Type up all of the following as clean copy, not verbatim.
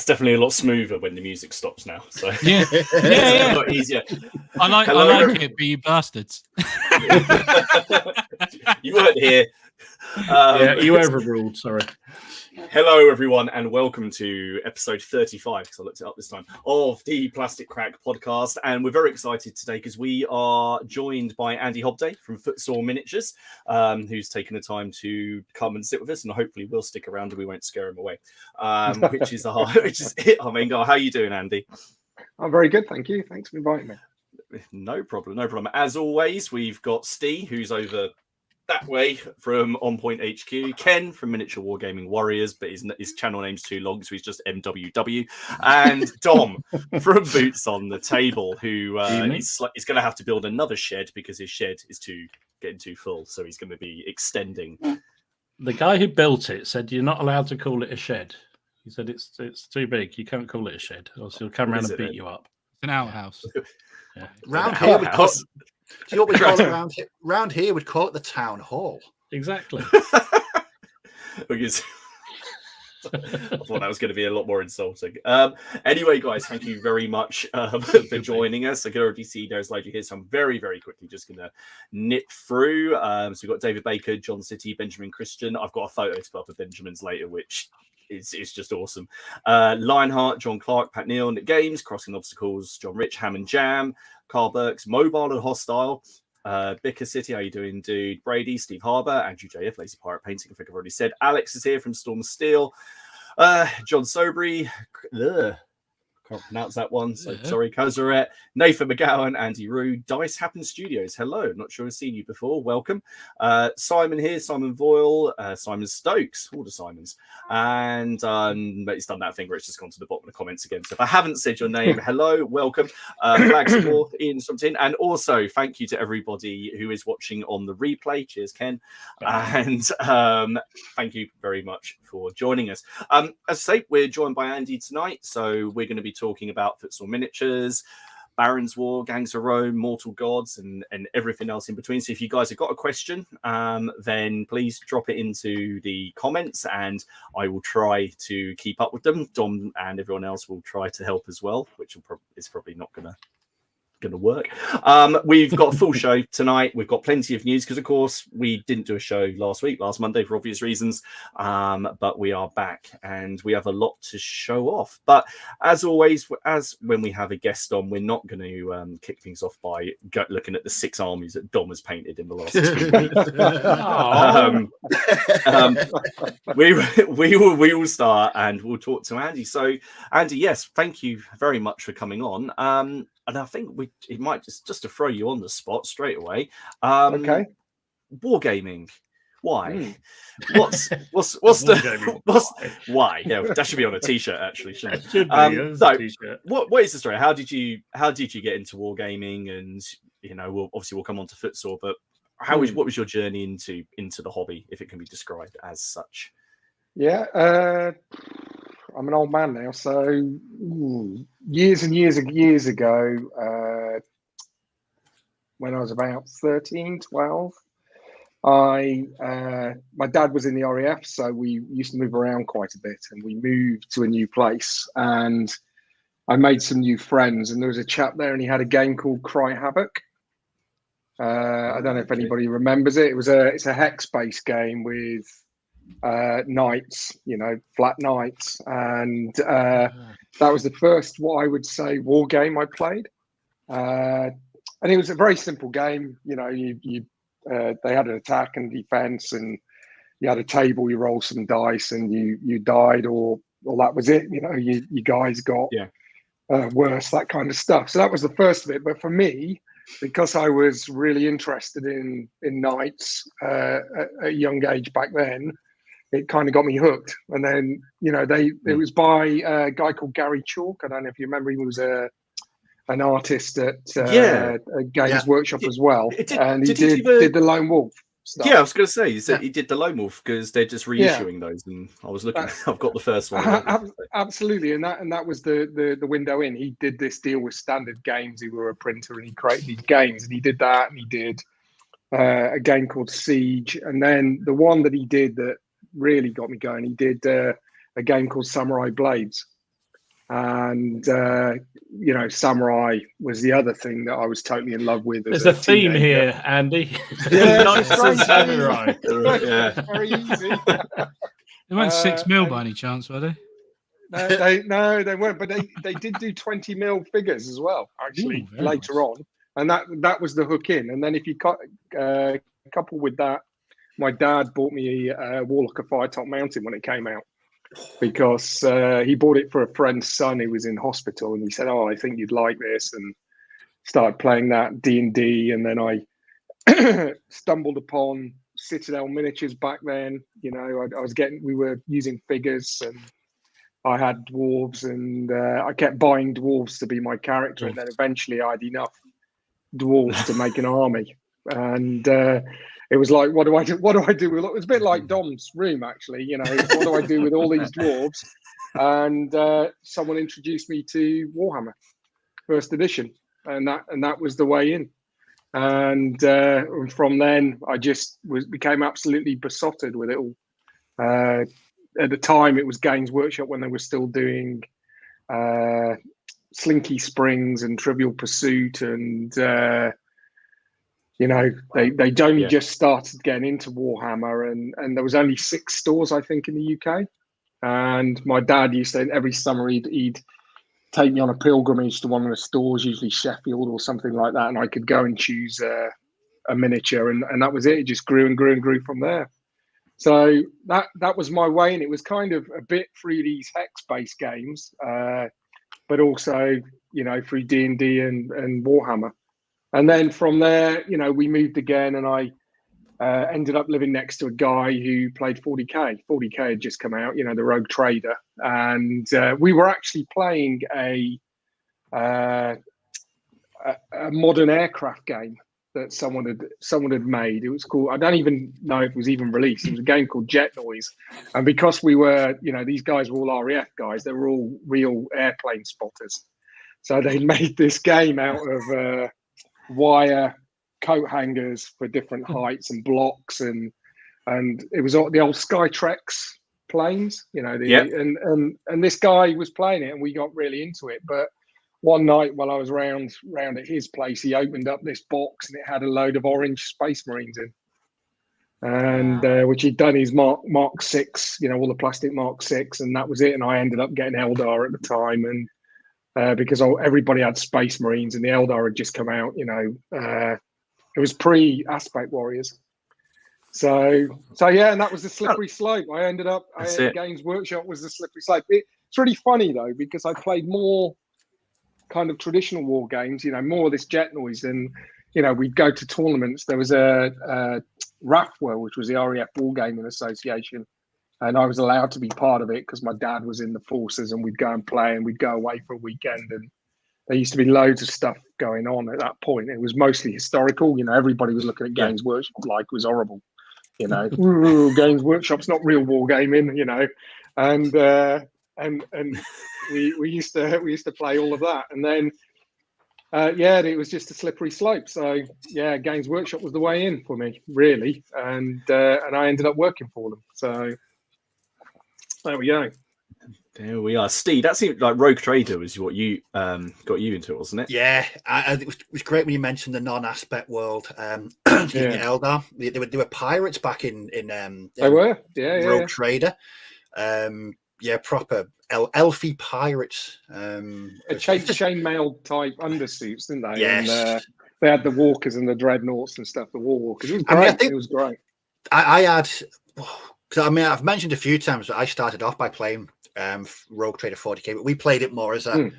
That's definitely a lot smoother when the music stops now. So Yeah. it's a lot easier. I like it, but you bastards. You weren't here. You overruled. Sorry. Hello, everyone, and welcome to episode 35, because I looked it up this time, of the Plastic Crack podcast. And we're very excited today because we are joined by Andy Hobday from Footsore Miniatures, who's taken the time to come and sit with us, and hopefully will stick around and we won't scare him away, which is it. I mean, how are you doing, Andy? I'm very good, thank you. Thanks for inviting me. No problem. As always, we've got Steve, who's over that way from On Point HQ, Ken from Miniature Wargaming Warriors, but his channel name's too long, so he's just MWW, and Dom from Boots on the Table, who he's going to have to build another shed because his shed is getting too full, so he's going to be extending. The guy who built it said you're not allowed to call it a shed. He said it's too big. You can't call it a shed, or else he'll come around and beat you up. It's an outhouse. Yeah. Round here, we call it. Do you know what we call it around here? Round here, we'd call it the town hall. Exactly. Because I thought that was going to be a lot more insulting. Anyway, guys, thank you very much for joining us. I can already see there's loads here, so I'm very, very quickly just going to nip through. So we've got David Baker, John City, Benjamin Christian. I've got a photo to put up of Benjamin's later, which it's just awesome. Lionheart, John Clark, Pat Neal, Nick Games, Crossing Obstacles, John Rich, Ham and Jam, Carl Burks, Mobile and Hostile, Bicker City, how you doing, dude? Brady, Steve Harbour, Andrew JF, Lazy Pirate Painting, I think I've already said. Alex is here from Storm Steel, John Sobry, can't pronounce that one, so sorry. Kozaret, Nathan McGowan, Andy Rue, Dice Happen Studios. Hello, not sure I've seen you before. Welcome. Simon here, Simon Voyle, Simon Stokes, all the Simons. And he's done that thing where it's just gone to the bottom of the comments again. So if I haven't said your name, hello, welcome. Flags North, Ian Stumpton. And also thank you to everybody who is watching on the replay. Cheers, Ken. And thank you very much for joining us. As I say, we're joined by Andy tonight, so we're going to be talking about Footsore Miniatures, Baron's War, Gangs of Rome, Mortal Gods, and everything else in between. So if you guys have got a question, then please drop it into the comments and I will try to keep up with them. Dom and everyone else will try to help as well, which is probably not going to work. We've got a full show tonight. We've got plenty of news because, of course, we didn't do a show last Monday for obvious reasons, but we are back and we have a lot to show off. But as always, as when we have a guest on, we're not going to kick things off by looking at the 6 armies that Dom has painted in the last 2 weeks. We will start and we'll talk to Andy. So, Andy, yes, thank you very much for coming on. And I think it might just to throw you on the spot straight away. Okay. Wargaming. Why? What's why? Yeah, that should be on a t-shirt actually, shouldn't it? T-shirt. What is the story? How did you get into wargaming? And we'll come on to Footsore, but what was your journey into the hobby, if it can be described as such? Yeah, I'm an old man now, so years and years ago, when I was about 13, 12, my dad was in the RAF, so we used to move around quite a bit, and we moved to a new place, and I made some new friends, and there was a chap there, and he had a game called Cry Havoc. I don't know if anybody remembers it. It's a hex-based game with knights, flat knights, and that was the first, what I would say, war game I played, and it was a very simple game. They had an attack and defense, and you had a table, you roll some dice, and you died, or that was it. You guys got worse, that kind of stuff. So that was the first of it. But for me, because I was really interested in knights at a young age back then, it kind of got me hooked. And then, it was by a guy called Gary Chalk. I don't know if you remember, he was an artist at Games Workshop as well. He did the Lone Wolf stuff. Yeah, I was going to say, he did the Lone Wolf because they're just reissuing those. And I was looking, I've got the first one. Absolutely. And that was the window in. He did this deal with Standard Games. He were a printer and he created these games. And he did that. And he did a game called Siege. And then the one that he did that really got me going, he did a game called Samurai Blades. And samurai was the other thing that I was totally in love with. There's a theme here, Andy. Yeah, Knights and samurai. Yeah. Very easy. They weren't 6 mil by any chance, were they? No, they weren't. But they did do 20 mil figures as well, actually, Ooh, later nice. on, and that was the hook in. And then if you couple with that, my dad bought me a Warlock of Firetop Mountain when it came out, because he bought it for a friend's son who was in hospital, and he said, "Oh, I think you'd like this," and started playing that D&D. And then I stumbled upon Citadel Miniatures back then. We were using figures, and I had dwarves, and I kept buying dwarves to be my character, and then eventually I had enough dwarves to make an army. And it was like, what do I do? What do I do? It was a bit like Dom's room, actually. What do I do with all these dwarves? And someone introduced me to Warhammer First Edition, and that was the way in. And from then, I just became absolutely besotted with it all. At the time, it was Games Workshop when they were still doing Slinky Springs and Trivial Pursuit, and they'd only just started getting into Warhammer, and there was only 6 stores, I think, in the UK. And my dad used to, every summer, he'd take me on a pilgrimage to one of the stores, usually Sheffield or something like that, and I could go and choose a miniature, and that was it. It just grew and grew and grew from there. So that was my way, and it was kind of a bit through these hex-based games, but also through D&D and Warhammer. And then from there, we moved again, and I ended up living next to a guy who played 40K. 40K had just come out, the Rogue Trader, and we were actually playing a modern aircraft game that someone had made. It was called, I don't even know if it was even released. It was a game called Jet Noise, and because we were, these guys were all RAF guys, they were all real airplane spotters. So they made this game out of wire coat hangers for different heights and blocks, and it was the old Skytrex planes, and this guy was playing it, and we got really into it. But one night while I was round at his place, he opened up this box, and it had a load of orange Space Marines in, and which he'd done his Mark 6, all the plastic Mark 6, and that was it. And I ended up getting Eldar at the time, and because everybody had Space Marines, and the Eldar had just come out, it was pre-Aspect Warriors. So yeah, and that was the slippery slope. I ended up, Games Workshop was the slippery slope. It's really funny, though, because I played more kind of traditional war games, more of this Jet Noise, and, we'd go to tournaments. There was a RAFWA, which was the RAF Wargaming Association, and I was allowed to be part of it because my dad was in the forces, and we'd go and play, and we'd go away for a weekend, and there used to be loads of stuff going on at that point. It was mostly historical. Everybody was looking at Games Workshop like it was horrible. Games Workshop's not real wargaming. And we used to play all of that, and then it was just a slippery slope. So yeah, Games Workshop was the way in for me, really, and I ended up working for them. So there we go. There we are. Steve, that seemed like Rogue Trader was what you got you into, wasn't it? Yeah, it was great when you mentioned the non-aspect world. Eldar, they were pirates back in they were, Rogue Trader. Proper elfy pirates. Chainmail type undersuits, didn't they? Yes. And, they had the walkers and the dreadnoughts and stuff. The war walkers. It was great. It was great. I had. I've mentioned a few times that I started off by playing Rogue Trader 40K, but we played it more as a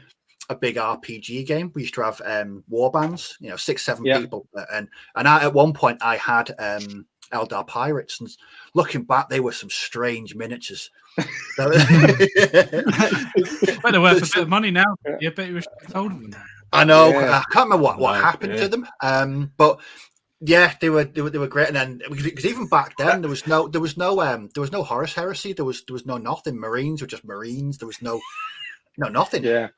big RPG game. We used to have war bands, 6-7 people, and at one point I had Eldar pirates, and looking back, they were some strange miniatures. But they're worth a bit of money now. Yeah, bet you wish I told them. I know. I can't remember what happened to them. But yeah, they were great. And then because even back then there was no Horus Heresy. There was no nothing. Marines were just Marines. There was no nothing. Yeah.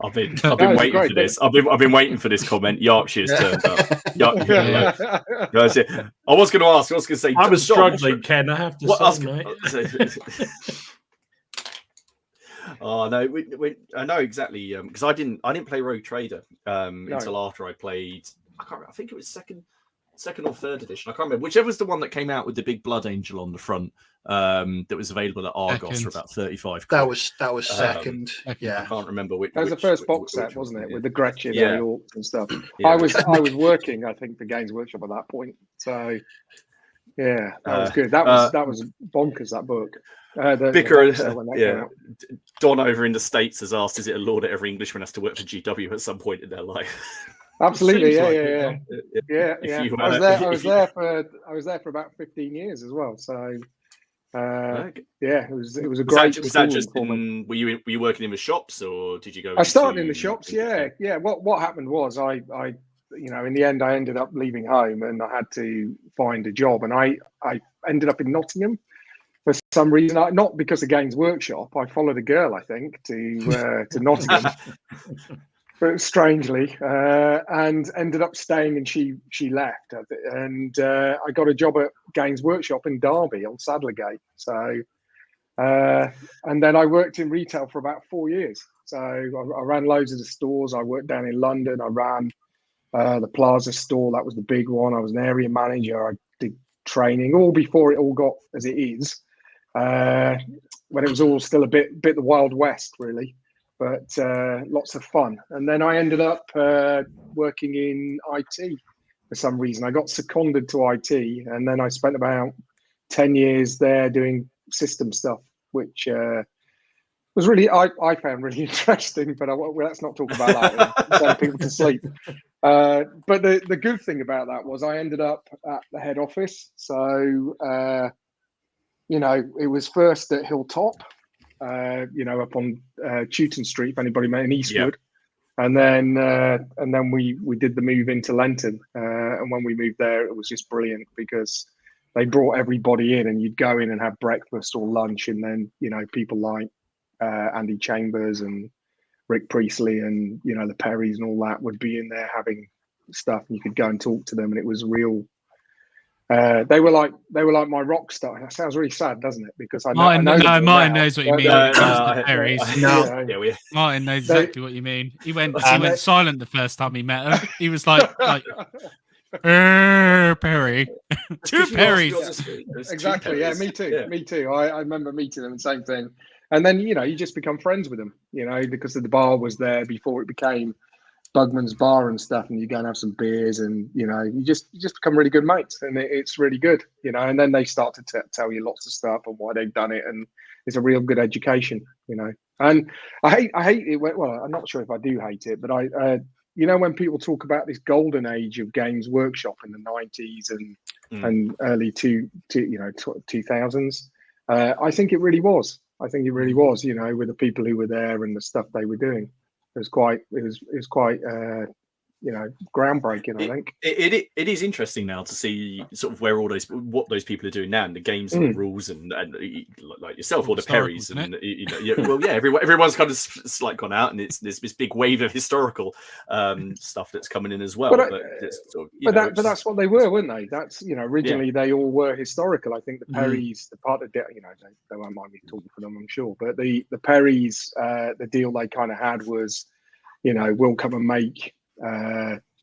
I've been waiting for this. I've been waiting for this comment. Yorkshire's turned up. I was going to ask. I was going to say. I was struggling, Ken. I have to say, mate. Oh no, I know exactly because I didn't play Rogue Trader until after I played. I can't remember, I think it was second or third edition. I can't remember, whichever was the one that came out with the big blood angel on the front. That was available at Argos for about 35 quid. That was second. Yeah, I can't remember which. That was the first box set, wasn't it, with the Gretchen and the orcs and stuff. Yeah. I was working, I think, for Games Workshop at that point. So yeah, that was good. That was bonkers. That book. Bicker, Don over in the States has asked, "Is it a law that every Englishman has to work for GW at some point in their life?" Absolutely, yeah. You, I was there for about 15 years as well. So it was a great. Was that just were you working in the shops, or did you go? I started in the shops. Yeah. What happened was I in the end I ended up leaving home and I had to find a job, and I ended up in Nottingham for some reason. Not because of Games Workshop. I followed a girl, I think, to Nottingham. But strangely, and ended up staying, and she left, and I got a job at Games Workshop in Derby on Saddlergate. So, and then I worked in retail for about 4 years. So I ran loads of the stores. I worked down in London. I ran the Plaza store. That was the big one. I was an area manager. I did training all before it all got as it is, when it was all still a bit the Wild West, really. But lots of fun. And then I ended up working in IT for some reason. I got seconded to IT, and then I spent about 10 years there doing system stuff, which was really I found really interesting. But let's not talk about that. Send people to sleep. But the good thing about that was I ended up at the head office. So it was first at Hilltop. Up on Chewton Street, if anybody met in Eastwood, and then we did the move into Lenton, and when we moved there, it was just brilliant because they brought everybody in, and you'd go in and have breakfast or lunch, and then people like Andy Chambers and Rick Priestley and the Perrys and all that would be in there having stuff, and you could go and talk to them, and it was real. They were like my rock star. That sounds really sad, doesn't it? Because Martin knows what you mean. Martin knows exactly what you mean. He went silent the first time he met him. He was like Perry, two Perrys. Exactly. Yeah, me too. I remember meeting them, the same thing. And then you just become friends with them. Because the bar was there before it became Bugman's Bar and stuff, and you go and have some beers, and you just become really good mates, and it's really good, and then they start to tell you lots of stuff and why they've done it, and it's a real good education, and I hate it. Well, I'm not sure if I do hate it, but I when people talk about this golden age of Games Workshop in the 90s and early 2000s, I think it really was. with the people who were there and the stuff they were doing. It was quite groundbreaking. I think it is interesting now to see sort of where what those people are doing now, and the games and the rules, and like yourself or the Perrys, and everyone's kind of like gone out, and it's this big wave of historical stuff that's coming in as well. But that's what they were, weren't they? That's originally they all were historical. I think the Perrys, the part of they won't mind me talking for them, I'm sure. But the Perrys, the deal they kind of had was, we'll come and make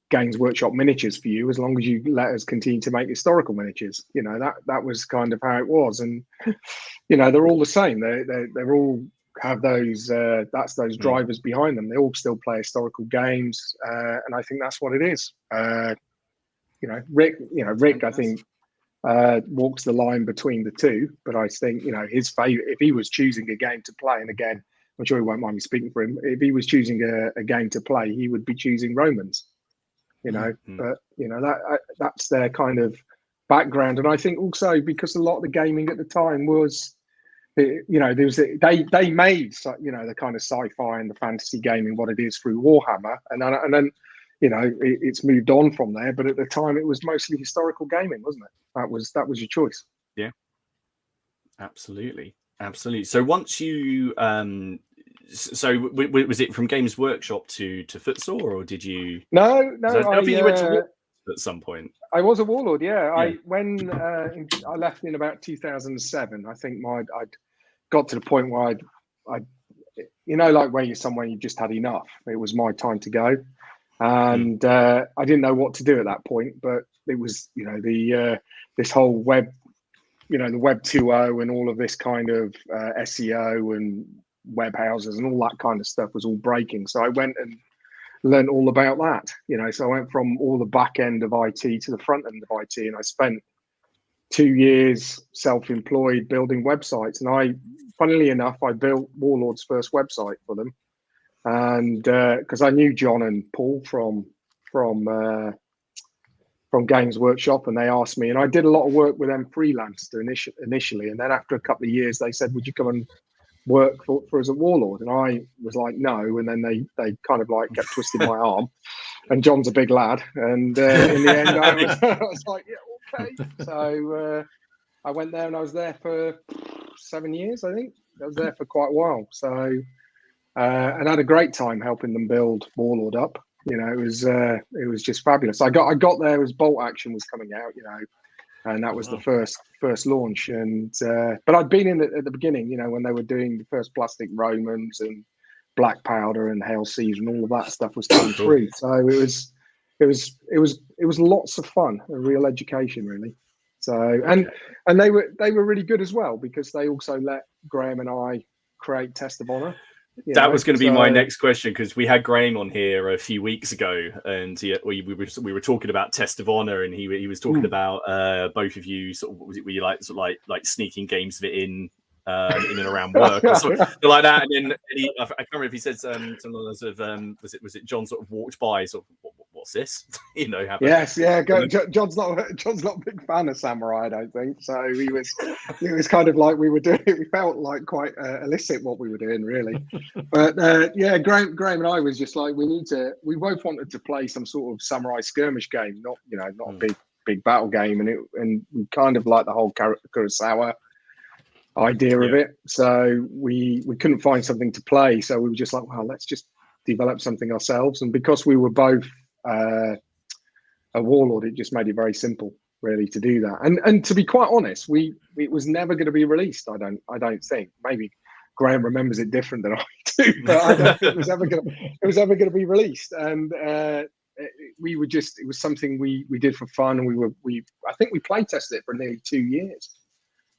Games Workshop miniatures for you as long as you let us continue to make historical miniatures. That was kind of how it was, and they're all the same. They're all have those that's those drivers behind them. They all still play historical games, and I think that's what it is. Rick I think walks the line between the two, but I think his favorite, if he was choosing a game to play, and again, I'm sure he won't mind me speaking for him, if he was choosing a game to play, he would be choosing Romans, but that's their kind of background. And I think also because a lot of the gaming at the time was, they made the kind of sci-fi and the fantasy gaming what it is through Warhammer, and then it's moved on from there. But at the time, it was mostly historical gaming, wasn't it? That was your choice. Yeah, absolutely. So once you was it from Games Workshop to Footsore, or did you? No. I think you went to Warlord at some point. I was a Warlord, yeah. I left in about 2007. I think I'd got to the point where like where you're somewhere you've just had enough. It was my time to go, and I didn't know what to do at that point. But it was, the this whole web, the Web 2.0 and all of this kind of SEO and web houses and all that kind of stuff was all breaking. So I went and learned all about that. So I went from all the back end of IT to the front end of IT, and I spent 2 years self-employed building websites. And funnily enough, I built Warlord's first website for them, and because I knew John and Paul from Games Workshop, and they asked me, and I did a lot of work with them freelance initially, and then after a couple of years, they said, "Would you come and work for us at Warlord?" And I was like, "No," and then they kind of like kept twisting my arm. And John's a big lad, and in the end, I was like, "Yeah, okay." So I went there, and I was there for 7 years, I think. I was there for quite a while. So and had a great time helping them build Warlord up. It was just fabulous. I got there as Bolt Action was coming out, and that was the first launch. And but I'd been in it at the beginning, when they were doing the first Plastic Romans and Black Powder and Hail Seas and all of that stuff was coming through. So it was lots of fun, a real education, really. So and they were really good as well, because they also let Graham and I create Test of Honor. That was going to be my next question, because we had Graham on here a few weeks ago, and we were talking about Test of Honor, and he was talking about both of you sort of, were you like sneaking games of it in and around work or something like that, and then I can't remember if he said something sort of was it John sort of walked by sort of, what's this? Yes, yeah. John's not a big fan of samurai, I don't think. So he was kind of like we felt like quite illicit what we were doing, really. But Graham and I was just like, we both wanted to play some sort of samurai skirmish game, not a big battle game, and we kind of like the whole Kurosawa idea of it. So we couldn't find something to play, so we were just like, well, let's just develop something ourselves. And because we were both a Warlord, it just made it very simple, really, to do that. And to be quite honest, it was never going to be released. I don't think. Maybe Graham remembers it different than I do, but I don't think it was ever going to be released. And it was something we did for fun, and I think we play tested it for nearly 2 years.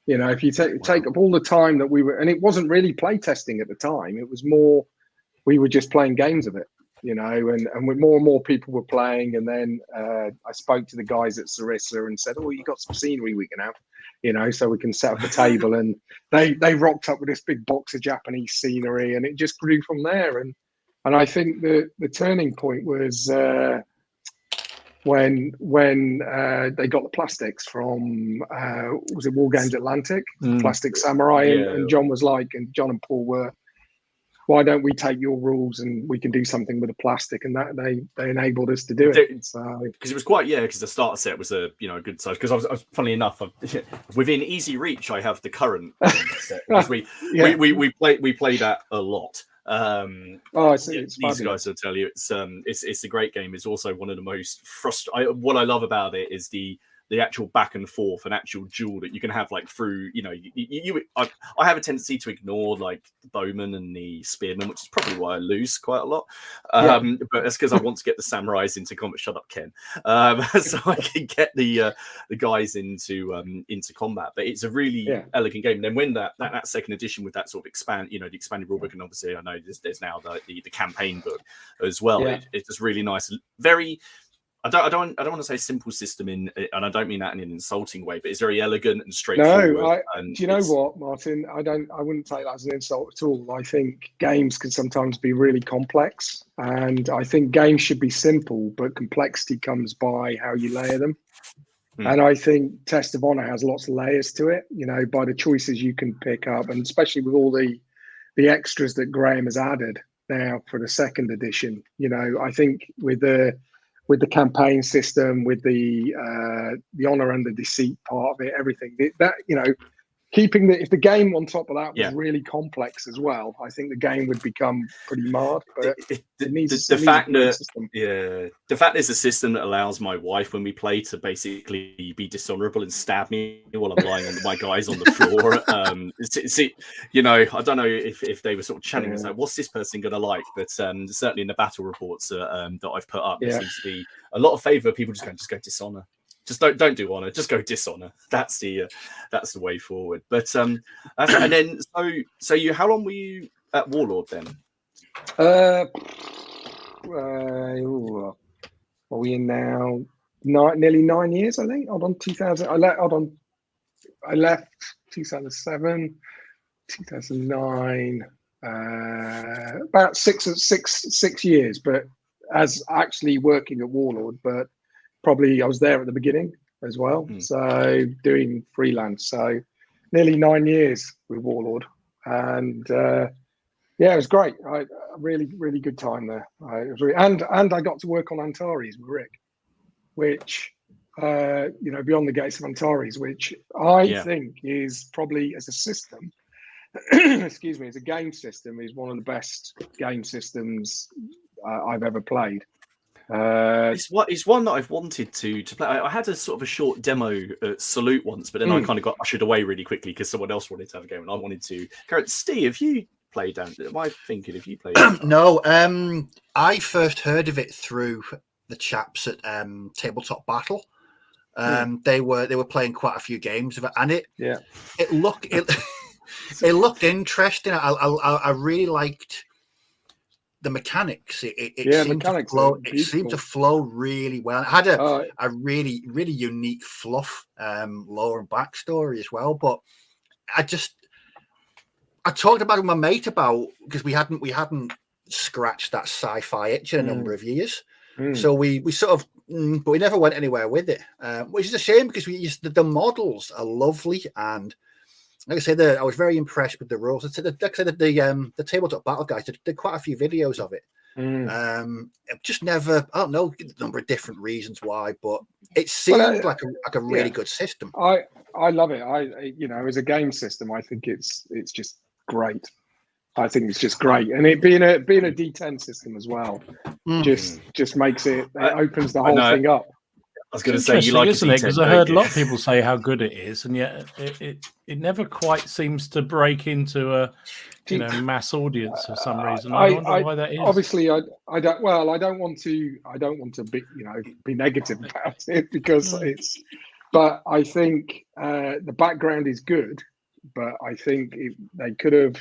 If you take up all the time that we were, and it wasn't really play testing at the time, it was more, we were just playing games of it, and with more and more people were playing. And then I spoke to the guys at Sarissa and said, "Oh, you got some scenery we can have, so we can set up a table." And they rocked up with this big box of Japanese scenery, and it just grew from there. And I think the turning point was when they got the plastics from was it War Games Atlantic, Plastic Samurai, and John was like, and John and Paul were, why don't we take your rules and we can do something with the plastic? And that they enabled us to do it. So because it was quite because the starter set was a good size. Because I was funnily enough, within easy reach, I have the current set, because we play that a lot. It's these guys will tell you it's a great game. It's also one of the most frustrating. What I love about it is the actual back and forth, an actual duel that you can have like through. I have a tendency to ignore like the bowman and the spearman, which is probably why I lose quite a lot. But that's because I want to get the samurais into combat. Shut up, Ken. So I can get the guys into combat. But it's a really elegant game. And then when that second edition with that sort of the expanded rulebook, and obviously I know there's now the campaign book as well. It's just really nice, very. I don't want to say simple system and I don't mean that in an insulting way, but it's very elegant and straightforward. No, do you know what, Martin? I wouldn't take that as an insult at all. I think games can sometimes be really complex, and I think games should be simple, but complexity comes by how you layer them. And I think Test of Honor has lots of layers to it, by the choices you can pick up, and especially with all the extras that Graham has added now for the second edition. I think with the campaign system, with the honor and the deceit part of it, everything that keeping if the game on top of that was Yeah. really complex as well, I think the game would become pretty marred. But it needs the fact a great that system. the fact there's a system that allows my wife when we play to basically be dishonorable and stab me while I'm lying on my guys on the floor. You know, I don't know if they were sort of chanting us like, what's this person gonna like? But certainly in the battle reports that I've put up, there seems to be a lot of favour. People just go dishonor. Just don't do honor. Just go dishonor. That's the way forward. But and then so you, how long were you at Warlord then? What are we in now? Nearly 9 years, I think. Hold on, 2000. I left 2007, 2009. About six years, but as actually working at Warlord, but. Probably I was there at the beginning as well, so doing freelance. So nearly 9 years with Warlord, and it was great. A really good time there. And I got to work on Antares with Rick, which beyond the gates of Antares, which I think is probably as a system, excuse me, as a game system, is one of the best game systems I've ever played. It's one that I've wanted to play. I had a sort of a short demo at Salute once, but then I kind of got ushered away really quickly because someone else wanted to have a game and I wanted to. Steve, have you played down? Am I thinking? Have you played? No, I first heard of it through the chaps at Tabletop Battle. They were playing quite a few games of it, and it looked interesting. I really liked the mechanics. It seemed to flow really well. It had a really unique fluff lore and backstory as well. But I talked about it with my mate because we hadn't scratched that sci-fi itch in a number of years. So we sort of, but we never went anywhere with it, which is a shame because the models are lovely, and like I said, I was very impressed with the rules. Like I said, the Tabletop Battle guys did quite a few videos of it. Just never, I don't know, a number of different reasons why, but it seemed like a really good system. I love it. As a game system, I think it's just great. I think it's just great, and it being a D10 system as well, just makes it opens the whole thing up. I was going to say, you like, isn't it? Because I heard a lot of people say how good it is, and yet it never quite seems to break into a mass audience for some reason. I wonder why that is. Obviously, I don't want to be negative about it because it's. But I think the background is good, but I think they could have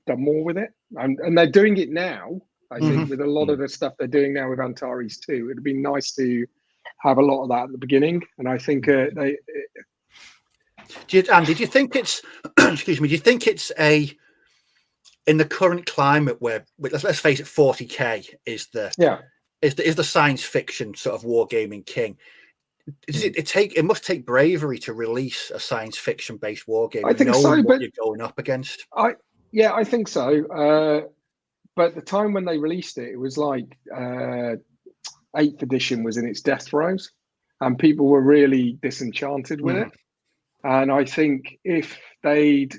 done more with it, and they're doing it now. I think with a lot of the stuff they're doing now with Antares too, it'd be nice to have a lot of that at the beginning. And I think Andy, do you think it's excuse me? Do you think it's in the current climate where let's face it, 40k is the science fiction sort of wargaming king? It must take bravery to release a science fiction based wargame. I think so, but you're going up against. I think so. But the time when they released it, it was like 8th edition was in its death throes, and people were really disenchanted with it. And I think if they'd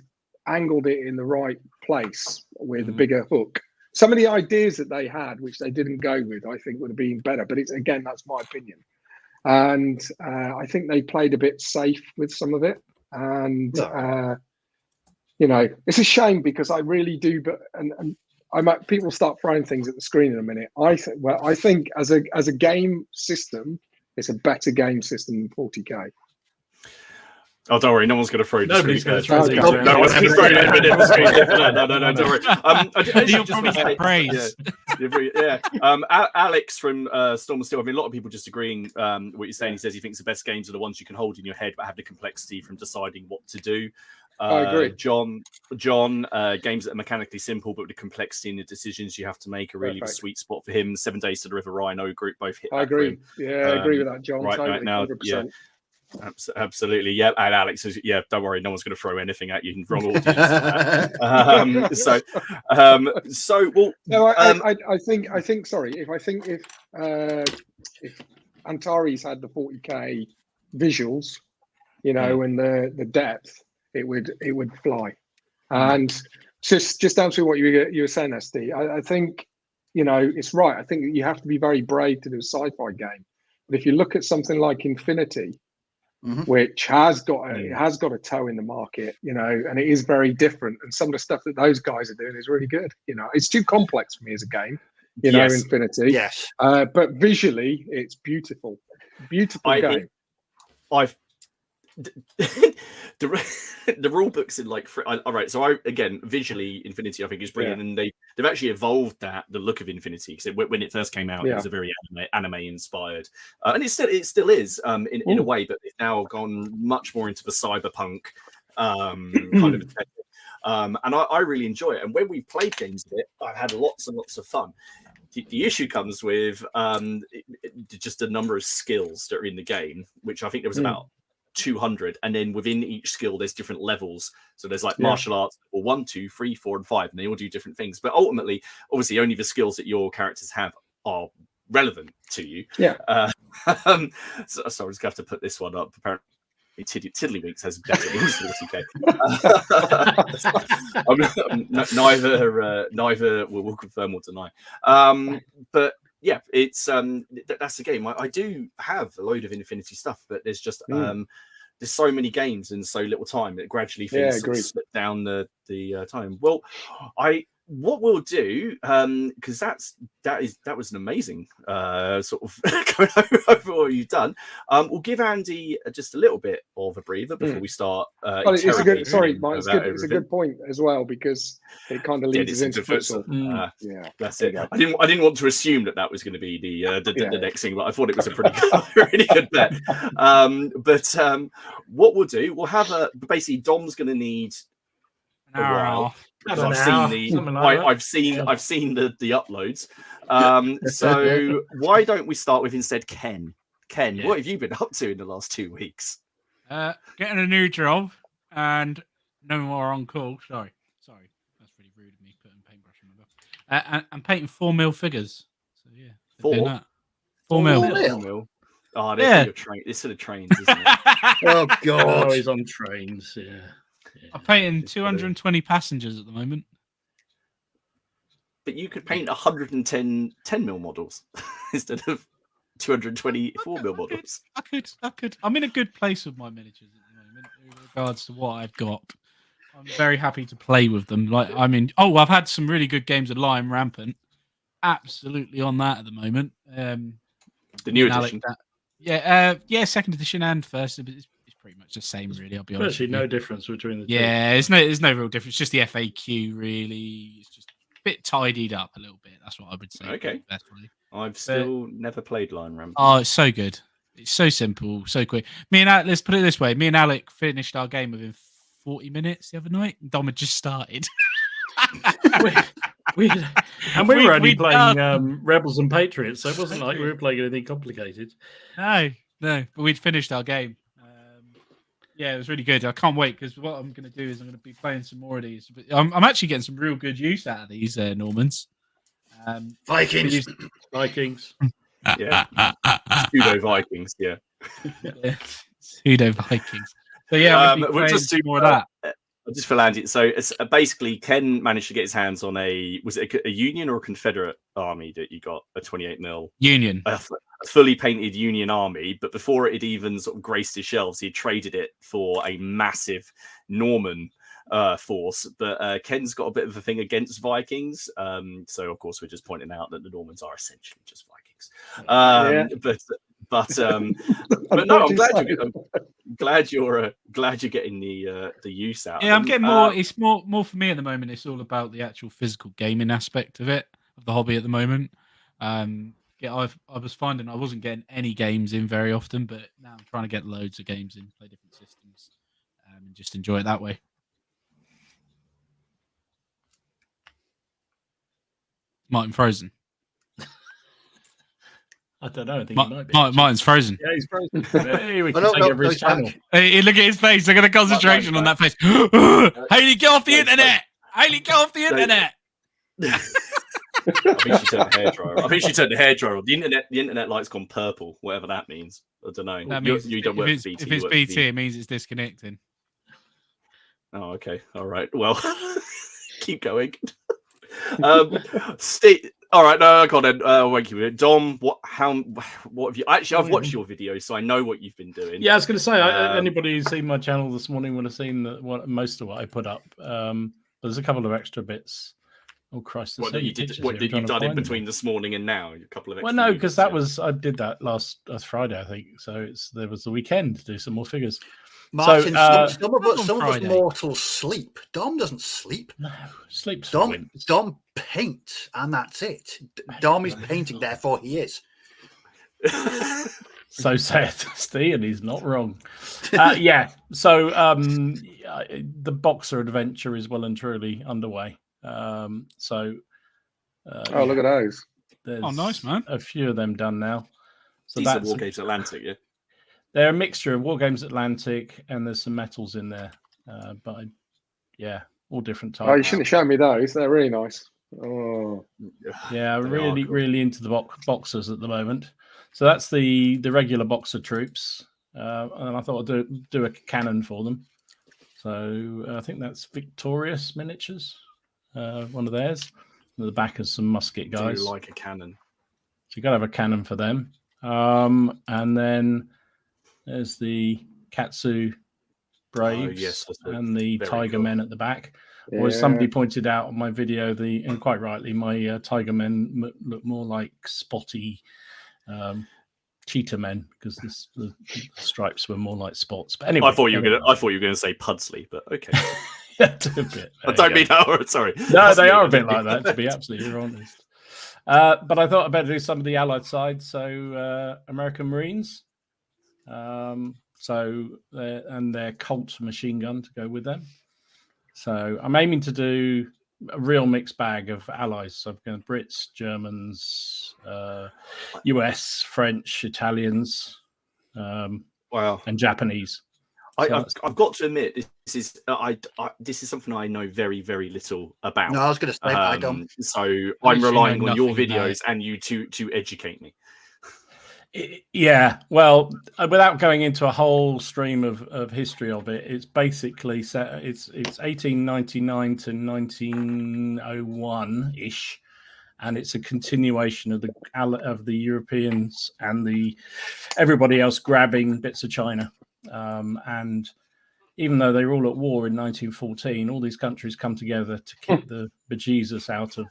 angled it in the right place with a bigger hook, some of the ideas that they had, which they didn't go with, I think would have been better. But that's my opinion. And I think they played a bit safe with some of it. And, it's a shame because I really do. But people start throwing things at the screen in a minute. I think as a game system, it's a better game system than 40k. Oh, don't worry, no one's going to throw. Nobody's going to throw. No one's going to throw it at the screen. No, don't worry. You'll probably get praise. Yeah. Alex from Storm and Steel. I mean, a lot of people just agreeing what you're saying. He says he thinks the best games are the ones you can hold in your head, but have the complexity from deciding what to do. I agree. John, games that are mechanically simple, but with the complexity and the decisions you have to make are really the sweet spot for him. 7 Days to the River Rhino group both hit. I agree. Yeah, I agree with that, John. Right now, 100%. yeah. Absolutely, yeah. And Alex is, don't worry, no one's going to throw anything at you. Wrong audience. I think. Sorry, if Antares had the 40k visuals, you know, and the depth, it would fly. And just answering what you were saying, SD, I think, you know, it's right. I think you have to be very brave to do a sci-fi game. But if you look at something like Infinity, which has got a toe in the market, you know, and it is very different. And some of the stuff that those guys are doing is really good. You know, it's too complex for me as a game, you know, Infinity. Yes. But visually, it's beautiful. Beautiful game. The rule books in like all right, so again, visually Infinity I think is brilliant, and they've actually evolved the look of Infinity, because when it first came out it was a very anime inspired, and it still is in a way, but it's now gone much more into the cyberpunk kind of aesthetic. And I really enjoy it, and when we've played games of it, I've had lots and lots of fun. The issue comes with just the number of skills that are in the game, which I think there was about 200, and then within each skill there's different levels. So there's like martial arts level 1, 2, 3, 4, and 5, and they all do different things. But ultimately, obviously, only the skills that your characters have are relevant to you. Yeah. So I'm just gonna have to put this one up. Apparently, Tiddlywinks has better rules than neither will confirm or deny. But yeah, it's that's the game. I do have a load of Infinity stuff, but there's just there's so many games and so little time that gradually things sort of slip down the time. Well, what we'll do, because that was an amazing sort of going over what you've done. We'll give Andy just a little bit of a breather before we start. It's a good. Sorry, Mike. It's a good point as well, because it kind of leads us into futsal. That's it. I didn't want to assume that was going to be the next thing, but I thought it was a pretty really good bet. But what we'll do, we'll have basically Dom's going to need a while. I've seen the uploads. So why don't we start with instead Ken? Ken, what have you been up to in the last 2 weeks? Getting a new job and no more on call. Sorry, that's pretty rude of me putting paintbrush on my back. And painting 4 mil figures. So yeah, 4 mil. 4 mil. Oh, this sort of trains, isn't it? Oh god, he's on trains. Yeah. I'm painting 220 passengers at the moment. But you could paint 110 10mm models instead of 220 4mm models. I could. I'm in a good place with my miniatures at the moment in regards to what I've got. I'm very happy to play with them. I've had some really good games of Lion Rampant. Absolutely on that at the moment. The new edition. Second edition and first. It's pretty much the same, really. I'll be honest. Actually, no difference between the two. Yeah, there's no real difference. Just the FAQ, really. It's just a bit tidied up a little bit. That's what I would say. Okay. I've still never played Lion Rampant. Oh, it's so good. It's so simple, so quick. Let's put it this way. Me and Alec finished our game within 40 minutes the other night. Dom had just started. we were only playing Rebels and Patriots, so it wasn't like we were playing anything complicated. No, but we'd finished our game. Yeah, it was really good. I can't wait, because what I'm going to do is I'm going to be playing some more of these. But I'm actually getting some real good use out of these Normans. Vikings. Yeah. Pseudo Vikings, yeah. Pseudo Vikings. So yeah, we'll just do more of that. Just for landing. So it's basically Ken managed to get his hands on a Union or a Confederate army that you got, a 28mm Union, a fully painted Union army. But before it had even sort of graced his shelves, he had traded it for a massive Norman force. But Ken's got a bit of a thing against Vikings. So of course we're just pointing out that the Normans are essentially just Vikings. But no, I'm glad you're getting the use out. Yeah, I'm getting more. It's more for me at the moment. It's all about the actual physical gaming aspect of the hobby at the moment. I was finding I wasn't getting any games in very often, but now I'm trying to get loads of games in, play different systems, and just enjoy it that way. Martin frozen. I don't know. I think he might be. Martin's frozen. Yeah, he's frozen. Hey, we can take over his channel. Hey, look at his face. Look at the concentration on that face. Haley, get off the internet. Haley, get off the internet. I think she turned the hairdryer. I think she turned the hairdryer on. The internet light's gone purple, whatever that means. I don't know. That means You don't work for BT. If it's BT, it means it's disconnecting. Oh, okay. All right. Well, keep going. Steve. All right. No, go on then. Thank you, Dom. What have you? Actually, I've watched your video, so I know what you've been doing. Yeah, I was going to say, anybody who's seen my channel this morning would have seen most of what I put up. There's a couple of extra bits. Oh Christ! What did you done in between this morning and now? A couple of extra. Well, no, because I did that last Friday, I think. So there was the weekend to do some more figures. Martin, So, some of us mortals sleep. Dom doesn't sleep. No, sleep's Dom paints, and that's it. Dom is painting, therefore he is. So said Steve, and he's not wrong. Yeah. So the Boxer adventure is well and truly underway. Look at those. There's nice, man. A few of them done now. So these are that's Wargames Atlantic, yeah. They're a mixture of Wargames Atlantic and there's some metals in there. All different types. Oh, you shouldn't have shown me those. They're really nice. Oh, yeah, really into the boxers at the moment. So that's the regular boxer troops, and I thought I'd do a cannon for them. So I think that's Victorious Miniatures, one of theirs. And the back is some musket guys. Do you like a cannon? So you got to have a cannon for them. And then there's the Katsu Braves and the Tiger Men at the back. Yeah. Or as somebody pointed out on my video, and quite rightly, my Tiger Men look more like spotty cheetah men because the stripes were more like spots. But anyway, I thought you were going to say Pudsley, but okay. Yeah, a bit. I don't mean that. Sorry. No, they are a bit like that, to be absolutely honest. But I thought I'd better do some of the Allied side. So American Marines. And their Colt machine gun to go with them. So I'm aiming to do a real mixed bag of allies. So I've got Brits, Germans, US, French, Italians, and Japanese. I've got to admit, this is something I know very, very little about. No, I was going to say I don't. So I'm relying on your videos and you to educate me. Yeah, well, without going into a whole stream of history of it, it's basically set. It's 1899 to 1901 ish, and it's a continuation of the Europeans and everybody else grabbing bits of China. And even though they were all at war in 1914, all these countries come together to kick the bejesus out of.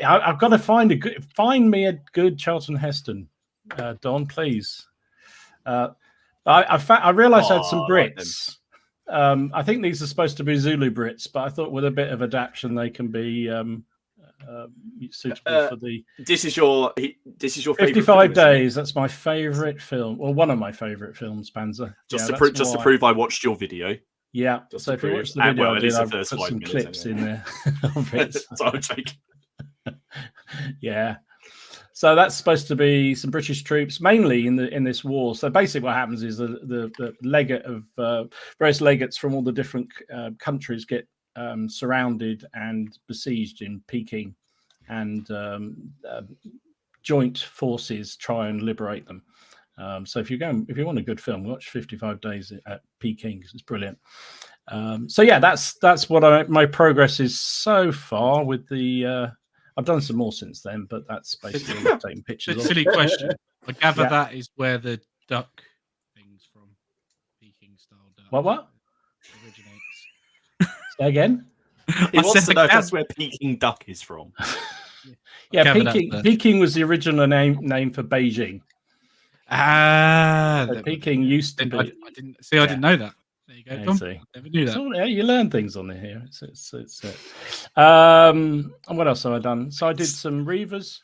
I've got to find me a good Charlton Heston. Don, please. I realised I had some Brits. I think these are supposed to be Zulu Brits, but I thought with a bit of adaptation they can be suitable for the. This is your 55 Days. That's my favourite film, or one of my favourite films, Panzer. Just to prove I watched your video. Yeah. So if you watch the video, I've put some clips in there. So I'm taking. Yeah. So that's supposed to be some British troops, mainly in this war. So basically, what happens is the legate of various legates from all the different countries get surrounded and besieged in Peking, and joint forces try and liberate them. So if you want a good film, watch 55 Days at Peking. It's brilliant. So yeah, that's what my progress is so far with the. I've done some more since then, but that's basically taking pictures. Silly question. I gather that is where the duck things from Peking style duck. What originates. Say again. He wants to know if that's where Peking duck is from. Yeah, Peking was the original name for Beijing. So Peking used to be. I didn't know that. There you go. Yeah, Tom. I never knew that. So, you learn things on here. And what else have I done? So I did some Reavers,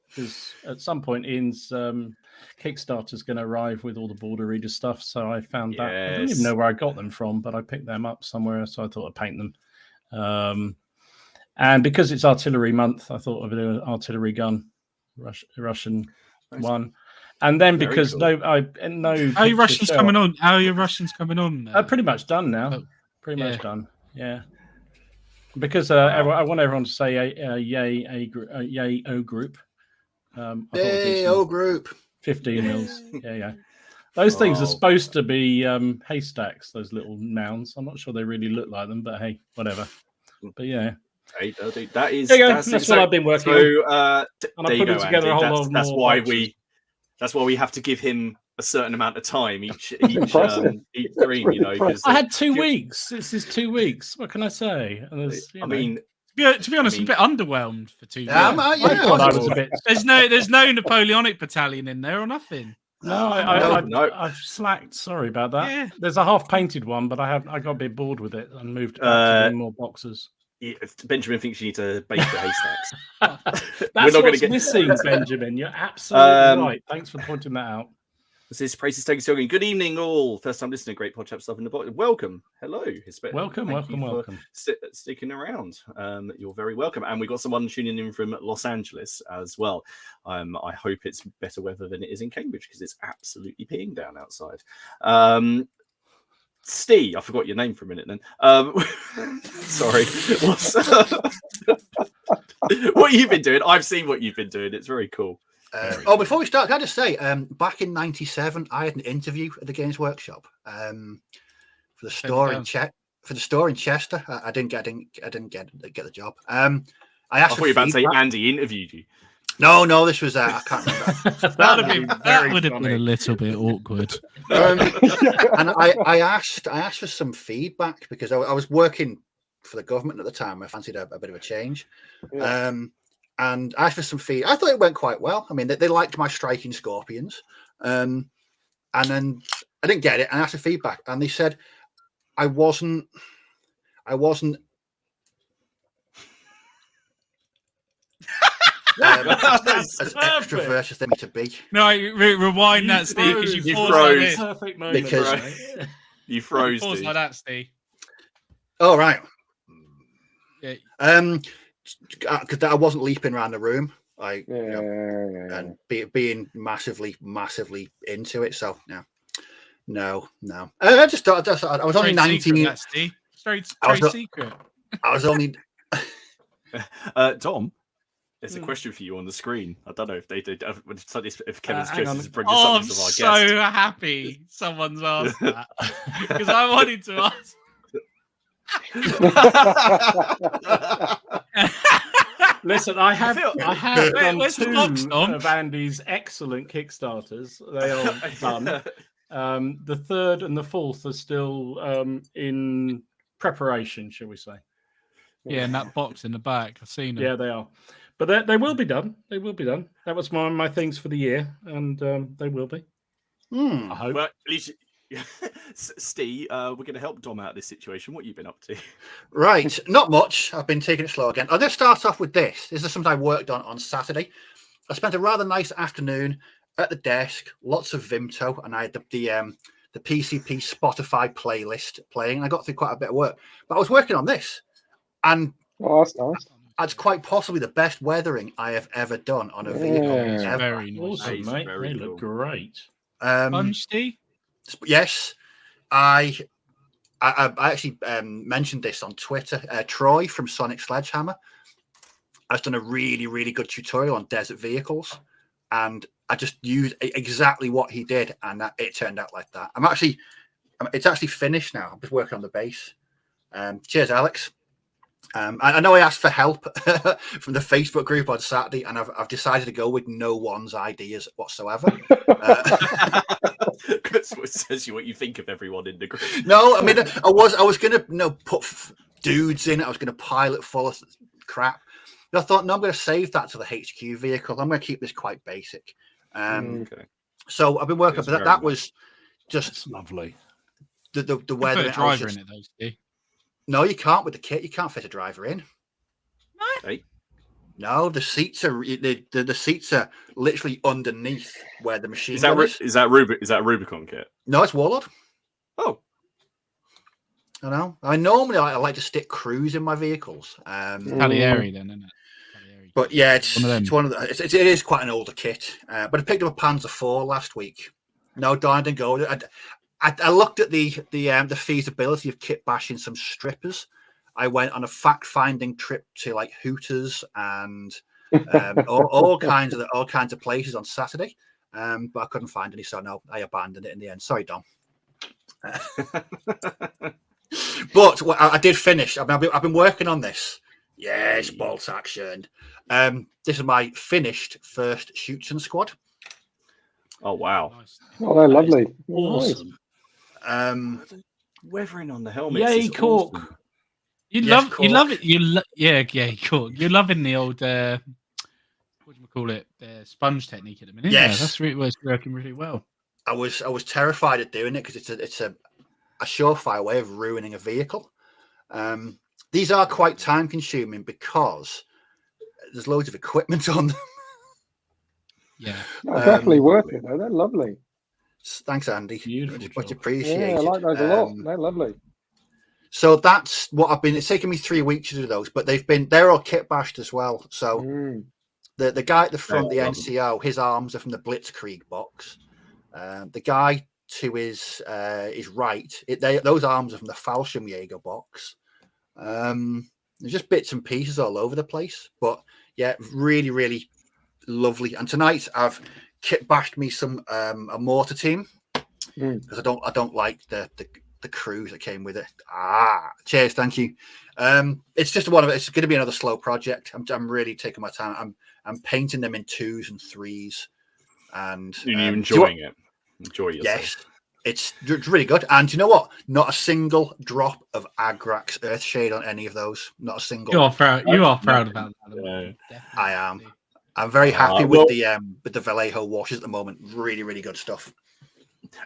because at some point Ian's Kickstarter's going to arrive with all the border reader stuff. So I found that. I don't even know where I got them from, but I picked them up somewhere. So I thought I'd paint them. And because it's artillery month, I thought I'd do an artillery gun, Russian one. And then because cool. How are your Russians coming on? How are your Russians coming on? Pretty much done now. Pretty much done. Yeah. Because I want everyone to say yay O group. I thought we'd do Hey, some O group. 15 mils. Yeah. Those things are supposed to be haystacks, those little nouns. I'm not sure they really look like them, but hey, whatever. But yeah. Hey, that is There you go. That's what I've been working on. And I'm putting together a whole lot that's more why boxes. that's why we have to give him a certain amount of time each Impressive. each stream, you know, because I had 2 weeks. This is 2 weeks. What can I say? I mean, To be honest, I'm a bit underwhelmed for 2 weeks. Yeah, I thought I was a bit. There's no Napoleonic battalion in there or nothing. No, No. I've slacked. Sorry about that. Yeah. There's a half painted one, but I got a bit bored with it and moved back to doing more boxes. Benjamin thinks you need to bake the haystacks. That's not what's gonna missing, Benjamin. You're absolutely right. Thanks for pointing that out. This is Praise is taking so good evening, all. First time listening, great podcast stuff in the box. Welcome, hello, Welcome. sticking around. You're very welcome, and we got someone tuning in from Los Angeles as well. I hope it's better weather than it is in Cambridge because it's absolutely peeing down outside. Steve, I forgot your name for a minute then. Sorry. What have you been doing? I've seen what you've been doing. It's very cool. Before we start, can I just say, back in '97, I had an interview at the Games Workshop for the store in Chester. I didn't get the job. I thought you were about to say Andy interviewed you. No, this was I can't remember. that would have been a little bit awkward. And I asked for some feedback because I was working for the government at the time. I fancied a bit of a change. Yeah. And I asked for some feedback. I thought it went quite well. I mean, they liked my striking scorpions. And then I didn't get it. And I asked for feedback. And they said I wasn't as extroverted as they need to be. No, rewind that, Steve, because you froze. Perfect moment. Because you froze. Pause like that, Steve. Oh, right. Yeah. Because I wasn't leaping around the room, and being massively into it. So no. I just thought I was only 19. Straight secret. I was only. Tom, there's a question for you on the screen. I don't know if they did. If Kevin's choices to bring this up I'm as our guest. so happy someone's asked that because I wanted to ask. Listen, I have done two box, of Andy's excellent Kickstarters. They are done. The third and the fourth are still in preparation, shall we say? Yeah, and that box in the back, I've seen it. Yeah, they are, but they will be done. They will be done. That was my things for the year, and they will be. I hope. Well, at least. Steve, we're going to help Dom out of this situation. What have you been up to? Right, not much. I've been taking it slow again. I'll just start off with this. This is something I worked on Saturday. I spent a rather nice afternoon at the desk, lots of Vimto, and I had the PCP Spotify playlist playing, and I got through quite a bit of work. But I was working on this, and that's nice. It's quite possibly the best weathering I have ever done on a vehicle. It's very nice. Awesome, mate. They look great. Steve? Yes, I actually mentioned this on Twitter. Troy from Sonic Sledgehammer has done a really, really good tutorial on desert vehicles, and I just used exactly what he did, and it turned out like that. It's actually finished now. I'm just working on the base. Cheers, Alex. I know I asked for help from the Facebook group on Saturday, and I've decided to go with no one's ideas whatsoever. That's what says you what you think of everyone in the group. No, I mean I was going to put dudes in. I was going to pile it full of crap. And I thought, no, I'm going to save that to the HQ vehicle. I'm going to keep this quite basic. Okay. So I've been working, but that was just That's lovely. The weather. Put a driver in it, though, Steve. No, you can't with the kit. You can't fit a driver in. Hey. No, the seats are the seats are literally underneath where the machine is. Is that Rubicon kit? No, it's Warlord. Oh, I know. I normally I like to stick crews in my vehicles. Calieri, then, isn't it? Calieri. But yeah, it's one of the. It is quite an older kit. But I picked up a Panzer IV last week. No, I didn't go. I looked at the feasibility of kit bashing some strippers. I went on a fact-finding trip to like Hooters and all kinds of places on Saturday, but I couldn't find any, so no, I abandoned it in the end. Sorry, Dom. But I did finish. I've been working on this. Yes, bolt action. This is my finished first Shoots Squad. Oh wow! Oh, they're lovely. Awesome. Weathering on the helmet. Yay, Cork. Awesome. You Yes, love it. Yeah, cool. You're loving the old what do you call it? The sponge technique at the minute. Yes. Yeah, that's really it's working really well. I was terrified of doing it because it's a surefire way of ruining a vehicle. These are quite time consuming because there's loads of equipment on them. Yeah, Definitely worth it though. They're lovely. Thanks, Andy. Beautiful Much job. appreciated. Yeah, I like those a lot. They're lovely. So that's what I've been. It's taken me 3 weeks to do those, but they're all kit bashed as well. So the guy at the front, the NCO, his arms are from the Blitzkrieg box. The guy to his right, those arms are from the Fallschirmjäger box. There's just bits and pieces all over the place, but yeah, really, really lovely. And tonight I've kit bashed me some a mortar team because I don't like the crews that came with it. Cheers, thank you. It's just it's going to be another slow project. I'm really taking my time. I'm painting them in 2s and 3s, and you're enjoying it. Enjoy yourself. Yes, it's really good. And you know what? Not a single drop of Agrax Earthshade on any of those. Not a single. you are proud about that. Yeah. I am. I'm very happy with the Vallejo washes at the moment. Really, really good stuff.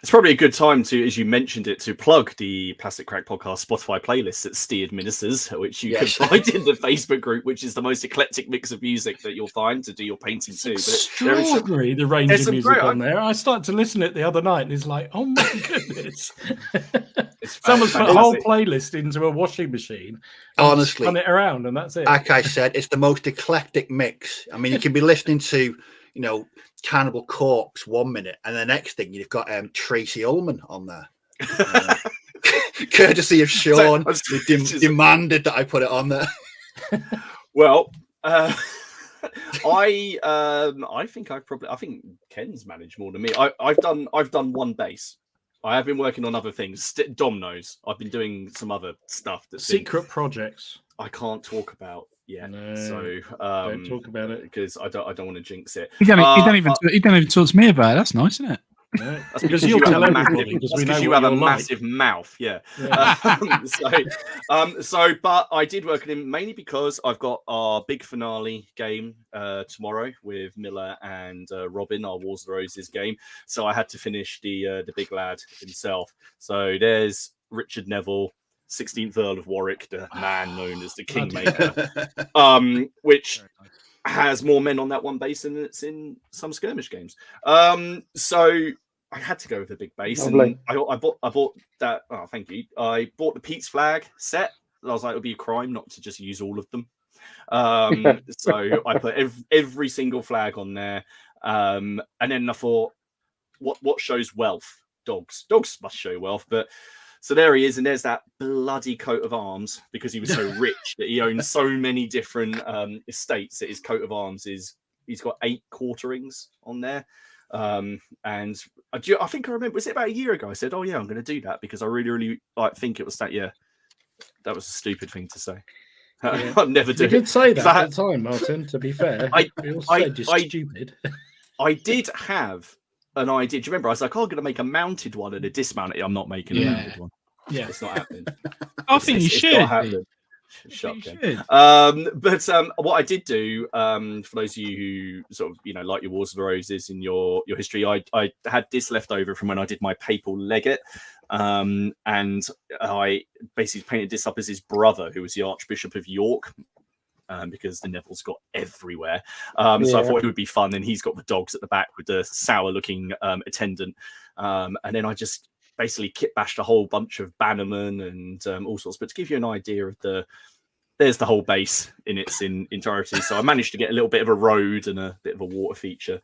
It's probably a good time to, as you mentioned it, to plug the Plastic Crack Podcast Spotify playlist that Steve administers, which you can find in the Facebook group, which is the most eclectic mix of music that you'll find to do your painting too. Extraordinary, the range of music on there. I started to listen to it the other night and it's like, oh my goodness. Someone's put a whole playlist into a washing machine. Honestly. Spun it around and that's it. Like I said, it's the most eclectic mix. I mean, you can be listening to, Cannibal Corpse 1 minute, and the next thing you've got Tracy Ullman on there. Courtesy of Sean, who demanded that I put it on there. Well, I think I think Ken's managed more than me. I've done one base. I have been working on other things. Dom knows. I've been doing some other stuff that's secret projects I can't talk about yet. No, so don't talk about it because I don't want to jinx it. You don't even talk to me about it. That's nice, isn't it? No, that's because you have a massive mouth. Yeah. But I did work on him mainly because I've got our big finale game tomorrow with Miller and Robin, our Wars of the Roses game. So I had to finish the big lad himself. So there's Richard Neville, 16th Earl of Warwick, the man known as the Kingmaker, which has more men on that one base than it's in some skirmish games. So I had to go with a big base, and I bought that. Oh, thank you. I bought the Pete's flag set. I was like, it would be a crime not to just use all of them. So I put every single flag on there, and then I thought, what shows wealth? Dogs. Dogs must show wealth, but. So there he is, and there's that bloody coat of arms because he was so rich that he owns so many different estates that his coat of arms he's got 8 quarterings on there. And I think I remember, was it about a year ago? I said, "Oh yeah, I'm going to do that because I really, really think it was that." Yeah, that was a stupid thing to say. Yeah. I've never done. You did say that at the time, Martin. To be fair, we all said you're stupid. I did have an idea. Do you remember? I was like, I'm going to make a mounted one and a dismounted. I'm not making a mounted one. Yeah, it's not happening. I think you should. Shut up, but what I did do, for those of you who sort of like your Wars of the Roses in your history, I had this left over from when I did my papal legate, and I basically painted this up as his brother, who was the Archbishop of York. Because the Neville's got everywhere. So I thought it would be fun. And he's got the dogs at the back with the sour-looking attendant. And then I just basically kit bashed a whole bunch of bannermen and all sorts. But to give you an idea of there's the whole base in its entirety. So I managed to get a little bit of a road and a bit of a water feature.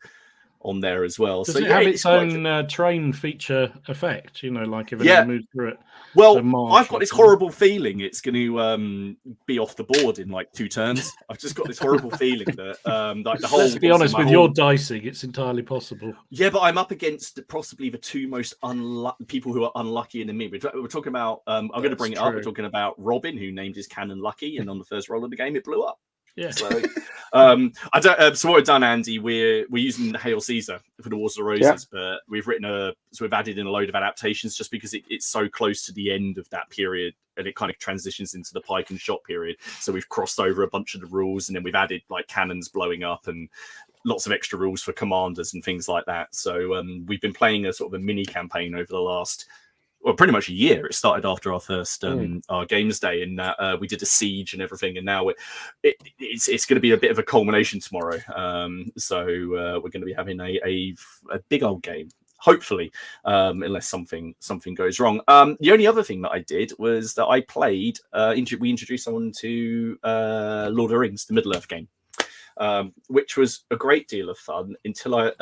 on there as well. Does so it yeah, have it's its quite own train feature effect? You know, like if Yeah. it moves through it. Well, So March I've got or this something. horrible feeling it's going to be off the board in like 2 turns. I've just got this horrible feeling that like the whole. Let's be honest, my with whole- your dicing, it's entirely possible. Yeah, but I'm up against possibly the 2 most people who are unlucky in the me. We're talking about. I'm going to bring it up. We're talking about Robin, who named his cannon Lucky, and on the first roll of the game, it blew up. Yeah. So, I don't. So what we've done, Andy, we're using Hail Caesar for the Wars of the Roses, but we've written we've added in a load of adaptations just because it's so close to the end of that period, and it kind of transitions into the pike and shot period. So we've crossed over a bunch of the rules, and then we've added like cannons blowing up and lots of extra rules for commanders and things like that. So we've been playing a sort of a mini campaign over the last. Well, pretty much a year. It started after our first our games day, and we did a siege and everything. And now it's going to be a bit of a culmination tomorrow. So we're going to be having a big old game, hopefully, unless something goes wrong. The only other thing that I did was that I played. We introduced someone to Lord of the Rings, the Middle Earth game, which was a great deal of fun until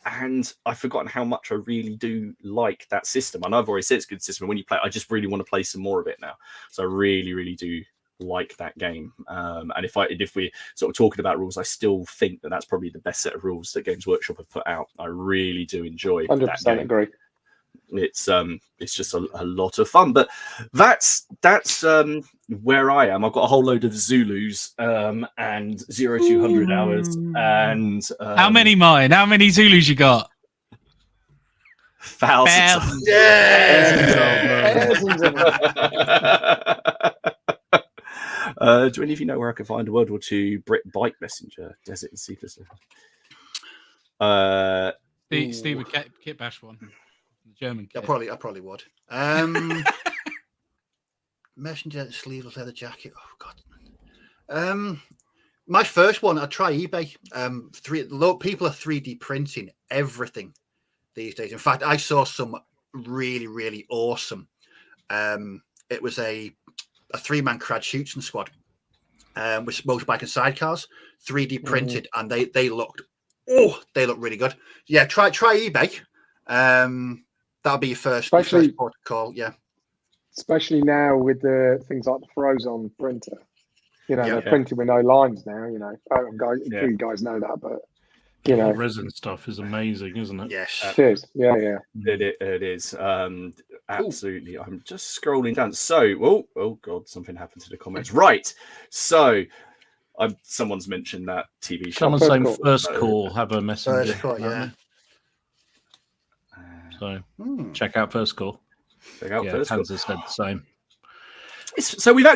and I've forgotten how much I really do like that system. I know I've already said it's a good system. When you play, I just really want to play some more of it now. So I really, really do like that game. And if we're sort of talking about rules, I still think that's probably the best set of rules that Games Workshop have put out. I really do enjoy 100% that game. agree. It's just a lot of fun. But that's where I am. I've got a whole load of Zulus and 0-200 hours. And how many mine? How many Zulus you got? Thousands. Thousands of them. Do any of you know where I can find a World War II Brit bike messenger? Desert and Sea Pacific. Steve would kit bash one. The German kit. I probably would. Messenger, sleeveless leather jacket. Oh god. My first one, I'd try eBay. People are 3D printing everything these days. In fact, I saw some really, really awesome. It was a 3-man crowd shooting squad with motorbike and sidecars, 3D printed, and they looked really good. Yeah, try eBay. That'll be your first port of call. Yeah, especially now with the things like the Frozone printer. They're printing with no lines now. You guys know that, but the resin stuff is amazing, isn't it? Yes, it is. Yeah. It is. Absolutely. Ooh. I'm just scrolling down. So, oh god, something happened to the comments. Right. So, someone's mentioned that TV show. Someone's saying First Call have a messenger. First Call, yeah. So check out First Call. Check out First Call. Panzer said the same. So we've all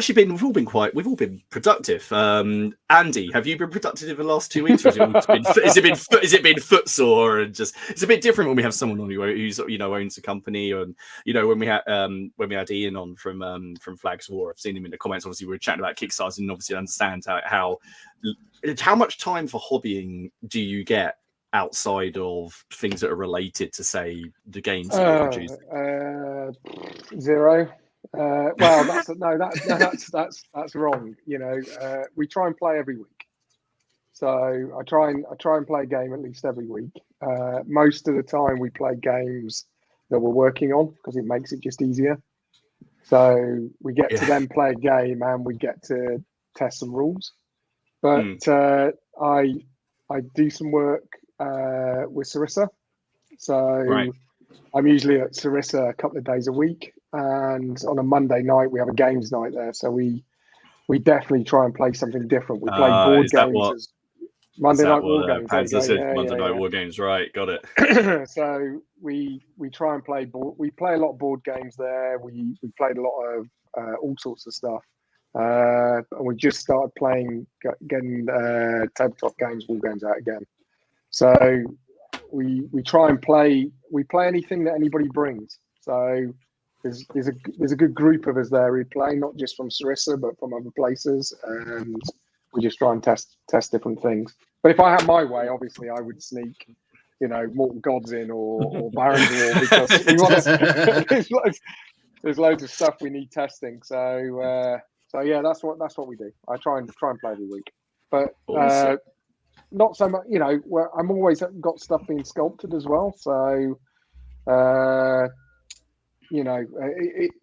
been productive. Andy, have you been productive in the last 2 weeks? Or has it been footsore and just? It's a bit different when we have someone on who's owns a company, and when we had Ian on from Flags War. I've seen him in the comments. Obviously, we were chatting about Kickstarter, and obviously understand how much time for hobbying do you get outside of things that are related to, say, the games that you produce? 0. Well, that's wrong. We try and play every week, so I try and play a game at least every week. Most of the time, we play games that we're working on because it makes it just easier. So we get to then play a game and we get to test some rules. But I do some work with Sarissa, so I'm usually at Sarissa a couple of days a week. And on a Monday night, we have a games night there. So we definitely try and play something different. We play board games. Monday night war games. Monday night war games, right? Got it. So we try and play board. We play a lot of board games there. We played a lot of all sorts of stuff. And we just started getting tabletop games, war games out again. So we try and play. We play anything that anybody brings. So there's a good group of us there who play, not just from Sarissa but from other places, and we just try and test different things. But if I had my way, obviously I would sneak, Mortal Gods in or Baron's War, because we want there's loads of stuff we need testing. So yeah, that's what we do. I try and play every week. But not so much. Where I'm always got stuff being sculpted as well. So,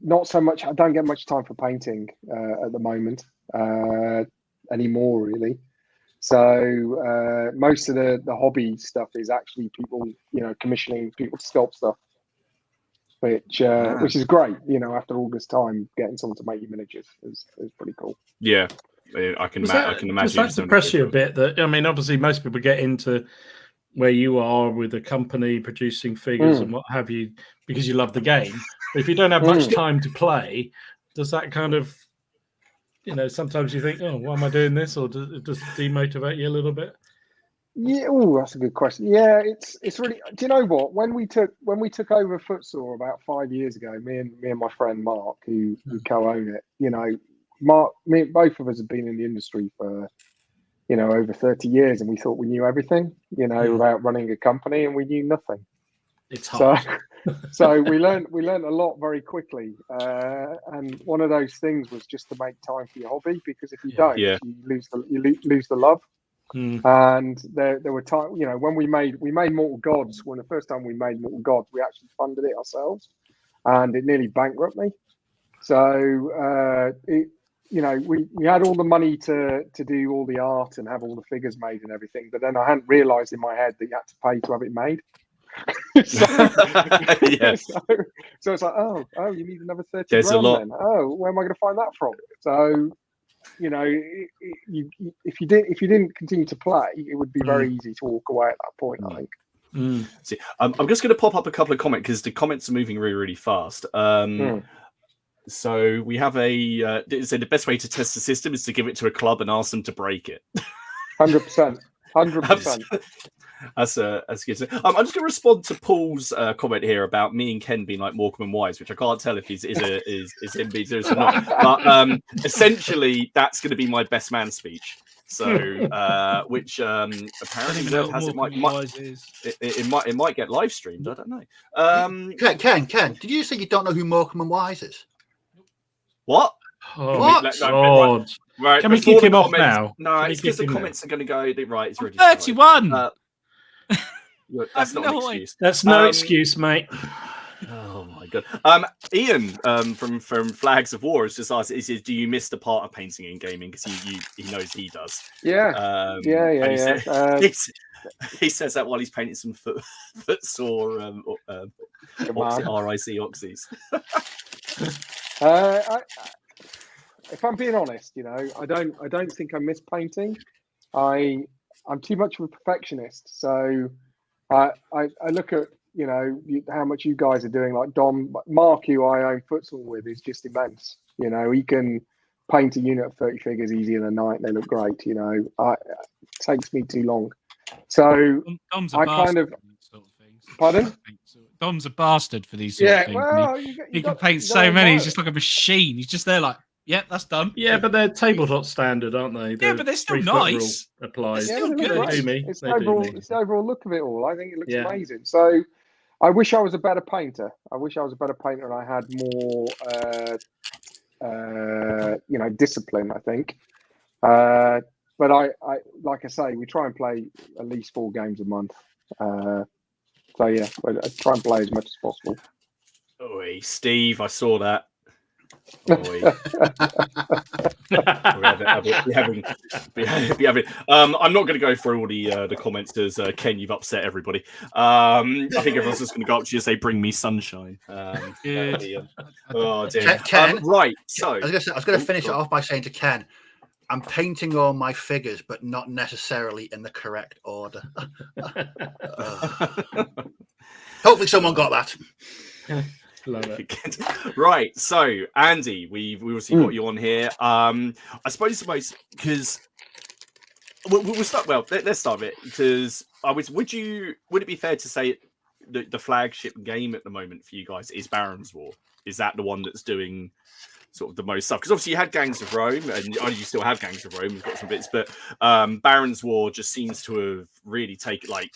not so much. I don't get much time for painting at the moment anymore, really. So most of the hobby stuff is actually people, commissioning people to sculpt stuff, which is great. After all this time, getting someone to make you miniatures is pretty cool. Yeah, I can imagine. Does that depress you a bit? That, I mean, obviously, most people get into where you are with a company producing figures and what have you because you love the game. But if you don't have much time to play, does that kind of, sometimes you think, oh, why am I doing this? Or does it demotivate you a little bit? Yeah, that's a good question. Yeah, it's really. Do you know what? When we took over Footsore about 5 years ago, me and my friend Mark, who co-own it, Mark, both of us have been in the industry for over 30 years, and we thought we knew everything, about running a company, and we knew nothing. It's hard. So we learned a lot very quickly, and one of those things was just to make time for your hobby, because if you don't, you lose the love. And there were times, when we made Mortal Gods. When the first time we made Mortal Gods, we actually funded it ourselves, and it nearly bankrupted me. So we had all the money to do all the art and have all the figures made and everything, but then I hadn't realised in my head that you had to pay to have it made. So it's like, oh, you need another 30 There's grand a lot. then. Oh, where am I going to find that from? So, if you didn't continue to play, it would be very easy to walk away at that point, I think. See, I'm just going to pop up a couple of comments because the comments are moving really, really fast. So we have the best way to test the system is to give it to a club and ask them to break it. 100%. That's good. I'm just going to respond to Paul's comment here about me and Ken being like Morecambe and Wise, which I can't tell if is him being serious or not. But essentially, that's going to be my best man speech. So, which apparently has it might get live streamed. I don't know. Ken, did you say you don't know who Morecambe and Wise is? What? Oh, what? Lord. Right, can we kick him off now? No, it's because the comments are going to go right. It's already 31. That's not an excuse. That's no excuse, mate. Oh my god. Ian from Flags of War has just asked, do you miss the part of painting in gaming? Because he knows he does. Yeah. He says that while he's painting some footsore RIC oxys. If I'm being honest, I don't think I miss painting. I'm too much of a perfectionist. So I look at how much you guys are doing. Like Mark, who I own Footsore with, is just immense. He can paint a unit of 30 figures easy in a night, and they look great. It takes me too long. So I kind of. Pardon? Dom's a bastard for these sort of things. Well, he can paint so many. He's just like a machine. He's just there like, yep, that's done. Yeah, but they're tabletop standard, aren't they? Yeah, but they're still nice. Applies. It's still good. It's the overall look of it all. I think it looks amazing. So I wish I was a better painter. And I had more, discipline, I think. But I like I say, we try and play at least 4 games a month. So yeah, I try and play as much as possible. Oi, Steve, I saw that. I'm not going to go through all the comments as Ken, you've upset everybody. I think everyone's just going to go up to you and say, "Bring me sunshine." Oh dear. Ken, right. So I was going to finish it off by saying to Ken, I'm painting all my figures, but not necessarily in the correct order. Hopefully, someone got that. Love it. Right, so Andy, we've obviously got you on here. I suppose the most, because we'll start. Well, let's start with it. Because would it be fair to say the flagship game at the moment for you guys is Baron's War? Is that the one that's doing sort of the most stuff? Because obviously you had Gangs of Rome, and you still have Gangs of Rome. We've got some bits, but Baron's War just seems to have really taken, like,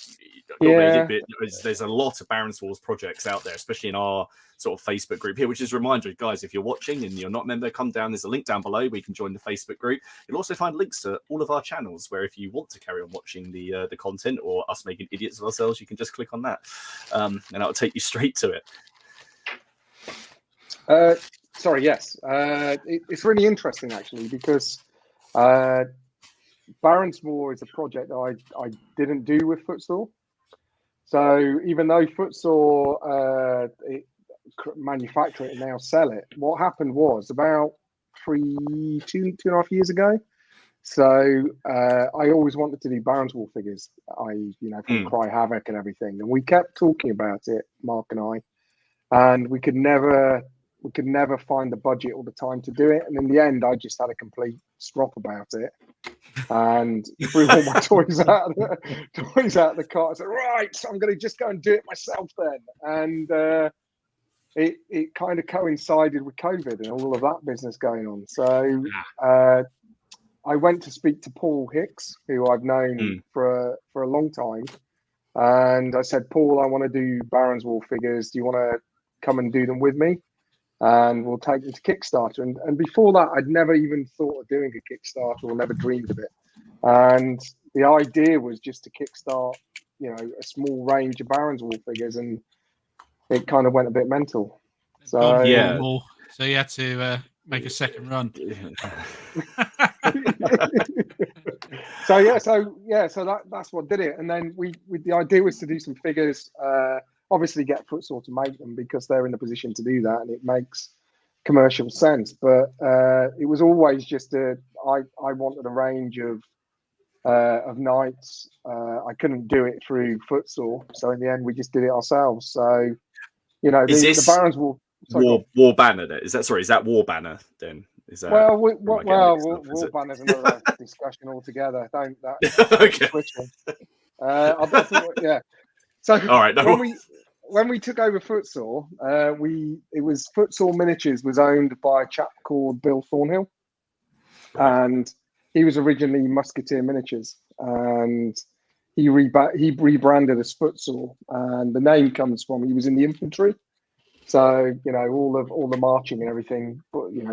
updated bit. There's a lot of Barons Wars projects out there, especially in our sort of Facebook group here, which is a reminder, guys, if you're watching and you're not a member, come down. There's a link down below where you can join the Facebook group. You'll also find links to all of our channels where if you want to carry on watching the content or us making idiots of ourselves, you can just click on that, and that'll take you straight to it. Sorry, yes. It's really interesting, actually, because Barons War is a project that I didn't do with Footsore. So even though Footsore manufacture it and now sell it, what happened was about two and a half years ago. So I always wanted to do Barons War figures. From Cry Havoc and everything, and we kept talking about it, Mark and I, and we could never find the budget or the time to do it. And in the end, I just had a complete strop about it and threw all my toys out of the car. I said, right, so I'm going to just go and do it myself then. And it kind of coincided with COVID and all of that business going on. So I went to speak to Paul Hicks, who I've known for a long time. And I said, Paul, I want to do Barons War figures. Do you want to come and do them with me? And we'll take them to Kickstarter. And before that, I'd never even thought of doing a Kickstarter or never dreamed of it. And the idea was just to kickstart, a small range of Barons War figures, and it kind of went a bit mental. So yeah, so you had to make a second run. So that's what did it. And then the idea was to do some figures. Obviously get Footsore to make them because they're in a position to do that, and it makes commercial sense. But it was always just I wanted a range of knights. I couldn't do it through Footsore, so in the end we just did it ourselves. So the Barons War Banner. Is that War Banner then? Is that War Banner's another discussion altogether. Don't that okay. I think, yeah. So all right, when we took over Footsore, Footsore Miniatures was owned by a chap called Bill Thornhill, and he was originally Musketeer Miniatures, and he rebranded as Footsore, and the name comes from he was in the infantry, so all the marching and everything,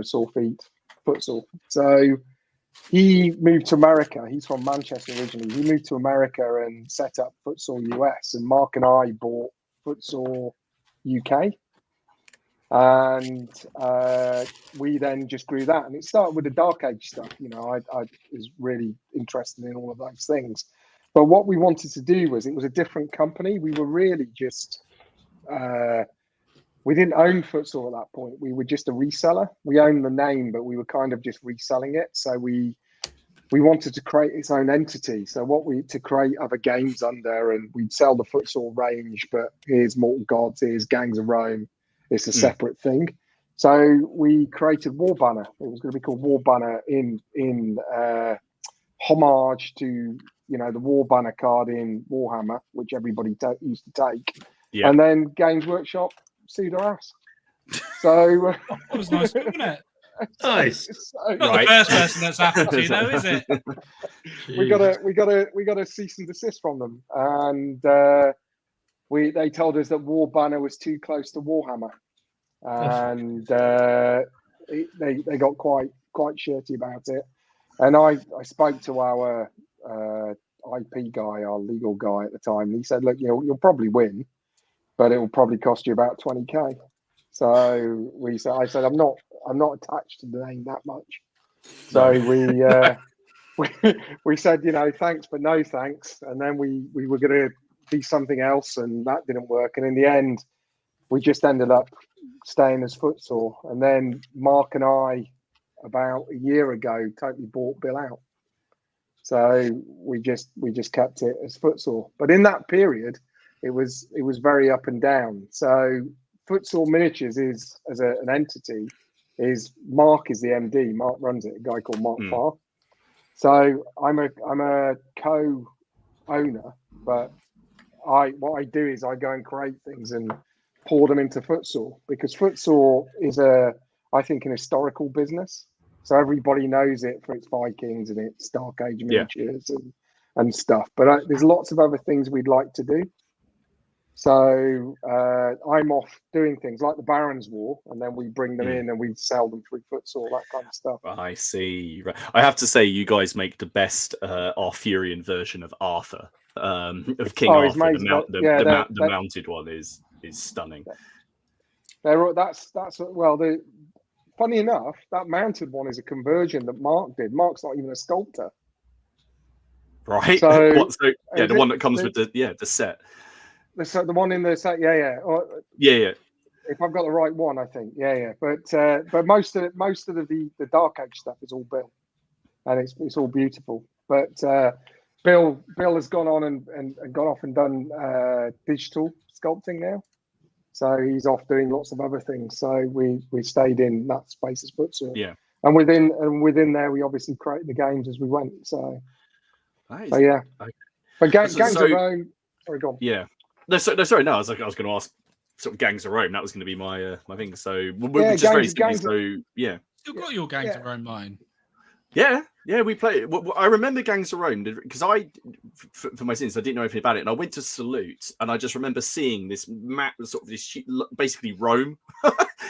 sore feet, Footsore. So he moved to America. He's from Manchester originally. He moved to America and set up Footsore US, and Mark and I bought Footsore UK, and we then just grew that. And it started with the Dark Age stuff. I was really interested in all of those things. But what we wanted to do was, it was a different company. We were really just we didn't own Footsore at that point. We were just a reseller. We owned the name, but we were kind of just reselling it. So we wanted to create its own entity. So to create other games under, and we'd sell the Footsore range, but here's Mortal Gods, here's Gangs of Rome. It's a separate thing. So we created War Banner. It was going to be called War Banner in homage to the War Banner card in Warhammer, which everybody used to take. Yeah. And then Games Workshop sued our ass. So that was nice, wasn't it? Nice. Not the first person that's happened to, though, is it? we got a cease and desist from them, and they told us that War Banner was too close to Warhammer, and they got quite shirty about it. And I spoke to our IP guy, our legal guy at the time, and he said, "Look, you'll probably win, but it will probably cost you about 20K." So I said, I'm not attached to the name that much. So we said, thanks, but no thanks. And then we were going to be something else, and that didn't work. And in the end, we just ended up staying as Footsore. And then Mark and I, about a year ago, totally bought Bill out. So we just kept it as Footsore. But in that period, it was very up and down. So Footsore Miniatures is, as an entity, Mark is the MD. Mark runs it, a guy called Mark Farr. So I'm a co-owner, but what I do is I go and create things and pour them into Footsore, because Footsore is I think an historical business. So everybody knows it for its Vikings and its Dark Age miniatures and stuff. But there's lots of other things we'd like to do. So I'm off doing things like the Barons War, and then we bring them in and we sell them through Footsore, that kind of stuff. I see. I have to say, you guys make the best Arthurian version of Arthur, of King Arthur. The mounted one is stunning. That's funny enough, that mounted one is a conversion that Mark did. Mark's not even a sculptor, right? So, the one that comes with the set. The one in the set, yeah. If I've got the right one, I think, yeah. But most of the Dark Age stuff is all Bill, and it's all beautiful. But Bill has gone on and gone off and done digital sculpting now, so he's off doing lots of other things. So we stayed in that space as Footsore, and within there we obviously created the games as we went. So, nice. But Gangs of Rome. Sorry, go on. Yeah. No, sorry. No, I was going to ask sort of Gangs of Rome. That was going to be my thing. So we're just very simply. Still got your Gangs of Rome line. Yeah, we played. I remember Gangs of Rome because for my sins, I didn't know anything about it, and I went to Salute, and I just remember seeing this map, sort of this basically Rome,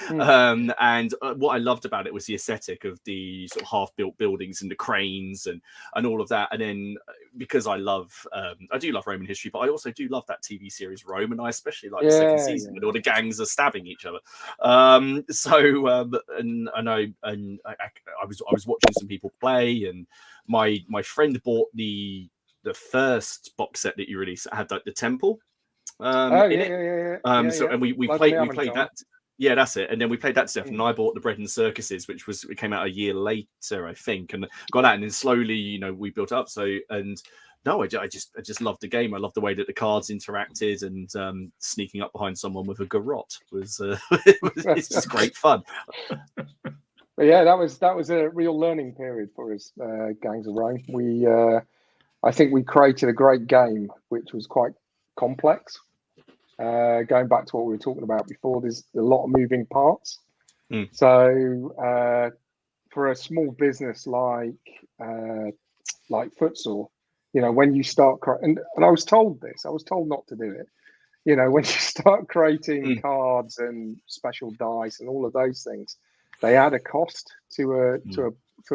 and what I loved about it was the aesthetic of the sort of half-built buildings and the cranes and all of that. And then because I do love Roman history, but I also do love that TV series Rome, and I especially like the second season when all the gangs are stabbing each other. And I know, and I was watching some people play. And my friend bought the first box set that you released that had like the temple in it. And we played that. Yeah, that's it. And then we played that stuff, and I bought the Bread and Circuses, which came out a year later, I think, and got that. And then slowly, we built up. So, and no, I just loved the game. I loved the way that the cards interacted, and sneaking up behind someone with a garrote was it's just great fun. But yeah, that was a real learning period for us, Gangs of Rome. I think we created a great game, which was quite complex. Going back to what we were talking about before, there's a lot of moving parts. So for a small business like Footsore, when you start and I was told not to do it. When you start creating cards and special dice and all of those things, they add a cost to a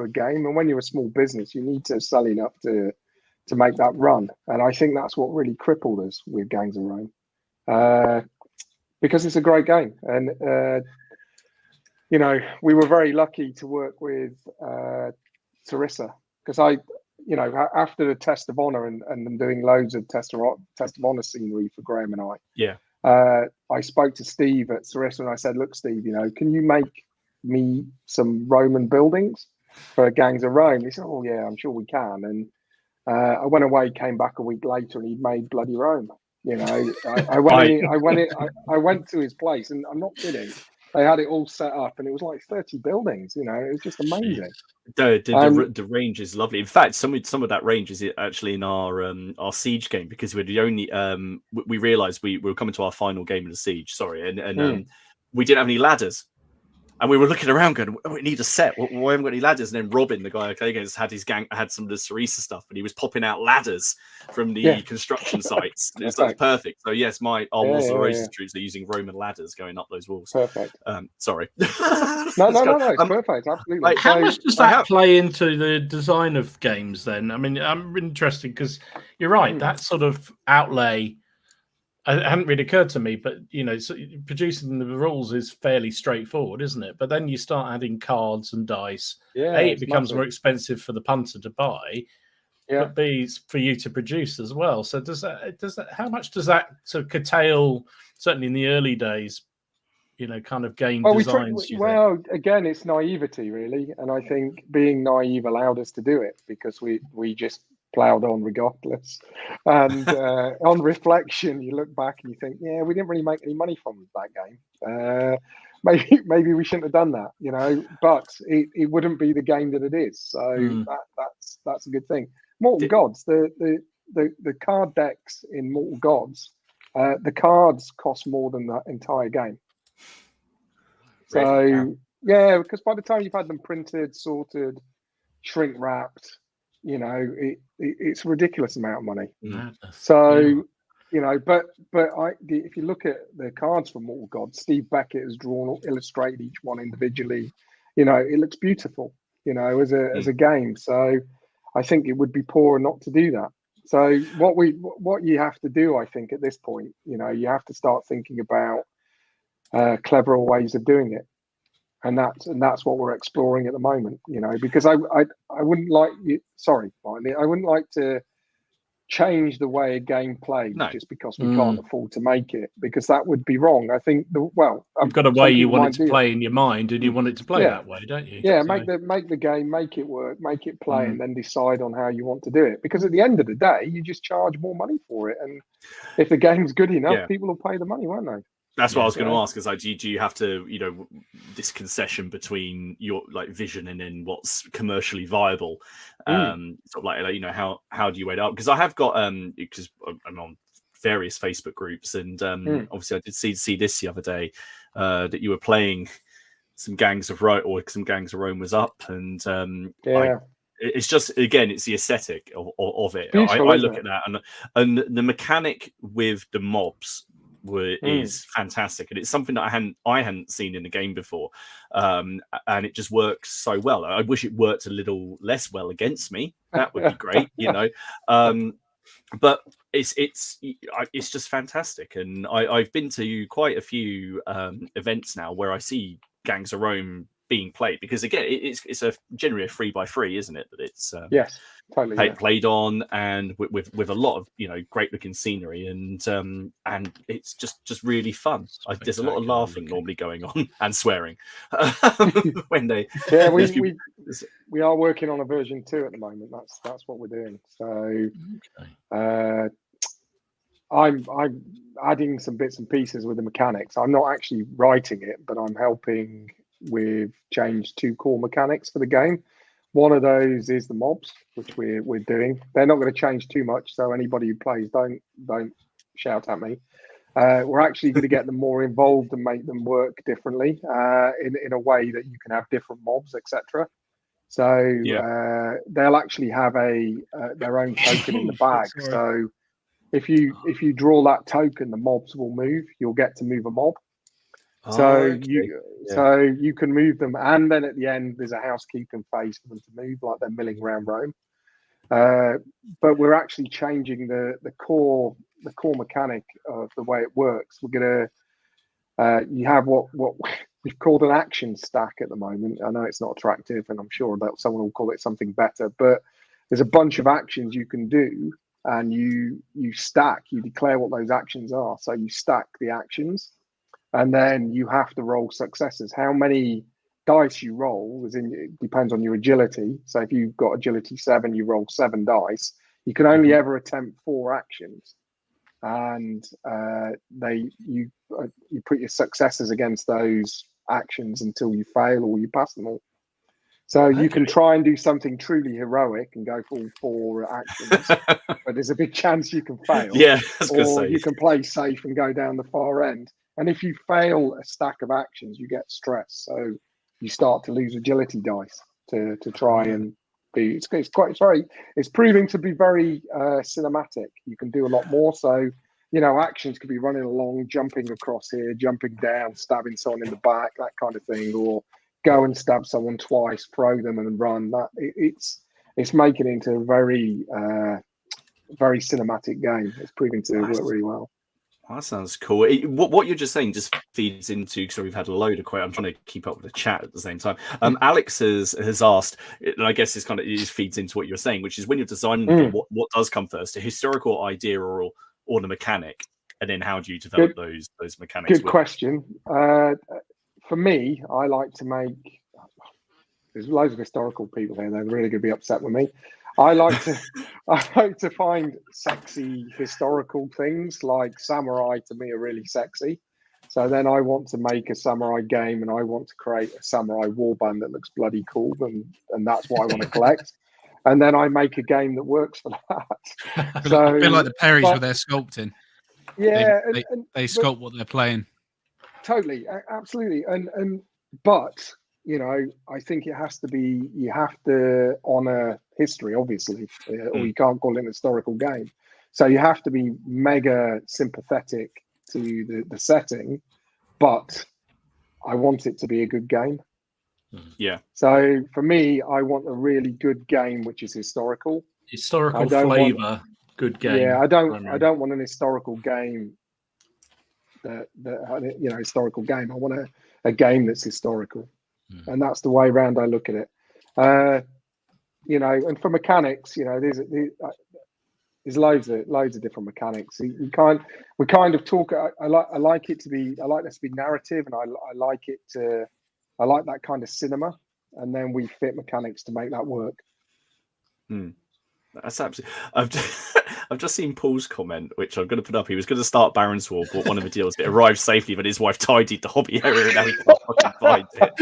game, and when you're a small business, you need to sell enough to make that run. And I think that's what really crippled us with Gangs of Rome, because it's a great game, and we were very lucky to work with Sarissa, because after the Test of Honor and them doing loads of Test of Honor scenery for Graham and I spoke to Steve at Sarissa and I said, look, Steve, can you make me some Roman buildings for Gangs of Rome? He said, oh yeah, I'm sure we can. And I went away, came back a week later, and he'd made bloody Rome. I went to his place, and I'm not kidding. They had it all set up, and it was like 30 buildings. It was just amazing. The range is lovely. In fact, some of that range is actually in our Siege game, because we're the only we realised we were coming to our final game of the Siege. Sorry, and we didn't have any ladders. And we were looking around going, we need a set. Why haven't we got any ladders? And then Robin, the guy I play against, had some of the Sarissa stuff, and he was popping out ladders from the construction sites. It was perfect. So yes, our Roses troops are using Roman ladders going up those walls. Perfect. Sorry. No, it's perfect. Absolutely. How much does that play into the design of games then? I mean, I'm interested because you're right. That sort of outlay, it hadn't really occurred to me, but producing the rules is fairly straightforward, isn't it? But then you start adding cards and dice. It becomes more expensive for the punter to buy, but B, for you to produce as well. So does that? How much does that sort of curtail? Certainly in the early days, kind of game designs. Again, it's naivety really, and I think being naive allowed us to do it because we just ploughed on regardless. And on reflection, you look back and you think, we didn't really make any money from that game. Maybe we shouldn't have done that, but it wouldn't be the game that it is. So that's a good thing. Mortal Gods, the card decks in Mortal Gods, the cards cost more than the entire game. So because by the time you've had them printed, sorted, shrink wrapped, it's a ridiculous amount of money. Madness. So, but if you look at the cards from Mortal God, Steve Beckett has illustrated each one individually. It looks beautiful, as a game. So I think it would be poor not to do that. So what you have to do, I think, at this point, you have to start thinking about cleverer ways of doing it. And that's what we're exploring at the moment, because I wouldn't like you. Sorry, Martin, I wouldn't like to change the way a game plays just because we can't afford to make it, because that would be wrong. I think you've got a way you want it to play in your mind, and you want it to play that way, don't you? Yeah, make the game, make it work, make it play, and then decide on how you want to do it. Because at the end of the day, you just charge more money for it, and if the game's good enough, people will pay the money, won't they? That's what I was going to ask. Is like, do you have to, this concession between your vision and then what's commercially viable? Sort of how do you weigh it up? Because I have got because I'm on various Facebook groups, and obviously I did see this the other day that you were playing some Gangs of Rome, or some Gangs of Rome was up, and it's just, again, it's the aesthetic of it. I look at that, and the mechanic with the mobs is fantastic, and it's something that I hadn't seen in the game before, and it just works so well. I wish it worked a little less well against me. That would be great, but it's just fantastic, and I've been to quite a few events now where I see Gangs of Rome being played, because again, it's generally a 3x3, isn't it? That it's yes, totally played on, and with a lot of great looking scenery, and it's just really fun. There's a lot of laughing normally going on, and swearing when they we are working on a version 2 at the moment. That's what we're doing. So I'm adding some bits and pieces with the mechanics. I'm not actually writing it, but I'm helping with change 2 core mechanics for the game. One of those is the mobs, which we're doing. They're not going to change too much, so anybody who plays, don't shout at me. We're actually going to get them more involved and make them work differently in a way that you can have different mobs, etc. So they'll actually have their own token in the bag. So if you draw that token, the mobs will move. You'll get to move a mob. So you can move them, and then at the end there's a housekeeping phase for them to move, like they're milling around Rome. But we're actually changing the core mechanic of the way it works. We're gonna you have what we've called an action stack at the moment. I know it's not attractive, and I'm sure that someone will call it something better, but there's a bunch of actions you can do, and you declare what those actions are. So you stack the actions, and then you have to roll successes. How many dice you roll it depends on your agility. So if you've got agility 7, you roll 7 dice. You can only ever attempt 4 actions, and you put your successes against those actions until you fail or you pass them all. So you can try and do something truly heroic and go for all 4 actions, but there's a big chance you can fail. Yeah, or you can play safe and go down the far end. And if you fail a stack of actions, you get stressed. So you start to lose agility dice to try and be. It's proving to be very cinematic. You can do a lot more. So actions could be running along, jumping across here, jumping down, stabbing someone in the back, that kind of thing, or go and stab someone twice, throw them, and run. It's making it into a very very cinematic game. It's proving to work really well. That sounds cool. What you're just saying just feeds into, because we've had a load of questions. I'm trying to keep up with the chat at the same time. Alex has asked, and I guess it feeds into what you're saying, which is when you're designing the game, what does come first, a historical idea or the mechanic, and then how do you develop those mechanics? Good question. For me, I like to make. There's loads of historical people here. They're really going to be upset with me. I like to find sexy historical things, like samurai to me are really sexy. So then I want to make a samurai game, and I want to create a samurai warband that looks bloody cool, and that's what I want to collect. And then I make a game that works for that. So a bit like the Perrys with their sculpting. Yeah, they sculpt what they're playing. Totally, absolutely, but I think it has to be. You have to honor history, obviously, or you can't call it an historical game. So you have to be mega sympathetic to the setting, but I want it to be a good game. Yeah. So for me, I want a really good game which is historical. Historical flavor, good game. Yeah, I don't primary. want an historical game that historical game. I want a game that's historical, and that's the way around I look at it. And for mechanics, there's loads of different mechanics. We kind of talk. I like it to be. I like this to be narrative, and I like that kind of cinema, and then we fit mechanics to make that work. That's absolutely. I've just seen Paul's comment, which I'm going to put up. He was going to start Baron's War, bought one of the deals. It arrived safely, but his wife tidied the hobby area, and now he can't fucking find it.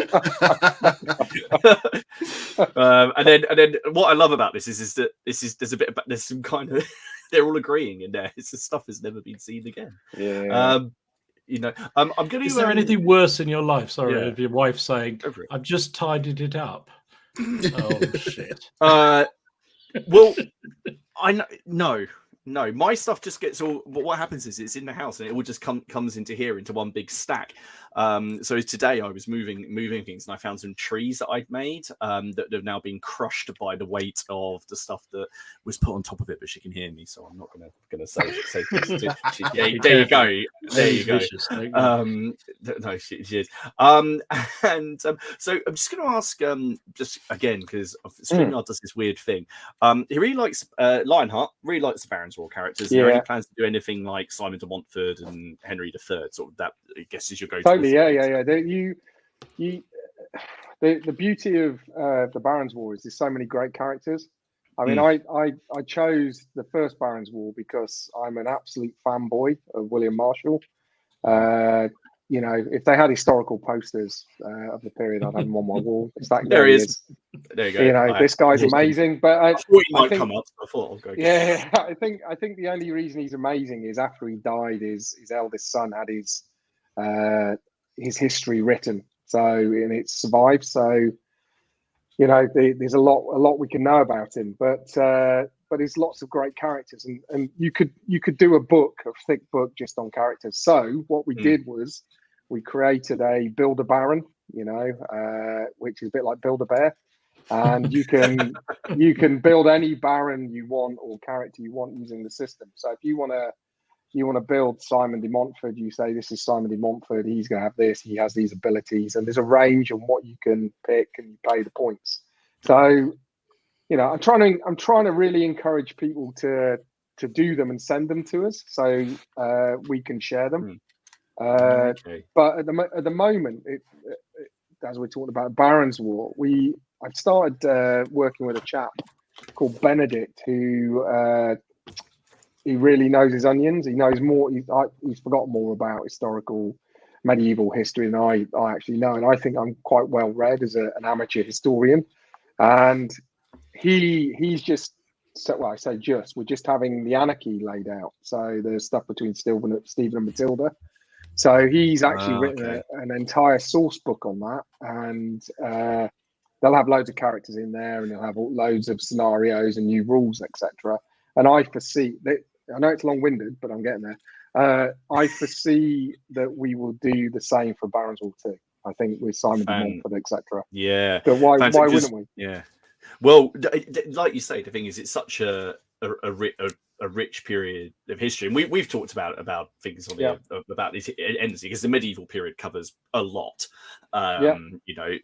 And then what I love about this is that there's some kind of they're all agreeing in there. It's the stuff has never been seen again. Yeah. I'm going to. Is there anything worse in your life? Sorry, Yeah. of your wife saying, "I've just tidied it up." Oh shit. Well, no. My stuff just gets all. But what happens is it's in the house and it all just comes into here into one big stack. So today I was moving things and I found some trees that I'd made that have now been crushed by the weight of the stuff that was put on top of it. But she can hear me, so I'm not gonna say this. There you go. There you go. Vicious, No, she is. So I'm just going to ask, just again, because StreamYard does this weird thing. He really likes Lionheart, really likes the Baron's War characters. Yeah. Are there any plans to do anything like Simon de Montfort and Henry III? Sort of that, I guess, is your go-to. Totally, yeah. The beauty of the Baron's War is there's so many great characters. I mean, I chose the first Baron's War because I'm an absolute fanboy of William Marshall. If they had historical posters of the period, I'd have them on my wall. It's that there he is. There you go. This guy's amazing. But I thought he might come up. So I thought I'll go. Yeah, I think the only reason he's amazing is after he died, his eldest son had his history written. And it survived. So there's a lot we can know about him. But there's lots of great characters, and you could do a thick book just on characters. So what we did was we created a Build-A-Baron, which is a bit like Build-A-Bear, and you can build any Baron you want or character you want using the system. So if you want to build Simon de Montfort, you say this is Simon de Montfort. He's going to have this. He has these abilities, and there's a range on what you can pick, and you pay the points. So I'm trying to really encourage people to do them and send them to us so we can share them. Okay. But at the moment, as we're talking about Baron's War, I've started working with a chap called Benedict who he really knows his onions. He knows more. He's forgotten more about historical medieval history than I actually know, and I think I'm quite well read as an amateur historian. And he's just we're just having the anarchy laid out. So there's stuff between Stephen and Matilda. So he's actually written an entire source book on that, and they'll have loads of characters in there, and they'll have loads of scenarios and new rules, etc. And I foresee that. I know it's long-winded, but I'm getting there. I foresee that we will do the same for Baron's War 2. I think with Simon de Montfort, etc. Yeah. But why wouldn't we? Yeah. Well, like you say, the thing is, it's such a rich period of history, and we've talked about things on about this endlessly because the medieval period covers a lot.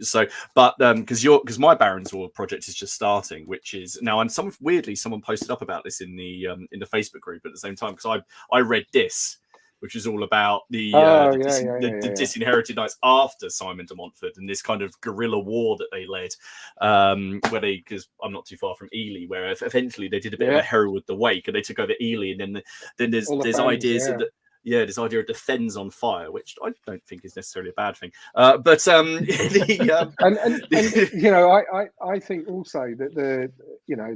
So because my Baron's War project is just starting, which is now, and someone posted up about this in the Facebook group at the same time, because I read this, which is all about the disinherited knights after Simon de Montfort and this kind of guerrilla war that they led, because I'm not too far from Ely, where eventually they did a bit of a Hereward the Wake, and they took over Ely, and then there's ideas of this idea of the Fens on fire, which I don't think is necessarily a bad thing. I think also that the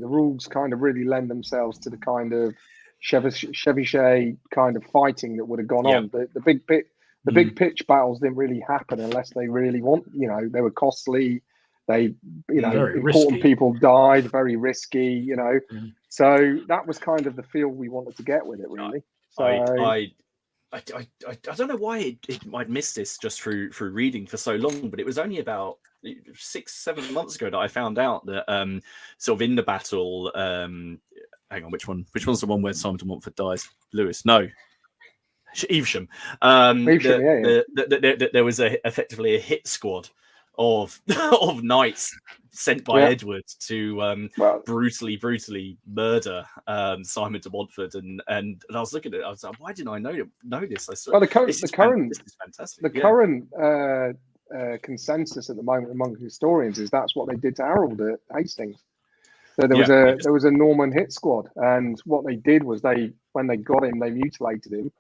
rules kind of really lend themselves to the kind of chevauché kind of fighting that would have gone on. The big pitch battles didn't really happen unless they really want. They were costly. They, Very important risky. people died, very risky, Mm. So that was kind of the feel we wanted to get with it, really. So I don't know why I'd missed this just through reading for so long, but it was only about 6-7 months ago that I found out that sort of in the battle, hang on, which one's the one where Simon de Montfort dies? Lewis, no, Evesham. There was effectively a hit squad of of knights sent by Edward to brutally murder Simon de Montfort, and I was looking at it, I was like, why didn't I know this? I saw this is fantastic. The current consensus at the moment among historians is that's what they did to Harold at Hastings. So there was a Norman hit squad, and what they did was when they got him, they mutilated him,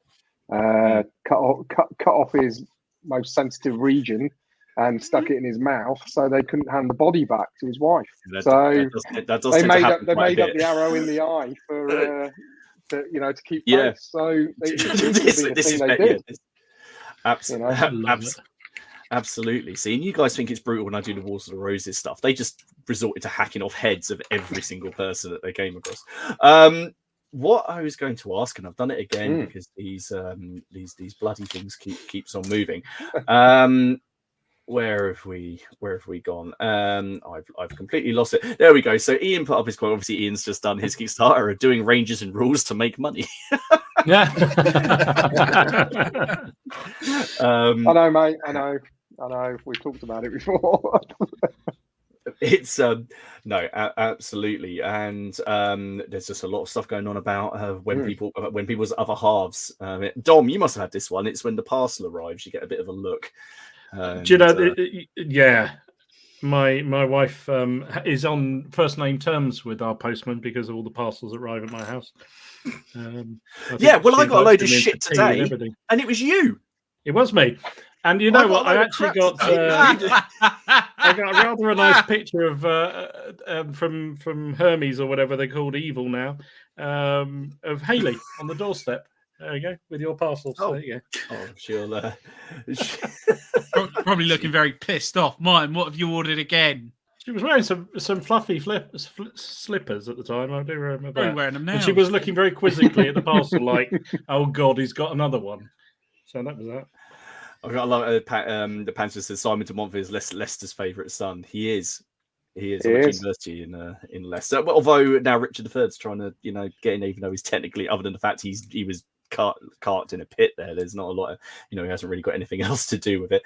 cut off his most sensitive region, and stuck it in his mouth, so they couldn't hand the body back to his wife. They made up the arrow in the eye for to keep pace. So Absolutely. See, and you guys think it's brutal when I do the Wars of the Roses stuff. They just resorted to hacking off heads of every single person that they came across. What I was going to ask, and I've done it again because these bloody things keeps on moving. Where have we gone? I've completely lost it. There we go. So Ian put up his quote. Obviously, Ian's just done his Kickstarter of doing ranges and rules to make money. Yeah. I know, mate. I know. We talked about it before. It's no, absolutely, and there's just a lot of stuff going on about when people's other halves. Dom, you must have had this one. It's when the parcel arrives, you get a bit of a look. Do you know? Yeah, my wife is on first name terms with our postman because of all the parcels that arrive at my house. I got a load of shit today, and it was you. It was me. And you know what? I actually got I got rather a nice picture of from Hermes or whatever they're called, evil now, of Haley on the doorstep. There you go, with your parcels. Oh, there you go. Oh, she'll probably looking very pissed off. Martin, what have you ordered again? She was wearing some fluffy slippers at the time. I do remember that. Probably wearing them now. And she was looking very quizzically at the parcel, like, "Oh God, he's got another one." So that was that. I love the Panther says Simon de Montfort is Leicester's favourite son. He is. He is. University in Leicester. Although now Richard III's trying to get in, even though he's technically, other than the fact he was carked in a pit there. There's not a lot of he hasn't really got anything else to do with it.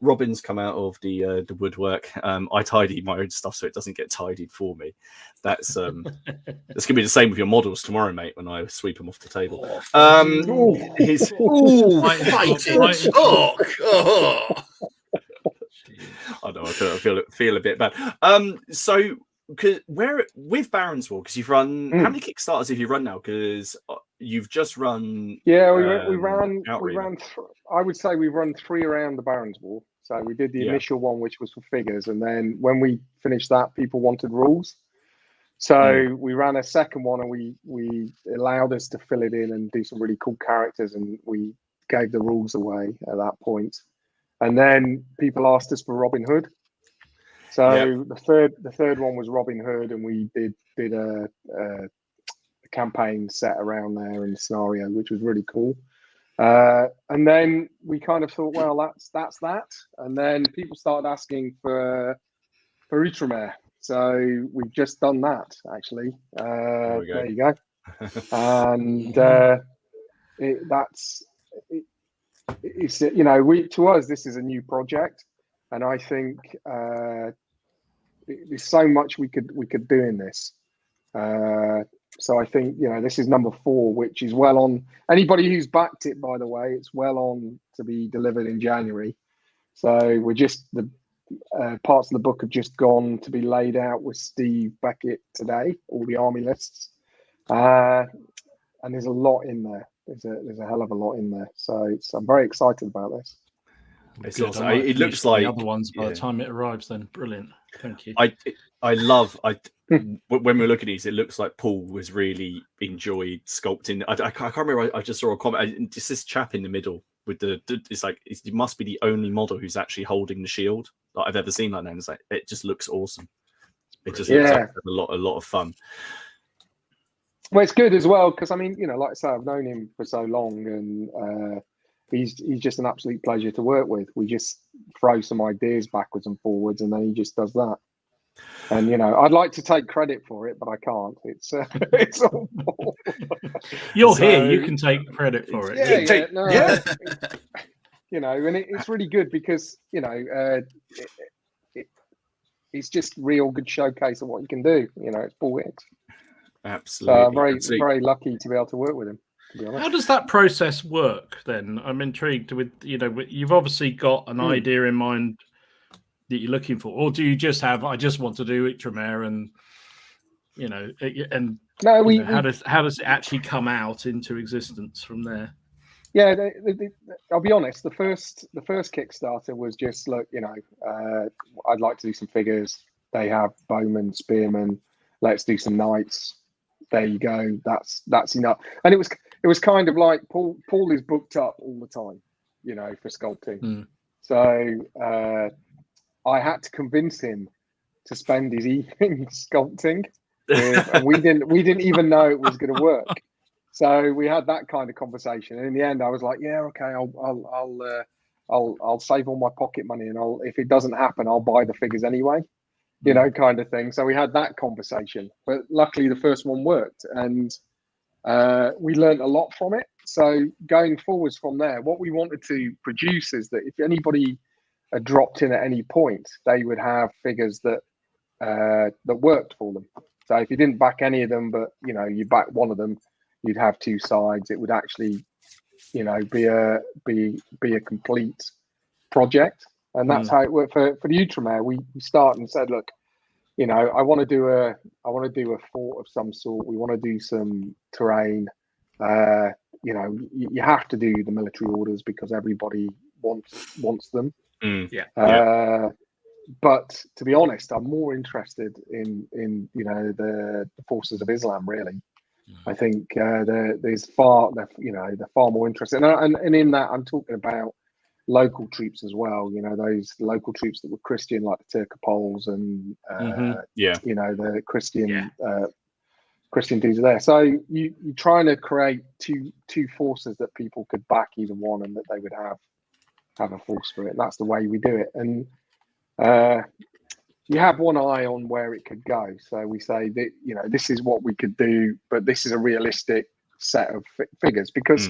Robin's come out of the woodwork. I tidy my own stuff so it doesn't get tidied for me. That's it's gonna be the same with your models tomorrow, mate, when I sweep them off the table. I know, I feel a bit bad. So with Barons War, because you've run how many Kickstarters have you run now? Because you've just run. Yeah, we ran. I would say we've run 3 around the Barons War. So we did the initial one, which was for figures, and then when we finished that, people wanted rules. So we ran a second one, and we allowed us to fill it in and do some really cool characters, and we gave the rules away at that point. And then people asked us for Robin Hood. So the third one was Robin Hood, and we did a campaign set around there and scenario, which was really cool. And then we kind of thought, well, that's that. And then people started asking for Outremer. So we've just done that, actually. There you go. And it's to us, this is a new project, and I think there's so much we could do in this. So I think this is number 4, which is well on. Anybody who's backed it, by the way, it's well on to be delivered in January. So we're just the parts of the book have just gone to be laid out with Steve Beckett today. All the army lists, and there's a lot in there. There's a hell of a lot in there. So I'm very excited about this. It's also, it looks like the other ones by the time it arrives. Then brilliant. Thank you. I love when we're looking at these, it looks like Paul was really enjoyed sculpting. I can't remember. I just saw a comment. It's this chap in the middle with it must be the only model who's actually holding the shield that I've ever seen like that. And it's like, it just looks awesome. It just Yeah. looks like a lot of fun. Well, it's good as well because I mean, you know, like I say, I've known him for so long, and he's just an absolute pleasure to work with. We just throw some ideas backwards and forwards, and then he just does that. And you know, I'd like to take credit for it, but I can't. It's it's all Paul. You're So- here. You can take credit for it. You know, and it's really good because you know, it's just real good showcase of what you can do. You know, it's Paul Hicks. Absolutely. So I'm very lucky to be able to work with him. To be honest. How does that process work then? I'm intrigued with, you know, you've obviously got an idea in mind that you're looking for, or do you just have, I just want to do Ultramare, and you know, and no, how does it actually come out into existence from there? Yeah, I'll be honest. The first Kickstarter was just look, you know, I'd like to do some figures. They have bowmen, spearmen. Let's do some knights. There you go. That's enough. And it was kind of like Paul is booked up all the time, you know, for sculpting. So I had to convince him to spend his evening sculpting, and we didn't even know it was going to work. So we had that kind of conversation, and in the end, I was like, "Yeah, okay, I'll save all my pocket money, and if it doesn't happen, I'll buy the figures anyway." You know, kind of thing. So we had that conversation, but luckily the first one worked, and we learned a lot from it. So going forwards from there, what we wanted to produce is that if anybody had dropped in at any point, they would have figures that worked for them. So if you didn't back any of them, but you know you backed one of them, you'd have two sides. It would actually, you know, be a complete project. And that's how it worked for the Ultramare. We started and said, look, you know, I want to do a fort of some sort. We want to do some terrain. You know, you have to do the military orders because everybody wants them. But to be honest, I'm more interested in you know the forces of Islam. Really, I think they're far more interested. And in that, I'm talking about local troops as well, you know, those local troops that were Christian, like the Turcopoles and you know, the Christian Christian dudes are there. So you're trying to create two forces that people could back either one, and that they would have a force for it. And that's the way we do it. And you have one eye on where it could go. So we say that, you know, this is what we could do, but this is a realistic set of figures because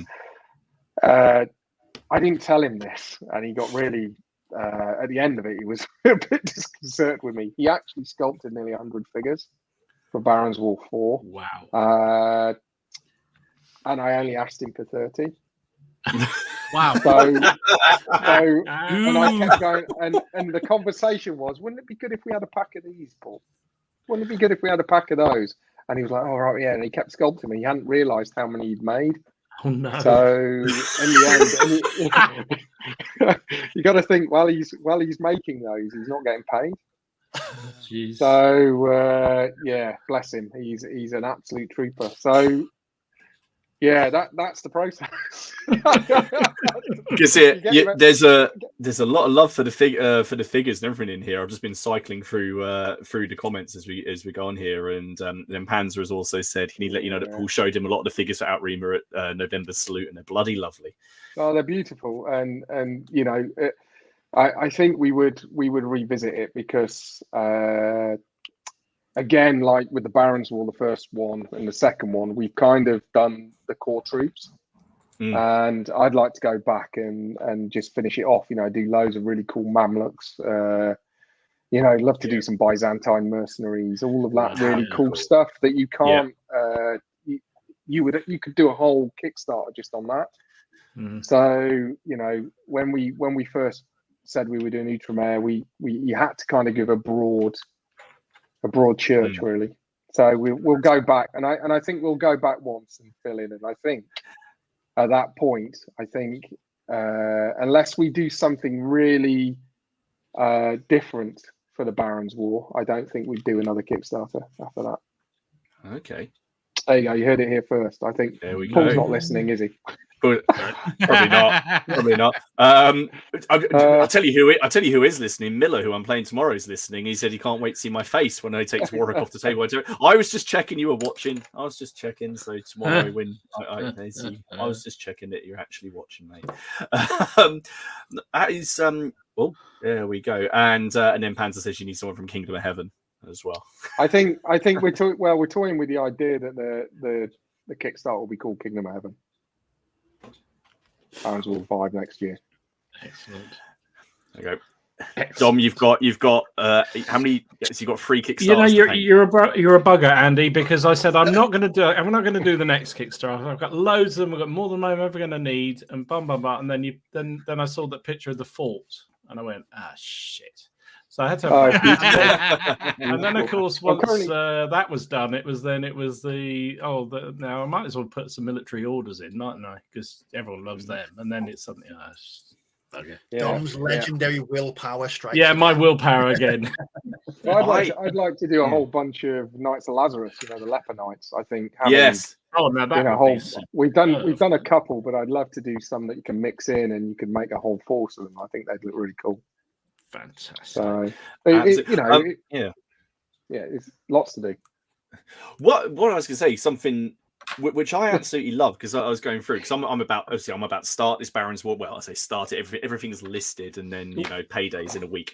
I didn't tell him this, and he got really, at the end of it, he was a bit disconcerted with me. He actually sculpted nearly 100 figures for Baron's War 4. Wow. And I only asked him for 30. Wow. And I kept going, and the conversation was, wouldn't it be good if we had a pack of these, Paul? Wouldn't it be good if we had a pack of those? And he was like, oh, right, yeah. And he kept sculpting me. He hadn't realised how many he'd made. Oh no! So in the end, you got to think while he's making those, he's not getting paid. Jeez. So yeah, bless him. He's an absolute trooper. So yeah, that's the process. Because there's a lot of love for the figures and everything in here. I've just been cycling through the comments as we go on here, and then Panzer has also said, can he let you know that Paul showed him a lot of the figures for Outrima at November's Salute, and they're bloody lovely. Oh, they're beautiful, and you know, I think we would revisit it because again, like with the Barons War, the first one and the second one, we've kind of done the core troops. And I'd like to go back and just finish it off, you know, do loads of really cool Mamluks, you know, love to do some Byzantine mercenaries, all of that really cool stuff that you can't, you could do a whole Kickstarter just on that. So, you know, when we first said we were doing Ultramare, you had to kind of give a broad church really. So we'll go back, and I think we'll go back once and fill in, and I think at that point, I think unless we do something really different for the Barons War, I don't think we'd do another Kickstarter after that. Okay. There you go. You heard it here first. I think there we Paul's go. not listening, is he? Probably not. Probably not. I'll tell you who is listening. Miller, who I'm playing tomorrow, is listening. He said he can't wait to see my face when I take Warwick off the table. I was just checking you were watching. I was just checking. So tomorrow when I see, I was just checking that you're actually watching, mate. That is well, there we go. And then Panzer says you need someone from Kingdom of Heaven as well. I think we're toying with the idea that the Kickstarter will be called Kingdom of Heaven. Barons War 5 next year. Excellent. There you go. Dom, you've got how many? Yes, you've got 3 Kickstarters. You know, you're a bugger, Andy, because I said I'm not going to do it. I'm not going to do the next Kickstarter. I've got loads of them. I've got more than I'm ever going to need, and bum bum bum. And then I saw that picture of the fort, and I went, shit. So I had to have and then of course once that was done, it was the now I might as well put some military orders in, mightn't I? Because everyone loves them. And then it's something okay. Dom's legendary willpower strikes. Yeah, my willpower again. Well, I'd like to do a whole bunch of Knights of Lazarus, the Leper Knights. I think yes. Oh no, that we've done a couple, but I'd love to do some that you can mix in and you can make a whole force of them. I think they'd look really cool. Fantastic. So it's lots to do. What I was going to say, something which I absolutely love, because I was going through, because I'm about to start this Barons War. Well, I say start it. Everything's listed, and then paydays in a week.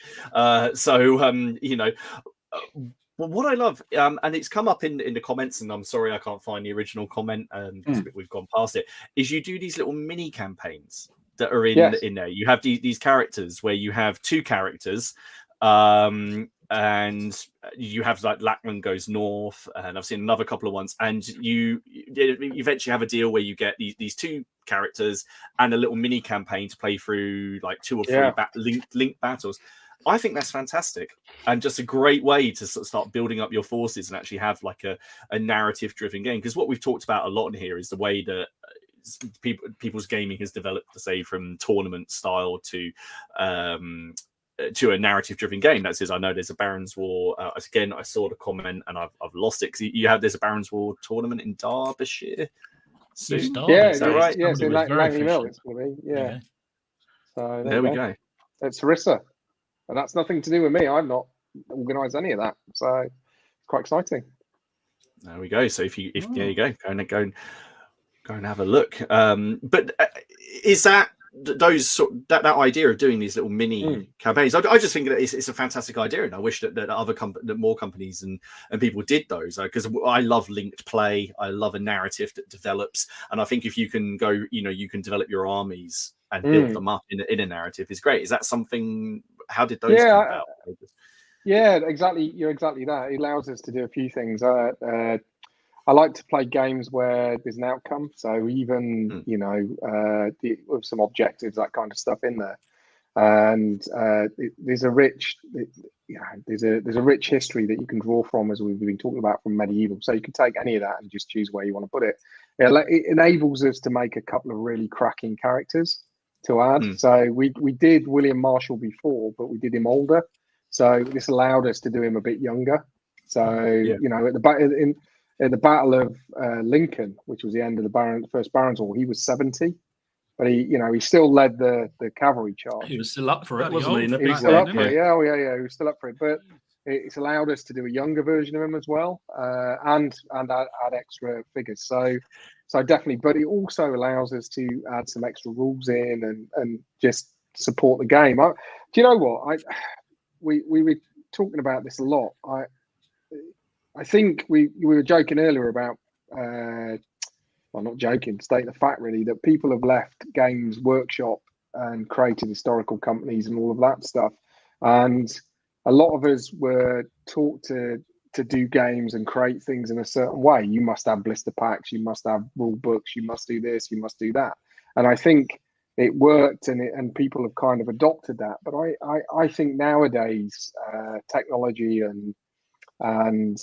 What I love, and it's come up in the comments, and I'm sorry I can't find the original comment because we've gone past it. Is you do these little mini campaigns that are in there. You have these characters where you have 2 characters, and you have like Lackland goes north, and I've seen another couple of ones, and you eventually have a deal where you get these 2 characters and a little mini campaign to play through like 2 or 3 linked battles. I think that's fantastic, and just a great way to sort of start building up your forces and actually have like a narrative driven game. Because what we've talked about a lot in here is the way that people's gaming has developed, to say, from tournament style to a narrative driven game. That says, I know there's a Barons War. Again, I saw the comment and I've lost it, because there's a Barons War tournament in Derbyshire soon. Is that right? Yeah, so Langley Mill, it's going to be. Yeah. So there we go. It's Harissa, and that's nothing to do with me. I've not organised any of that, so it's quite exciting. There we go. So if there you go, go and have a look. But is that that idea of doing these little mini campaigns? I just think that it's a fantastic idea, and I wish that more companies and people did those, because I love linked play. I love a narrative that develops, and I think if you can go, you can develop your armies and build them up in a narrative is great. Is that something? How did those come about? Yeah, exactly. You're exactly that. It allows us to do a few things. I like to play games where there's an outcome. So even with some objectives, that kind of stuff in there, and there's a rich history that you can draw from, as we've been talking about, from medieval. So you can take any of that and just choose where you want to put it. It enables us to make a couple of really cracking characters to add. So we did William Marshall before, but we did him older. So this allowed us to do him a bit younger. So at the Battle of Lincoln, which was the end of the First Barons War, he was 70, but he still led the cavalry charge. He was still up for it, wasn't he? He was still up for it. Yeah, he was still up for it. But it's allowed us to do a younger version of him as well, and add extra figures. So definitely, but it also allows us to add some extra rules in and just support the game. Do you know what? We were talking about this a lot. I think we were joking earlier about, not joking, state the fact really, that people have left Games Workshop and created historical companies and all of that stuff. And a lot of us were taught to do games and create things in a certain way. You must have blister packs, you must have rule books, you must do this, you must do that. And I think it worked, and people have kind of adopted that. But I think nowadays technology and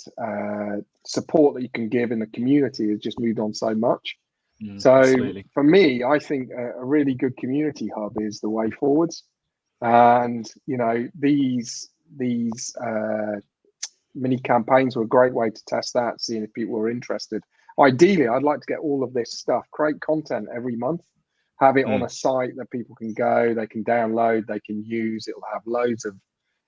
support that you can give in the community has just moved on so much. So absolutely. For me, I think a really good community hub is the way forwards. And these mini campaigns were a great way to test that, seeing if people were interested. Ideally, I'd like to get all of this stuff, create content every month, have it on a site that people can go, they can download, they can use. It'll have loads of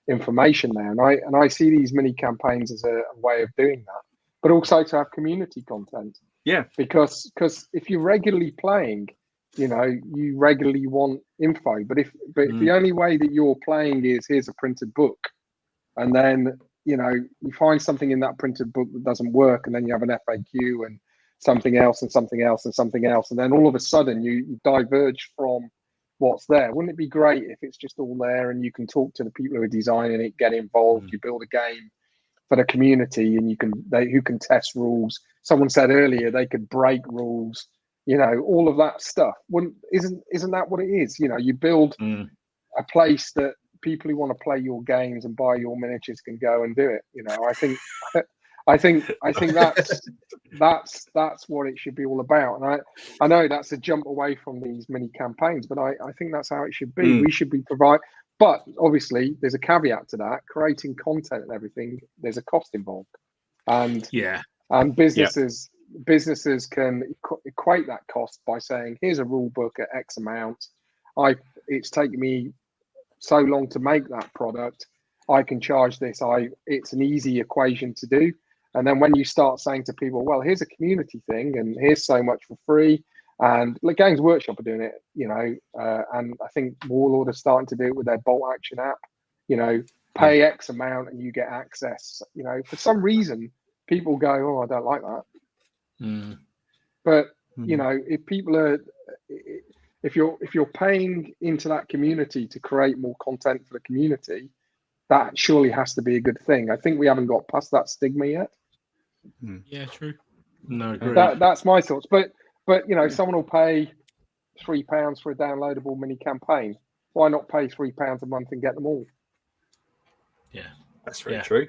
information there, and I see these mini campaigns as a way of doing that, but also to have community content. Yeah, because if you're regularly playing, you regularly want info. But if the only way that you're playing is here's a printed book, and then you find something in that printed book that doesn't work, and then you have an FAQ and something else and something else and something else, and then all of a sudden you diverge from what's there. Wouldn't it be great if it's just all there and you can talk to the people who are designing it, get involved, you build a game for the community, and who can test rules. Someone said earlier they could break rules, all of that stuff. Isn't that what it is? You build a place that people who want to play your games and buy your miniatures can go and do it. I think that's what it should be all about. And I know that's a jump away from these mini campaigns, but I think that's how it should be. We should be but obviously there's a caveat to that. Creating content and everything, there's a cost involved, and businesses can equate that cost by saying, here's a rule book at X amount. It's taken me so long to make that product. I can charge this. It's an easy equation to do. And then when you start saying to people, well, here's a community thing, and here's so much for free, and Games Workshop are doing it, and I think Warlord are starting to do it with their bolt action app. Pay X amount and you get access. For some reason, people go, oh, I don't like that. But if people are, if you're paying into that community to create more content for the community, that surely has to be a good thing. I think we haven't got past that stigma yet. Yeah, true. No, agree. That's my thoughts. But someone will pay £3 for a downloadable mini campaign. Why not pay £3 a month and get them all? Yeah, that's very true.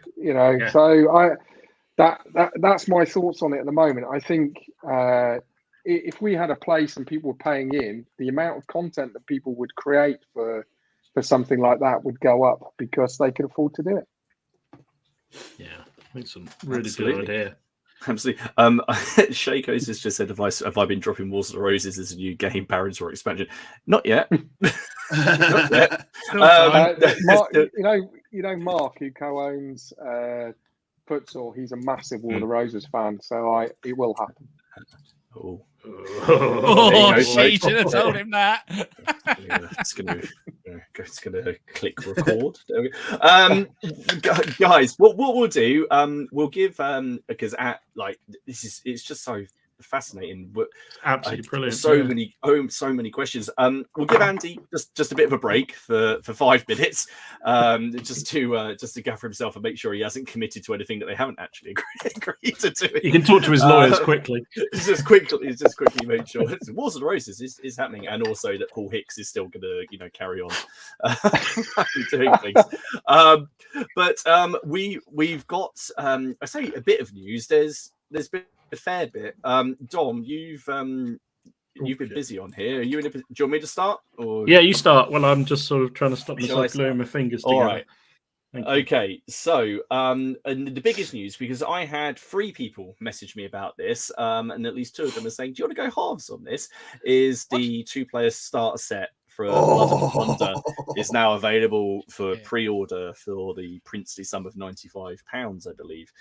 So that's my thoughts on it at the moment. I think if we had a place and people were paying in, the amount of content that people would create for something like that would go up because they could afford to do it. Yeah, it's a really good idea. Absolutely. Shaco's has just said, have I been dropping Wars of the Roses as a new game, Barons or expansion? Not yet. Not yet. Mark, Mark, who co-owns Footsore, he's a massive War of the Roses fan, so it will happen. She should have told him that. It's gonna click record. Guys, what we'll do, we'll give because it's just so fascinating. Absolutely brilliant. So many questions. We'll give Andy just a bit of a break for 5 minutes, just to gather himself and make sure he hasn't committed to anything that they haven't actually agreed to do. He can talk to his lawyers quickly. Just quickly make sure Wars of the Roses is happening, and also that Paul Hicks is still going to carry on doing things. But we've got I say a bit of news. There's been a fair bit. Dom, you've been busy on here. Are you do you want me to start? Or... Yeah, you start. Well, I'm just sort of trying to stop myself gluing my fingers together. All right. Okay, so and the biggest news, because I had 3 people message me about this, and at least 2 of them are saying, do you want to go halves on this? Is the 2-player starter set for Blood and Plunder is now available for pre-order for the princely sum of £95, I believe.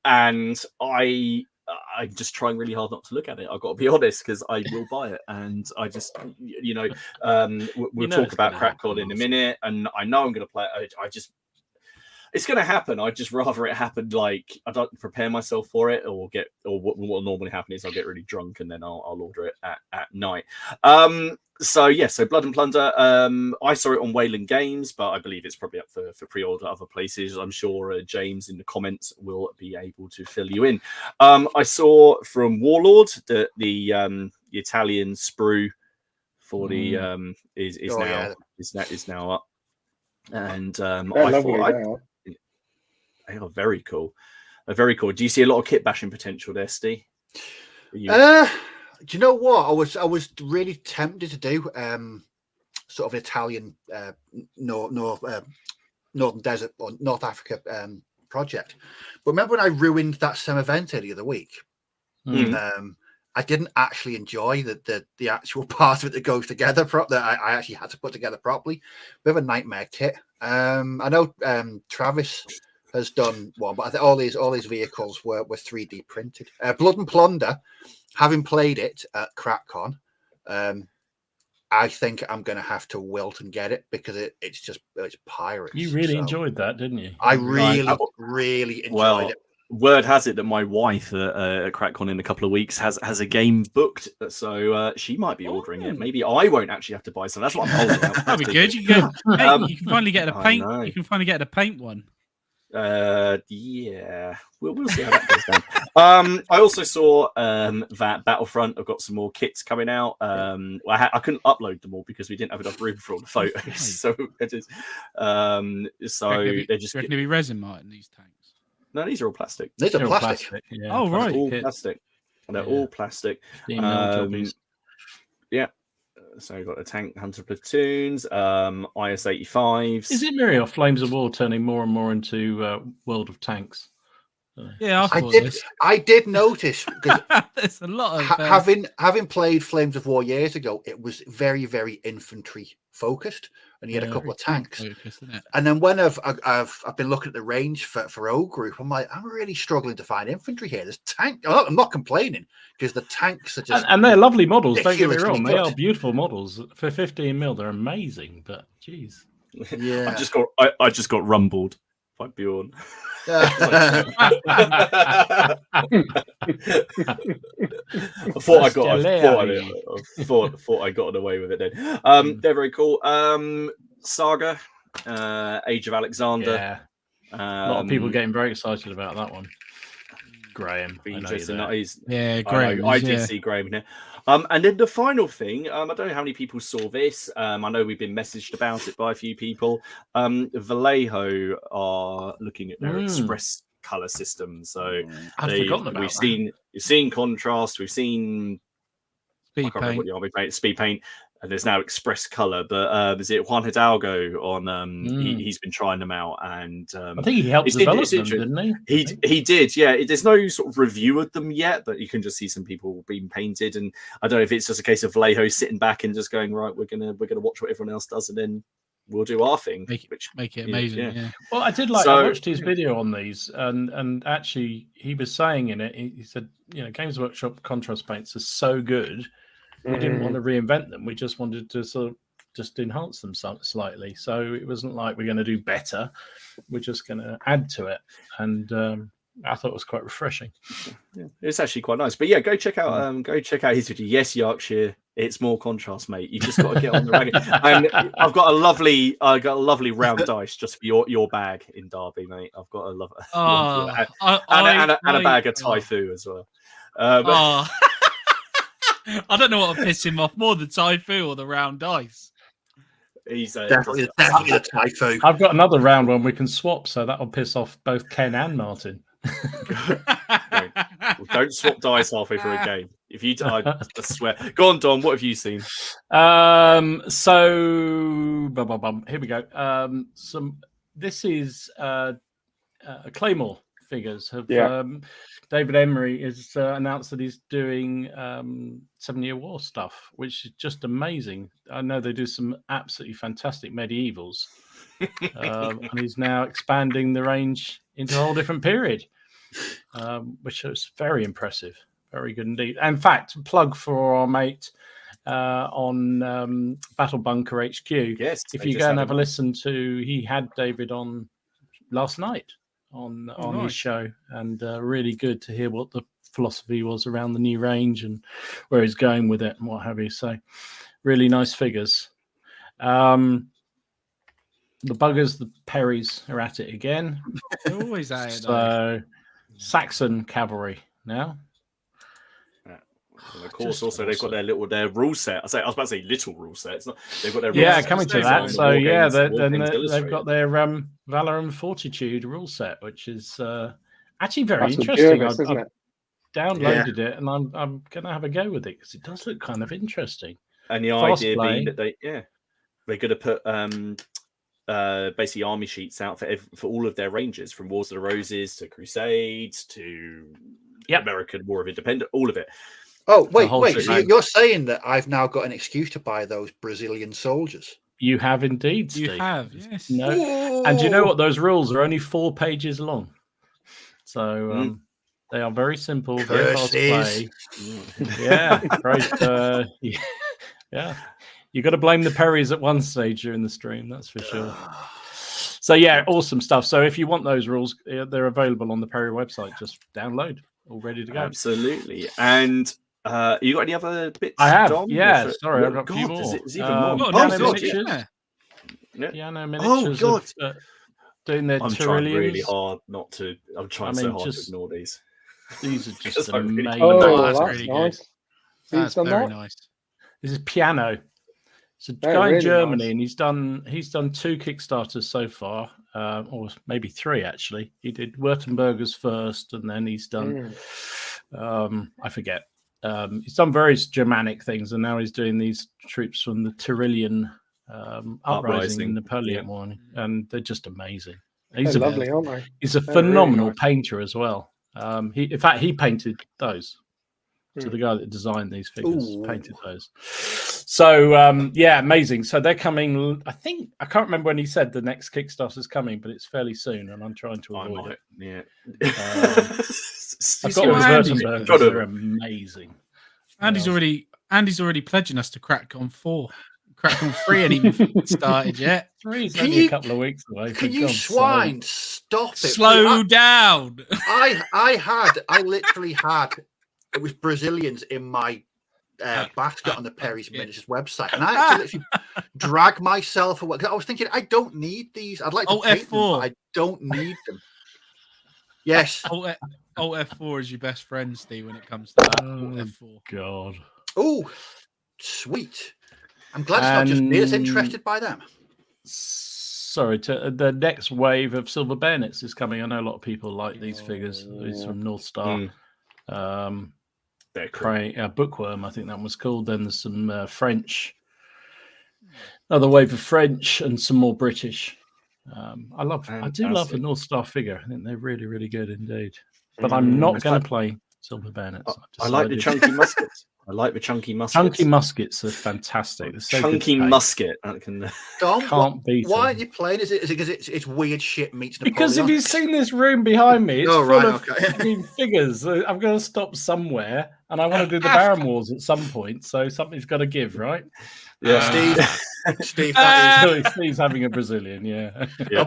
And I'm just trying really hard not to look at it. I've got to be honest, because I will buy it, and I just, we'll talk about Crackpod in a minute, and I know I'm going to play it. It's going to happen. I'd just rather it happen. Like, I don't prepare myself for it, or what will normally happen is I'll get really drunk and then I'll order it at night. So Blood and Plunder. I saw it on Wayland Games, but I believe it's probably up for pre-order other places. I'm sure James in the comments will be able to fill you in. I saw from Warlord that the Italian sprue for the is now up, and they are very cool. Very cool. Do you see a lot of kit bashing potential there, Steve? Do you know what? I was really tempted to do sort of Italian Northern Desert or North Africa project. But remember when I ruined that Sem event the other week? I didn't actually enjoy the actual part of it that goes together that I actually had to put together properly. Bit of a nightmare kit. I know Travis has done one, but I think all these vehicles were 3D printed. Blood and Plunder, having played it at CrackCon, I think I'm going to have to wilt and get it because it's pirates. You really enjoyed that, didn't you? I really enjoyed it. Word has it that my wife at CrackCon in a couple of weeks has a game booked, so she might be ordering it. Maybe I won't actually have to buy some. That's what I'm holding out. That'd be good. You can you can finally get a paint. know. You can finally get a paint one. Yeah, we'll see how that goes down. I also saw that Battlefront have got some more kits coming out. I couldn't upload them all because we didn't have enough room for all the photos. So it is. They're just going to be resin, Martin. These tanks. No, these are all plastic. These are plastic. Yeah, oh, right. All plastic. They're all plastic. Yeah. So we've got the Tank Hunter platoons, IS-85s. Is it Miri or Flames of War turning more and more into World of Tanks? Yeah, I did notice because there's a lot of having played Flames of War years ago, it was very, very infantry focused, and you had a couple of tanks. Focused, isn't it? And then when I've been looking at the range for O Group, I'm like, I'm really struggling to find infantry here. There's tank. I'm not complaining because the tanks are just and they're lovely models. Don't get me wrong, ridiculously they are good. beautiful models for 15 mil. They're amazing, but geez, Yeah. I just got rumbled by Bjorn. Yeah. I thought I got away with it then. They're very cool. Saga, Age of Alexander. Yeah. A lot of people getting very excited about that one. Graham, Graham. I did see Graham here. And then the final thing, I don't know how many people saw this. I know we've been messaged about it by a few people. Vallejo are looking at their express color system. So we've seen contrast, we've seen speed paint, and there's now express color. But is it Juan Hidalgo on? He's been trying them out, and I think he helped develop them, didn't he? He did, yeah. There's no sort of review of them yet, but you can just see some people being painted, and I don't know if it's just a case of Vallejo sitting back and just going, right, we're gonna watch what everyone else does, and then we'll do our thing, make it amazing. Yeah. Well, I did like. I watched his video on these, and actually, he was saying in it, he said, Games Workshop contrast paints are so good. We didn't want to reinvent them. We just wanted to sort of just enhance them slightly. So it wasn't like we're going to do better. We're just going to add to it. And I thought it was quite refreshing. Yeah, it's actually quite nice. But yeah, go check out his video. Yes, Yorkshire, it's more contrast, mate. You just got to get on the wagon. And I've got a lovely round dice just for your bag in Derby, mate. I've got a lovely and a bag of Taifu as well. I don't know what will piss him off more, the Taifu or the round dice. He's definitely the Taifu. I've got another round one we can swap, so that'll piss off both Ken and Martin. Well, don't swap dice halfway through a game. If you, I swear. Go on, Don. What have you seen? Here we go. This is Claymore figures have. David Emery has announced that he's doing 7-Year War stuff, which is just amazing. I know they do some absolutely fantastic medievals, and he's now expanding the range into a whole different period, which is very impressive, very good indeed. In fact, plug for our mate on Battle Bunker HQ. Yes, if you go and have a listen to, he had David on last night on his show, and really good to hear what the philosophy was around the new range and where he's going with it and what have you. So really nice figures. The buggers, the Perrys are at it again. They're always at it. So Saxon cavalry now. And of course, also they've got their rule set. I was about to say little rule set. It's not. They've got their coming to that. So they've got their Valor and Fortitude rule set, which is actually very interesting. I've downloaded it, and I'm going to have a go with it because it does look kind of interesting. And the idea being that they're going to put basically army sheets out for all of their ranges, from Wars of the Roses to Crusades to American War of Independence, all of it. Oh, The wait. whole So shebang. you're saying that I've now got an excuse to buy those Brazilian soldiers? You have indeed, Steve. You have, yes. No. And do you know what? Those rules are only 4 pages long. So they are very simple, very fast play. Yeah, great. Yeah. You got to blame the Perrys at one stage during the stream, that's for sure. So yeah, awesome stuff. So if you want those rules, they're available on the Perry website. Just download, all ready to go. Absolutely. And you got any other bits? I have. Dom? Yeah, Or- sorry, I've Oh, got a few God, more. It's even more. Got Oh, another God, miniatures. yeah. Yeah. Piano Miniatures. Oh, God. Doing their I'm trying really Tyrillians. hard not to. I'm trying so hard to ignore these. These are just 'Cause I really- amazing. Oh, that's that's really nice. good. So you've That's done very that? nice. This is Piano. It's a They're guy in really Germany, nice. and he's done 2 Kickstarters so far, or maybe 3 actually. He did Württembergers first, and then he's done I forget. He's done various Germanic things, and now he's doing these troops from the Tyrillian uprising in Napoleon War, and they're just amazing. They're lovely, aren't they? He's a They're really phenomenal nice. painter as well. In fact, he painted those. So the guy that designed these figures painted those. So yeah, amazing. So they're coming. I can't remember when he said the next Kickstarter is coming, but it's fairly soon, and I'm trying to avoid it. Yeah. I've got Württembergers. They're amazing. Andy's already pledging us to CrackCon 4. CrackCon 3 ain't even started yet. 3 is only a couple of weeks away. Can you swine stop it? Slow down. I literally had. It was Brazilians in my basket on the Perry's Miniatures website, and I actually literally dragged myself away. I was thinking, I don't need these. I'd like to paint them, but I don't need them. Yes. Alt F4 is your best friend, Steve, when it comes to that. Alt F4. God. Oh, sweet. I'm glad it's not just me that's interested by them. Sorry, the next wave of Silver Bayonets is coming. I know a lot of people like these figures. It's from North Star. Bookworm, I think that was called. Then there's some French, another wave of French, and some more British. I do love the North Star figure. I think they're really, really good indeed. But I'm not going to play Silver Bayonets. I like the chunky muskets. Chunky muskets are fantastic. So chunky musket. Dom, can't beat why aren't you playing? Is it because it's weird shit meets Napoleon? Because if you've seen this room behind me, it's full of okay. figures. I'm going to stop somewhere, and I want to do the Baron Wars at some point. So something's got to give, right? Yeah, Steve, Steve's having a Brazilian. Yeah.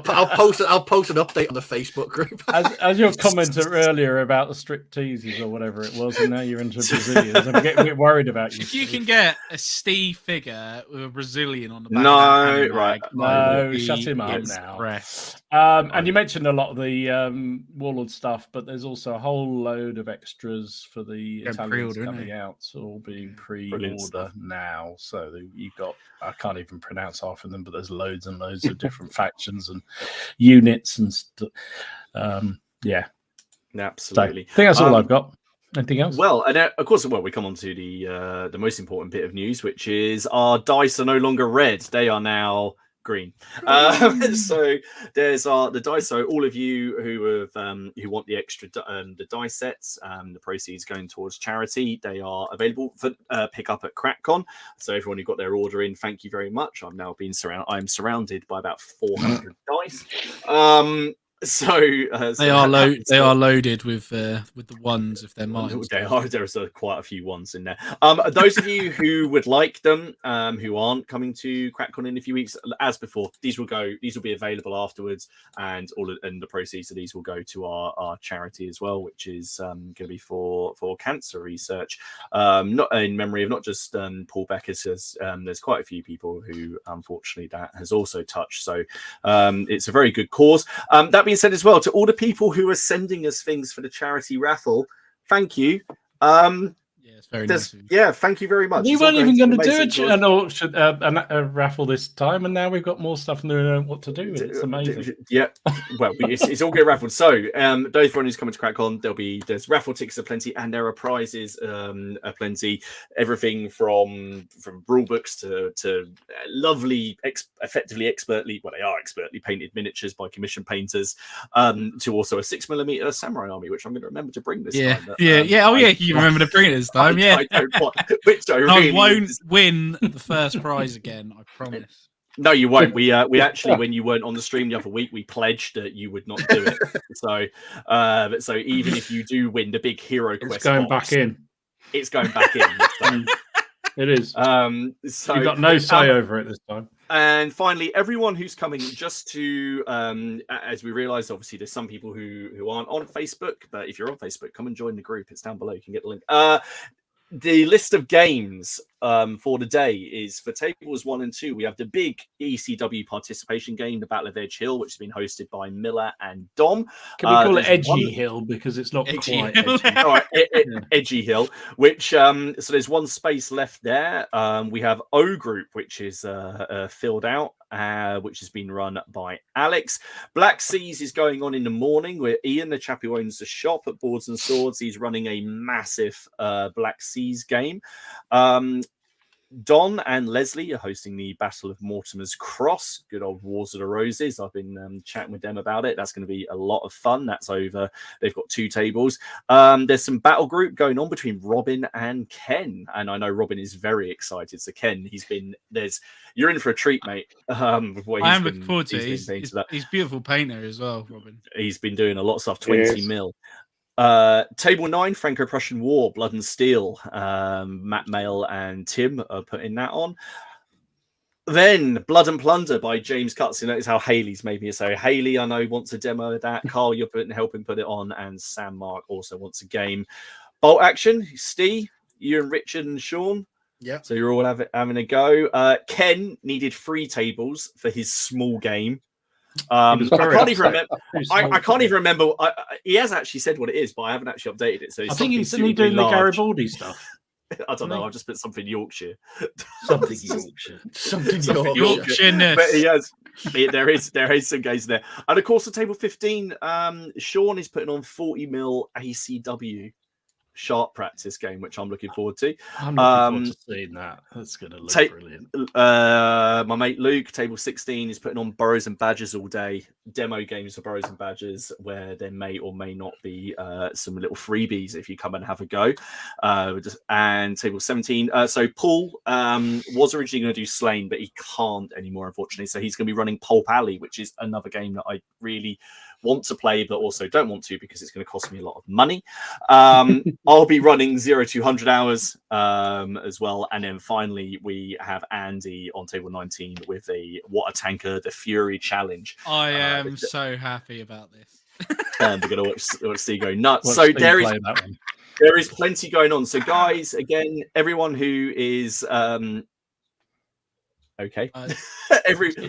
I'll post an update on the Facebook group. as your comment earlier about the strip teases or whatever it was, and now you're into Brazilians. I'm getting a bit worried about you. If you can get a Steve figure with a Brazilian on the back, shut him up now. And you mentioned a lot of the Warlord stuff, but there's also a whole load of extras for the Italians coming out. So all being pre-order now. So you've got, I can't even pronounce half of them, but there's loads and loads of different factions and units and yeah. Absolutely. So, I think that's all I've got. Anything else? Well, and of course, we come on to the most important bit of news, which is our dice are no longer red; they are now green. So there's the dice. So all of you who want the extra the dice sets, the proceeds going towards charity, they are available for pick up at CrackCon. So everyone who got their order in, thank you very much. I'm surrounded by about 400 dice. So they are loaded with the ones if they're mine. There's quite a few ones in there. Those of you who would like them, who aren't coming to CrackCon in a few weeks, as before, these will be available afterwards, and the proceeds of these will go to our charity as well, which is going to be for cancer research, not in memory of not just Paul Becker. There's quite a few people who unfortunately that has also touched. So it's a very good cause. That being said as well, to all the people who are sending us things for the charity raffle, thank you. It's very nice. Yeah, thank you very much. We weren't even going to do a raffle this time, and now we've got more stuff and we don't know what to do with it. It's amazing. Yeah, well, it's all getting raffled. So, those who's coming to CrackCon, there's raffle tickets aplenty, and there are prizes aplenty. Everything from rule books to lovely, effectively expertly painted miniatures by commission painters, to also a 6mm samurai army, which I'm going to remember to bring this time. You remember to bring it this time. time. Yeah, I don't want, which I I really won't win the first prize again. I promise. No, you won't. We actually, when you weren't on the stream the other week, we pledged that you would not do it. So even if you do win the big hero quest, It's going box, back in. It's going back in. So, It is. So You've got no say over it this time. And finally, everyone who's coming, just to as we realised, obviously, there's some people who aren't on Facebook, but if you're on Facebook, come and join the group. It's down below. You can get the link. The list of games for the day is for tables 1 and 2. We have the big ECW participation game, the Battle of Edge Hill, which has been hosted by Miller and Dom. Can we call it Edgy Hill because it's not Edgy quite Hill. edgy? All right, Edgy Hill, which so there's one space left there. We have O Group, which is filled out, which has been run by Alex. Black Seas is going on in the morning where Ian, the chap who owns the shop at Boards and Swords, he's running a massive Black Seas game. Don and Leslie are hosting the Battle of Mortimer's Cross, good old Wars of the Roses. I've been chatting with them about it. That's going to be a lot of fun. That's over. They've got 2 tables. There's some battle group going on between Robin and Ken, and I know Robin is very excited. So Ken, you're in for a treat, mate. I am looking forward to it. He's beautiful painter as well, Robin. He's been doing a lot of stuff. 20 mil. Table 9, Franco-Prussian War, Blood and Steel. Matt Mail and Tim are putting that on. Then Blood and Plunder by James Cutts. You notice how Haley's made me so. Haley, I know, wants a demo of that. Carl, you're helping put it on, and Sam Mark also wants a game. Bolt Action, Steve, you and Richard and Sean. Yeah. So you're all having a go. Ken needed 3 tables for his small game. I can't even remember. I can't even remember. He has actually said what it is, but I haven't actually updated it. So I think he's doing the Garibaldi stuff. I don't know. I've just put something Yorkshire. Something Yorkshire. Something Yorkshire. But he has. There is some games there, and of course, the table 15. Sean is putting on 40 mil ACW sharp practice game, which I'm looking forward to. I'm looking forward to seeing that. That's going to look brilliant. My mate Luke, table 16, is putting on Burrows and Badgers all day. Demo games for Burrows and Badgers, where there may or may not be some little freebies if you come and have a go. And table 17. So Paul was originally going to do Slain, but he can't anymore, unfortunately. So he's going to be running Pulp Alley, which is another game that I really want to play, but also don't want to because it's going to cost me a lot of money. I'll be running 0-200 hours as well. And then finally, we have Andy on table 19 with What a Tanker, the Fury Challenge. I am so happy about this. And we're going to watch Steve go nuts. So there is plenty going on. So guys, again, everyone who is okay. Everyone who's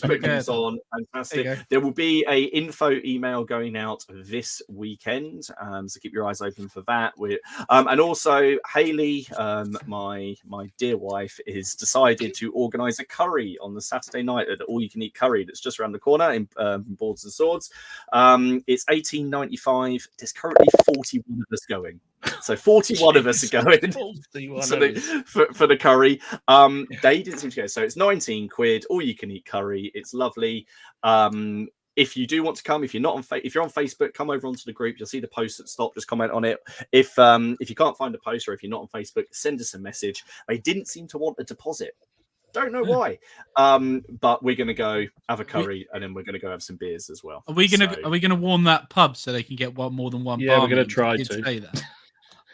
putting things on, fantastic. There will be a info email going out this weekend, so keep your eyes open for that. And also Haley, my dear wife, is decided to organise a curry on the Saturday night at All You Can Eat Curry that's just around the corner in Boards and Swords. It's $18.95. There's currently 41 of us going. So 41 of us are going for the curry. They didn't seem to go. So it's 19 quid, all you can eat curry. It's lovely. If you do want to come, if you're not on if you're on Facebook, come over onto the group. You'll see the post at stop. Just comment on it. If you can't find the post, or if you're not on Facebook, send us a message. They didn't seem to want a deposit. Don't know why. But we're gonna go have a curry, and then we're gonna go have some beers as well. Are we gonna warn that pub so they can get more than one? Yeah, we're gonna try to say that.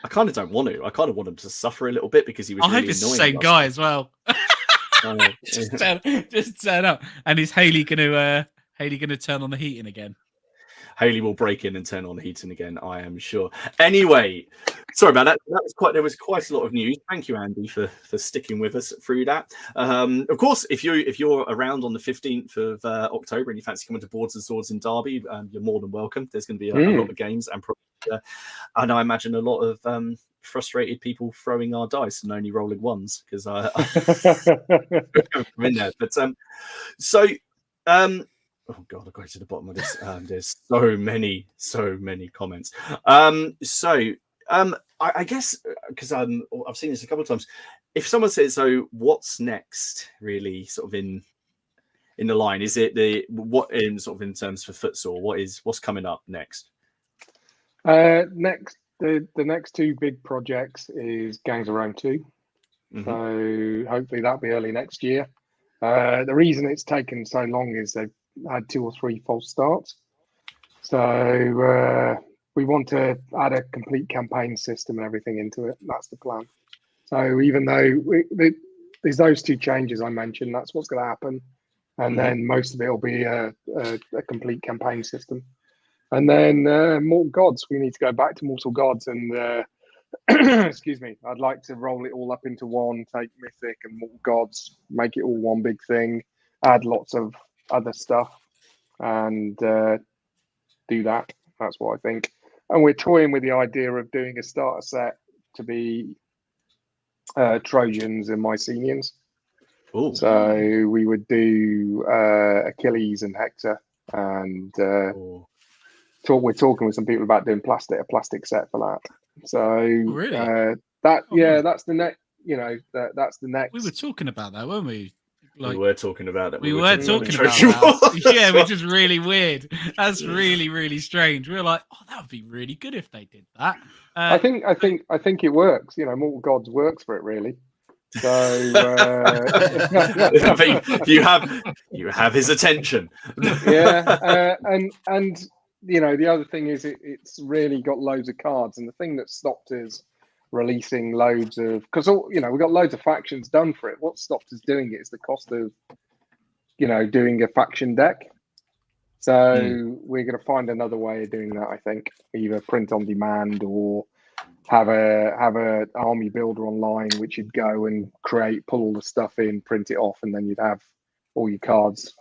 I kind of don't want to. I kind of want him to suffer a little bit because he was. I hope it's the same guy as well. just turn up, and is Haley gonna turn on the heating again? Haley will break in and turn on the heating again, I am sure. Anyway, sorry about that. There was quite a lot of news. Thank you, Andy, for sticking with us through that. Of course, if you're around on the 15th of October and you fancy coming to Boards and Swords in Derby, you're more than welcome. There's going to be a lot of games and probably, and I imagine a lot of frustrated people throwing our dice and only rolling ones because I'm in there. But oh god, I got to the bottom of this. There's so many comments. I guess because I've seen this a couple of times. If someone says, "So what's next?" Really, sort of in the line, is it what in terms for futsal? What's coming up next? Next the next two big projects is Gangs of Rome 2. Mhm. So hopefully that'll be early next year. The reason it's taken so long is they've had 2 or 3 false starts. So we want to add a complete campaign system and everything into it. That's the plan. So even though there's those 2 changes I mentioned, that's what's going to happen. And then most of it will be a complete campaign system. And then Mortal Gods, we need to go back to Mortal Gods and excuse me, I'd like to roll it all up into one, take Mythic and Mortal Gods, make it all one big thing, add lots of other stuff and do that. That's what I think. And we're toying with the idea of doing a starter set to be Trojans and Mycenaeans. Ooh. So we would do Achilles and Hector, and we're talking with some people about doing a plastic set for that. So really? That's the next. You know, that's the next. We were talking about that, weren't we? We were talking about it. We were talking about Trojan that. War. Yeah, which is really weird. That's really, really strange. We were like, oh, that would be really good if they did that. I think it works. You know, Mortal Gods works for it really. So I mean, you have his attention. Yeah, and you know the other thing is it's really got loads of cards, and the thing that stopped us releasing loads of, because you know we've got loads of factions done for it. What stopped us doing it is the cost of, you know, doing a faction deck. So we're going to find another way of doing that. I think either print on demand or have a army builder online, which you'd go and pull all the stuff in, print it off, and then you'd have all your cards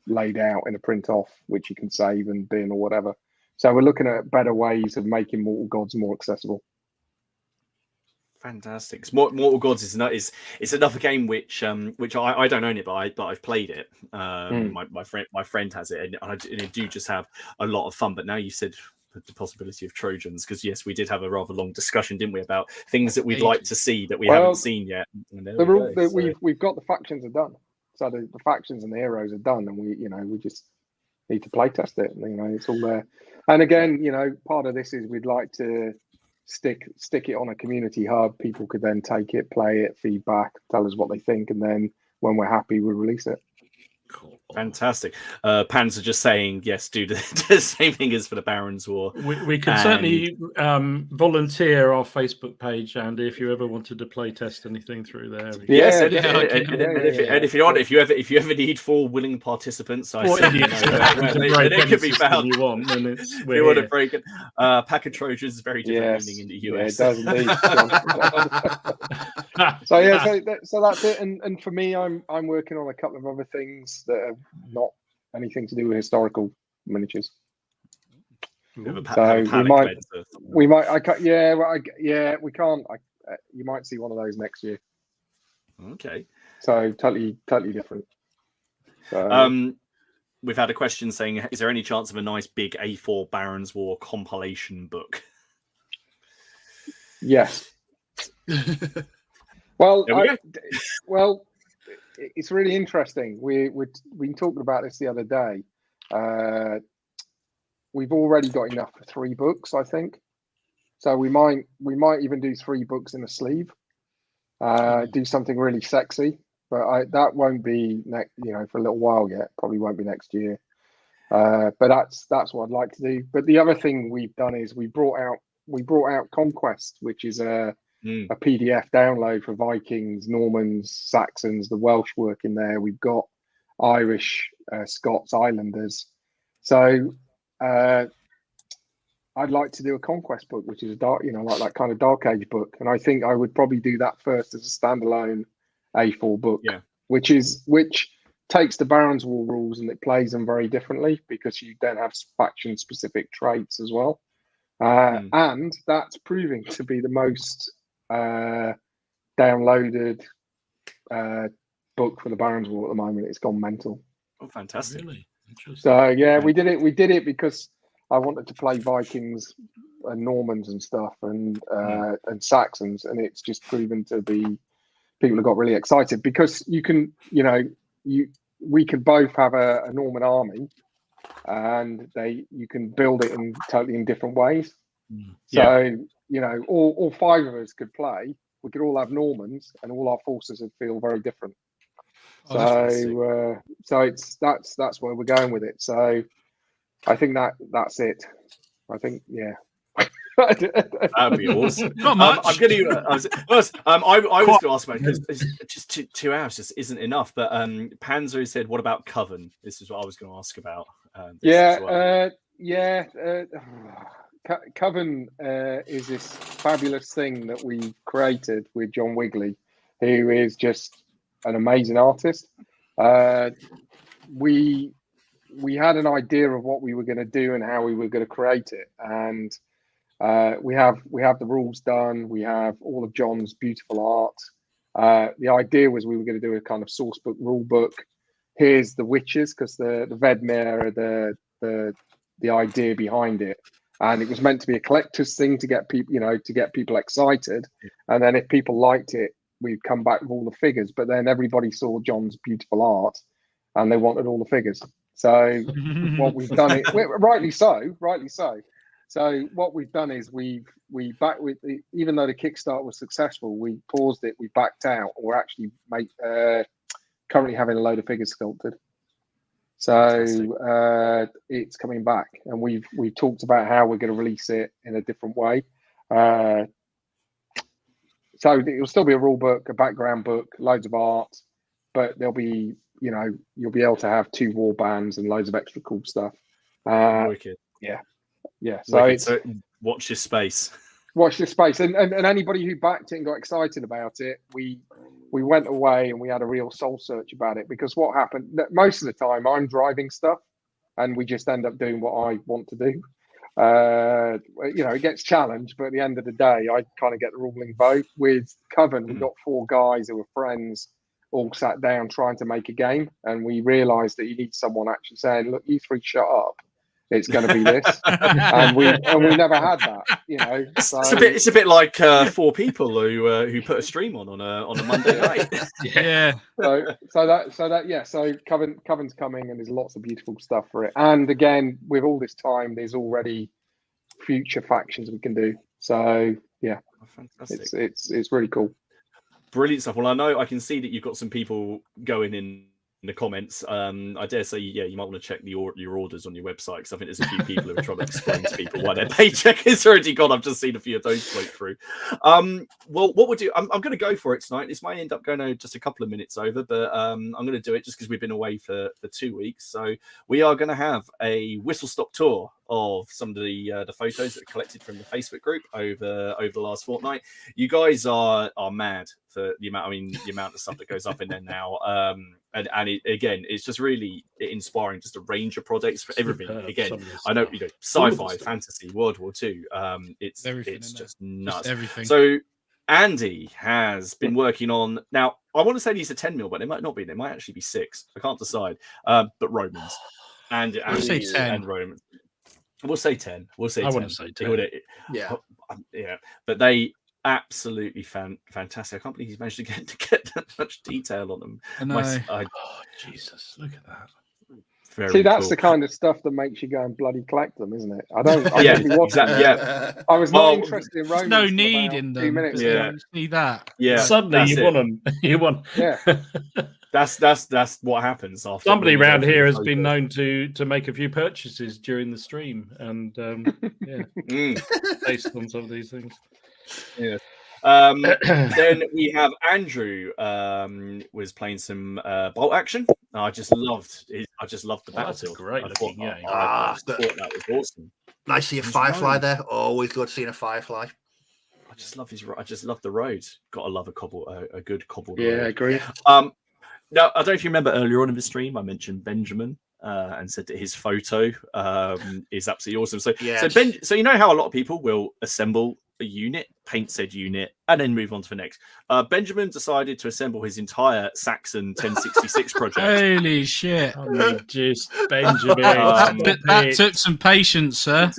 laid out in a print off, which you can save and bin or whatever. So we're looking at better ways of making Mortal Gods more accessible. Fantastic. Mortal Gods is another game which I don't own it, but I've played it. My friend has it, and I do just have a lot of fun. But now you said the possibility of Trojans, because yes, we did have a rather long discussion, didn't we, about things that we'd like to see that we haven't seen yet. We've got the factions are done, so the factions and the heroes are done, and we just need to play test it. You know, it's all there. And again, you know, part of this is we'd like to stick it on a community hub. People could then take it, play it, feedback, tell us what they think, and then when we're happy, we'll release it. Cool. Fantastic. Pans are just saying yes, do the same thing as for the Barons War. We can certainly volunteer our Facebook page, Andy, if you ever wanted to play test anything through there. Yes, and if you ever need 4 willing participants, I say they could be found. You want, then we want to break it. Pack of Trojans is very different meaning in the US. Yeah, it does indeed. So that's it. And for me, I'm working on a couple of other things that are not anything to do with historical miniatures. So we might. We can't. You might see one of those next year. Okay. So totally different. So, we've had a question saying, is there any chance of a nice big A4 Barons War compilation book? Yes. Well, it's really interesting. We've been talking about this the other day. We've already got enough for 3 books, I think. So we might even do 3 books in a sleeve. Do something really sexy, but that won't be for a little while yet. Probably won't be next year. But that's what I'd like to do. But the other thing we've done is we brought out Conquest, which is a PDF download for Vikings, Normans, Saxons, the Welsh work in there. We've got Irish, Scots, Islanders. So I'd like to do a Conquest book, which is a dark, like that kind of Dark Age book. And I think I would probably do that first as a standalone A4 book, which takes the Barons War rules and it plays them very differently because you then have faction specific traits as well. And that's proving to be the most downloaded book for the Barons War at the moment. It's gone mental. Oh, fantastic! Really interesting. So yeah, we did it. We did it because I wanted to play Vikings and Normans and stuff, and Saxons, and it's just proven to be. People have got really excited because you can, we could both have a Norman army, and you can build it in totally in different ways. So all 5 of us could play. We could all have Normans, and all our forces would feel very different. Oh, that's That's where we're going with it. So I think that's it. I think, yeah. That'd be awesome. Not much. I'm going to. I was going to ask about, because just 2 hours just isn't enough. But Panzer said, "What about Coven?" This is what I was going to ask about. Coven is this fabulous thing that we created with John Wigley, who is just an amazing artist. We had an idea of what we were going to do and how we were going to create it, and we have the rules done. We have all of John's beautiful art. The idea was we were going to do a kind of source book, rule book. Here's the witches, because the Vedmere are the idea behind it, and it was meant to be a collector's thing to get people, to get people excited. And then if people liked it, we'd come back with all the figures. But then everybody saw John's beautiful art, and they wanted all the figures. So what we've done it rightly so. So what we've done is we back with even though the Kickstart was successful, we paused it, we backed out. We're actually currently having a load of figures sculpted. So it's coming back, and we've talked about how we're going to release it in a different way. So it'll still be a rule book, a background book, loads of art, but there'll be, you'll be able to have 2 war bands and loads of extra cool stuff. Wicked. Yeah. So watch your space. Watch this space, and anybody who backed it and got excited about it, we went away and we had a real soul search about it, because what happened most of the time, I'm driving stuff, and we just end up doing what I want to do. It gets challenged, but at the end of the day, I kind of get the ruling vote. With Coven, we got 4 guys who were friends, all sat down trying to make a game, and we realised that you need someone actually saying, "Look, you 3 shut up. It's going to be this," and we never had that, So it's a bit like 4 people who put a stream on a Monday night. Yeah. So Coven's coming, and there's lots of beautiful stuff for it. And again, with all this time, there's already future factions we can do. So yeah, fantastic. It's really cool. Brilliant stuff. Well, I know I can see that you've got some people going in the comments. I dare say, you might want to check your orders on your website, because I think there's a few people who are trying to explain to people why their paycheck is already gone. I've just seen a few of those float through. Well, what we'll do, I'm going to go for it tonight. This might end up going just a couple of minutes over, but I'm going to do it just because we've been away for 2 weeks. So we are going to have a whistle-stop tour of some of the photos that are collected from the Facebook group over the last fortnight. You guys are mad for the amount of stuff that goes up in there now. And it's just really inspiring, just a range of projects for everything. Again, I know, sci-fi, fantasy, World War II. It's just nuts. Just everything. So Andy has been working on, now I want to say these are 10 mil, but they might not be. They might actually be 6. I can't decide. But Romans and say 10. and Romans. We'll say 10. We'll say 10. I want to say 10. Yeah. But they absolutely fantastic. I can't believe he's managed to get that much detail on them. I know. Oh, Jesus, look at that. Very that's cool. the kind of stuff that makes you go and bloody collect them, isn't it? I don't. Exactly. I was not interested in Romans. No need in them. 2 minutes. Yeah. See that. Yeah. Suddenly you want them. You want. Yeah. That's what happens after. Somebody around here has been known to make a few purchases during the stream, and based on some of these things. Yeah. Then we have Andrew was playing some bolt action. I just loved the battlefield. That's a great looking game. I thought that was awesome. Nice to see a Firefly there. Always good seeing a Firefly. I just love the road. Gotta love a good cobbled road. Yeah, agree. Now, I don't know if you remember earlier on in the stream, I mentioned Benjamin and said that his photo is absolutely awesome. So, yes. so you know how a lot of people will assemble a unit, paint said unit, and then move on to the next. Benjamin decided to assemble his entire Saxon 1066 project. Holy shit! Just Benjamin. That took some patience, sir.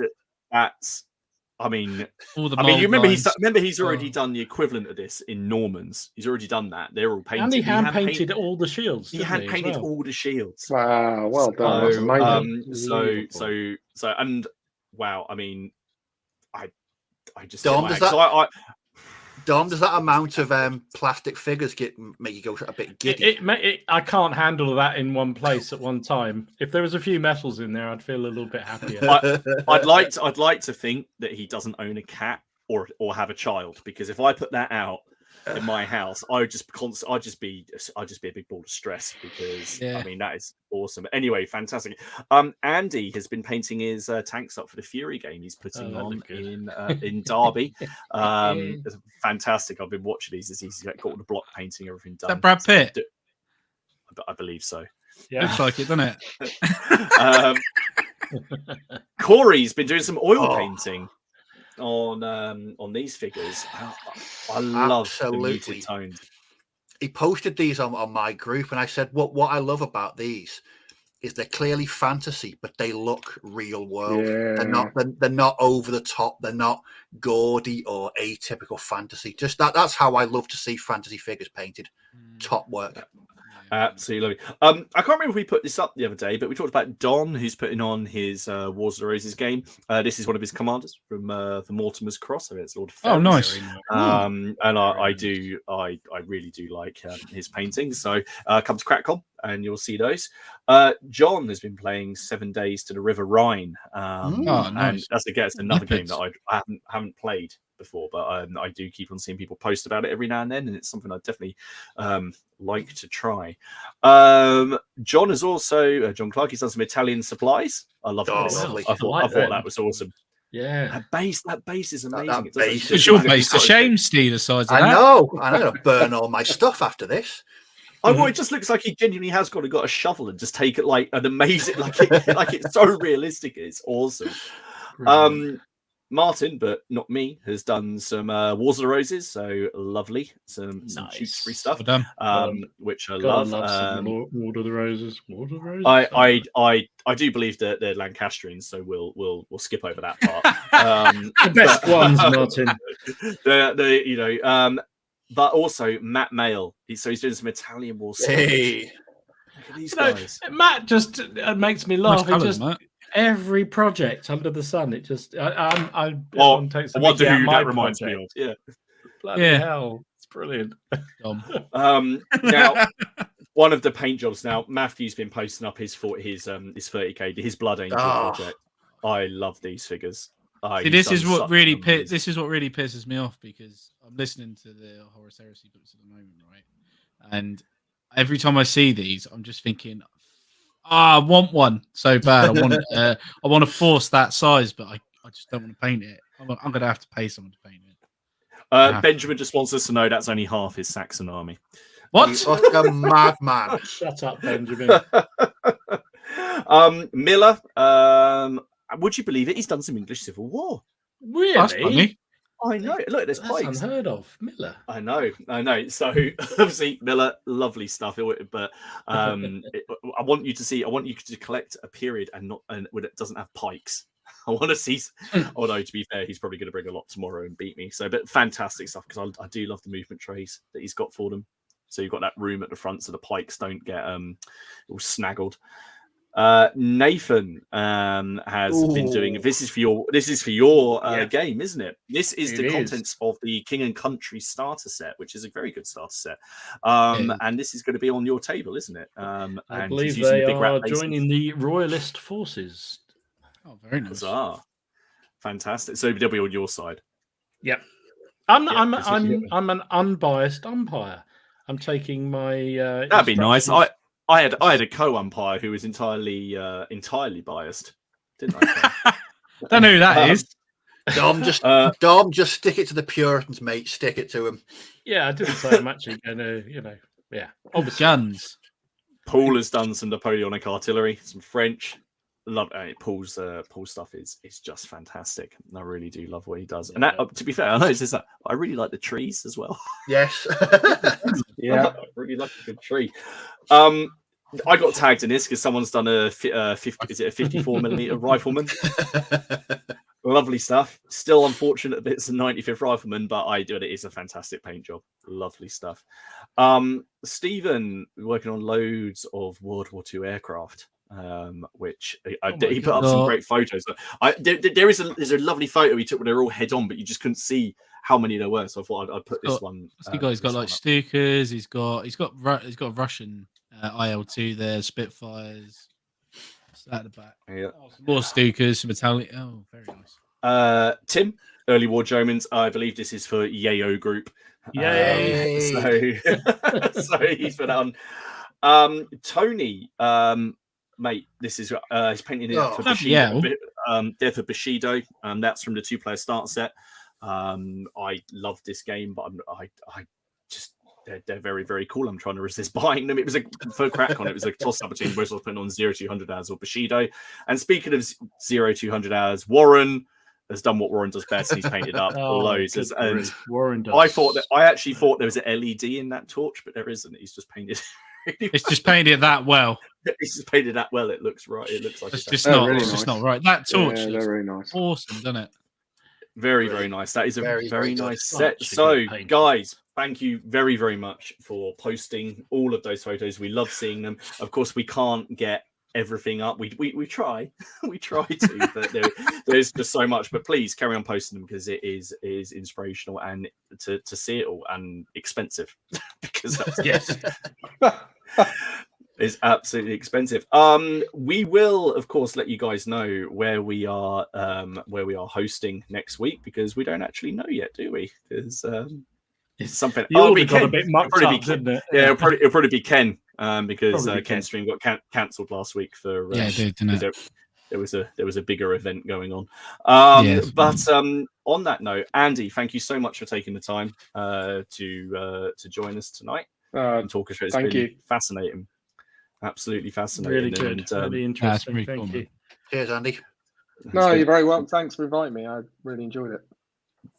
You remember he's already done the equivalent of this in Normans. He's already done that. They're all painted. And he hand painted all the shields. He hand painted all the shields. Wow, well done. That's amazing. just Dom, get does my Dom, does that amount of plastic figures make you go a bit giddy? I can't handle that in one place at one time. If there was a few metals in there, I'd feel a little bit happier. I'd like to think that he doesn't own a cat or have a child, because if I put that out in my house, I'd just be a big ball of stress, because I mean, that is awesome. Anyway, fantastic. Andy has been painting his tanks up for the Fury game he's putting on in Derby. It's fantastic. I've been watching these as he's got all the block painting, everything done. Is that Brad Pitt? I believe so. Yeah. Looks like it, doesn't it? Corey's been doing some oil painting on these figures. I love the muted tones. He posted these on my group, and I said, what I love about these is they're clearly fantasy, but they look real world. Yeah. They're not over the top. They're not gaudy or atypical fantasy. Just that's how I love to see fantasy figures painted. Top work. Absolutely. I can't remember if we put this up the other day, but we talked about Don, who's putting on his Wars of the Roses game. This is one of his commanders from the Mortimer's Cross. I mean, it's Lord of Ferris. Oh, nice. And I really do like his paintings. So come to CrackCon and you'll see those. John has been playing 7 Days to the River Rhine. Nice. And that's another game that I haven't played before, but I do keep on seeing people post about it every now and then, and it's something I definitely like to try. John is also John Clark. He's done some Italian supplies. I love this. Lovely. I thought that was awesome. Yeah, that base is amazing. It's your base. It's a shame, Steve, the size of that. I know. I'm going to burn all my stuff after this. It just looks like he genuinely has got a shovel and just take it like an amazing, like it's so realistic. It's awesome. Martin, but not me, has done some Wars of the Roses, so lovely. Some shoots free stuff, which I love. Lord of the Roses. Lord of the Roses. I do believe that they're Lancastrians, so we'll skip over that part. The best ones, Martin. But also Matt Mail. He's doing some Italian War stuff. Hey, look at these guys. Matt just makes me laugh. Colours, Every project under the sun, it just I wonder who that reminds me of. Yeah, bloody hell, it's brilliant. Now, one of the paint jobs. Now, Matthew's been posting up his 30k, his Blood Angel project. I love these figures. See, this is what really pisses me off, because I'm listening to the Horus Heresy books at the moment, right? And every time I see these, I'm just thinking, I want one so bad. I want to force that size, but I just don't want to paint it. I'm going to have to pay someone to paint it. Benjamin just wants us to know that's only half his Saxon army. What? What a madman! Shut up, Benjamin. Miller, would you believe it? He's done some English Civil War. Really? That's funny. I know. Look, there's pikes. Unheard of, Miller. I know. So obviously, Miller, lovely stuff. But I want you to collect a period and when it doesn't have pikes. I want to see. Although to be fair, he's probably going to bring a lot tomorrow and beat me. So, but fantastic stuff, because I do love the movement trays that he's got for them. So you've got that room at the front, so the pikes don't get all snaggled. Nathan has been doing this is for your game, isn't it? This is the contents of the King and Country starter set, which is a very good starter set. And this is going to be on your table, isn't it? I believe they are joining the Royalist forces. Oh, very nice. Huzzah. Fantastic. So they'll be on your side. Yep. I'm an unbiased umpire. I'm taking my that'd be nice. I had a co-umpire who was entirely biased, didn't I? Don't know who that is. Dom, just stick it to the Puritans, mate. Stick it to him. Yeah, I didn't say I'm actually going to, Obviously. Guns. Paul has done some Napoleonic artillery, some French. Love Paul's stuff is just fantastic. I really do love what he does. And that, to be fair, I noticed that I really like the trees as well. Yes. Yeah, I really like a good tree. I got tagged in this because someone's done a 54mm rifleman. Lovely stuff. Still unfortunate that it's a 95th rifleman, but it is a fantastic paint job. Lovely stuff. Stephen working on loads of World War II aircraft. which my he put up some God. great photos. There's a lovely photo he took where they're all head on, but you just couldn't see how many there were. So I thought I'd put this one. He's got like Stukas. He's got Russian IL-2 there, Spitfires. What's that at the back? Yeah. Oh, some more Stukas, some Italian. Oh, very nice. Tim, Early War Jomans. I believe this is for Yayo Group. Yay! So he's put that on. Tony, mate, this is he's painting it for Bushido. Death of Bushido. That's from the 2-player starter set. I love this game, but I just they're very, very cool. I'm trying to resist buying them. It was for crack on. It was a toss up between whether I was putting on 0-200 hours or Bushido. And speaking of 0-200 hours, Warren has done what Warren does best, and he's painted up loads. And Warren does. I actually thought there was an LED in that torch, but there isn't. He's just painted. It's just painted that well. It's just painted that well. It looks right. It looks like it's just not. really It's nice. just not right. That torch Yeah, looks they're very nice. awesome, doesn't it? very, very nice. That is a Very, very very nice good. set. Such a So, good painting. guys, thank you very, very much for posting all of those photos. We love seeing them. Of course, we can't get everything up. We try, we try to, but there's just so much. But please carry on posting them because it is inspirational and to see it all and expensive because that's, Yes. is absolutely expensive. We will, of course, let you guys know where we are hosting next week because we don't actually know yet, do we? Because it's something. The order got a bit mucked up, didn't it? Yeah, it'll probably be Ken because Probably Ken's stream got cancelled last week for Yeah, it did, didn't it? there was a bigger event going on. Yes. But on that note, Andy, thank you so much for taking the time to join us tonight and talk us through it. It's Thank been you. fascinating. Absolutely fascinating. Really good. And, Really interesting. really Thank cool, you. man. Cheers, Andy. it's No, been you're very welcome. Thanks for inviting me. I really enjoyed it.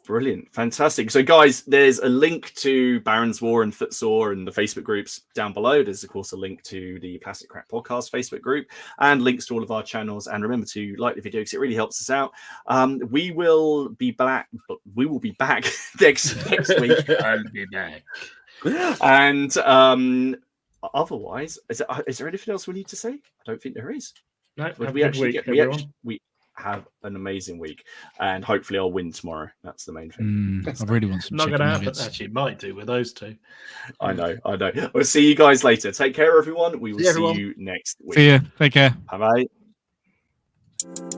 brilliant. Fantastic. So, guys, there's a link to Baron's War and Footsore and the Facebook groups down below. There's, of course, a link to the Plastic Crack Podcast Facebook group and links to all of our channels. And remember to like the video because it really helps us out. We will be back, but we will be back next week. I'll be back. And otherwise, is there anything else we need to say? I don't think there is. No, But have we a good week, everyone. we have an amazing week, and hopefully I'll win tomorrow. That's the main thing. I really want some Not chicken going to happen. nuggets. Actually, it might do with those two. I know. We'll see you guys later. Take care, everyone. We will See you, everyone. see you next week. See ya. Take care. Bye bye.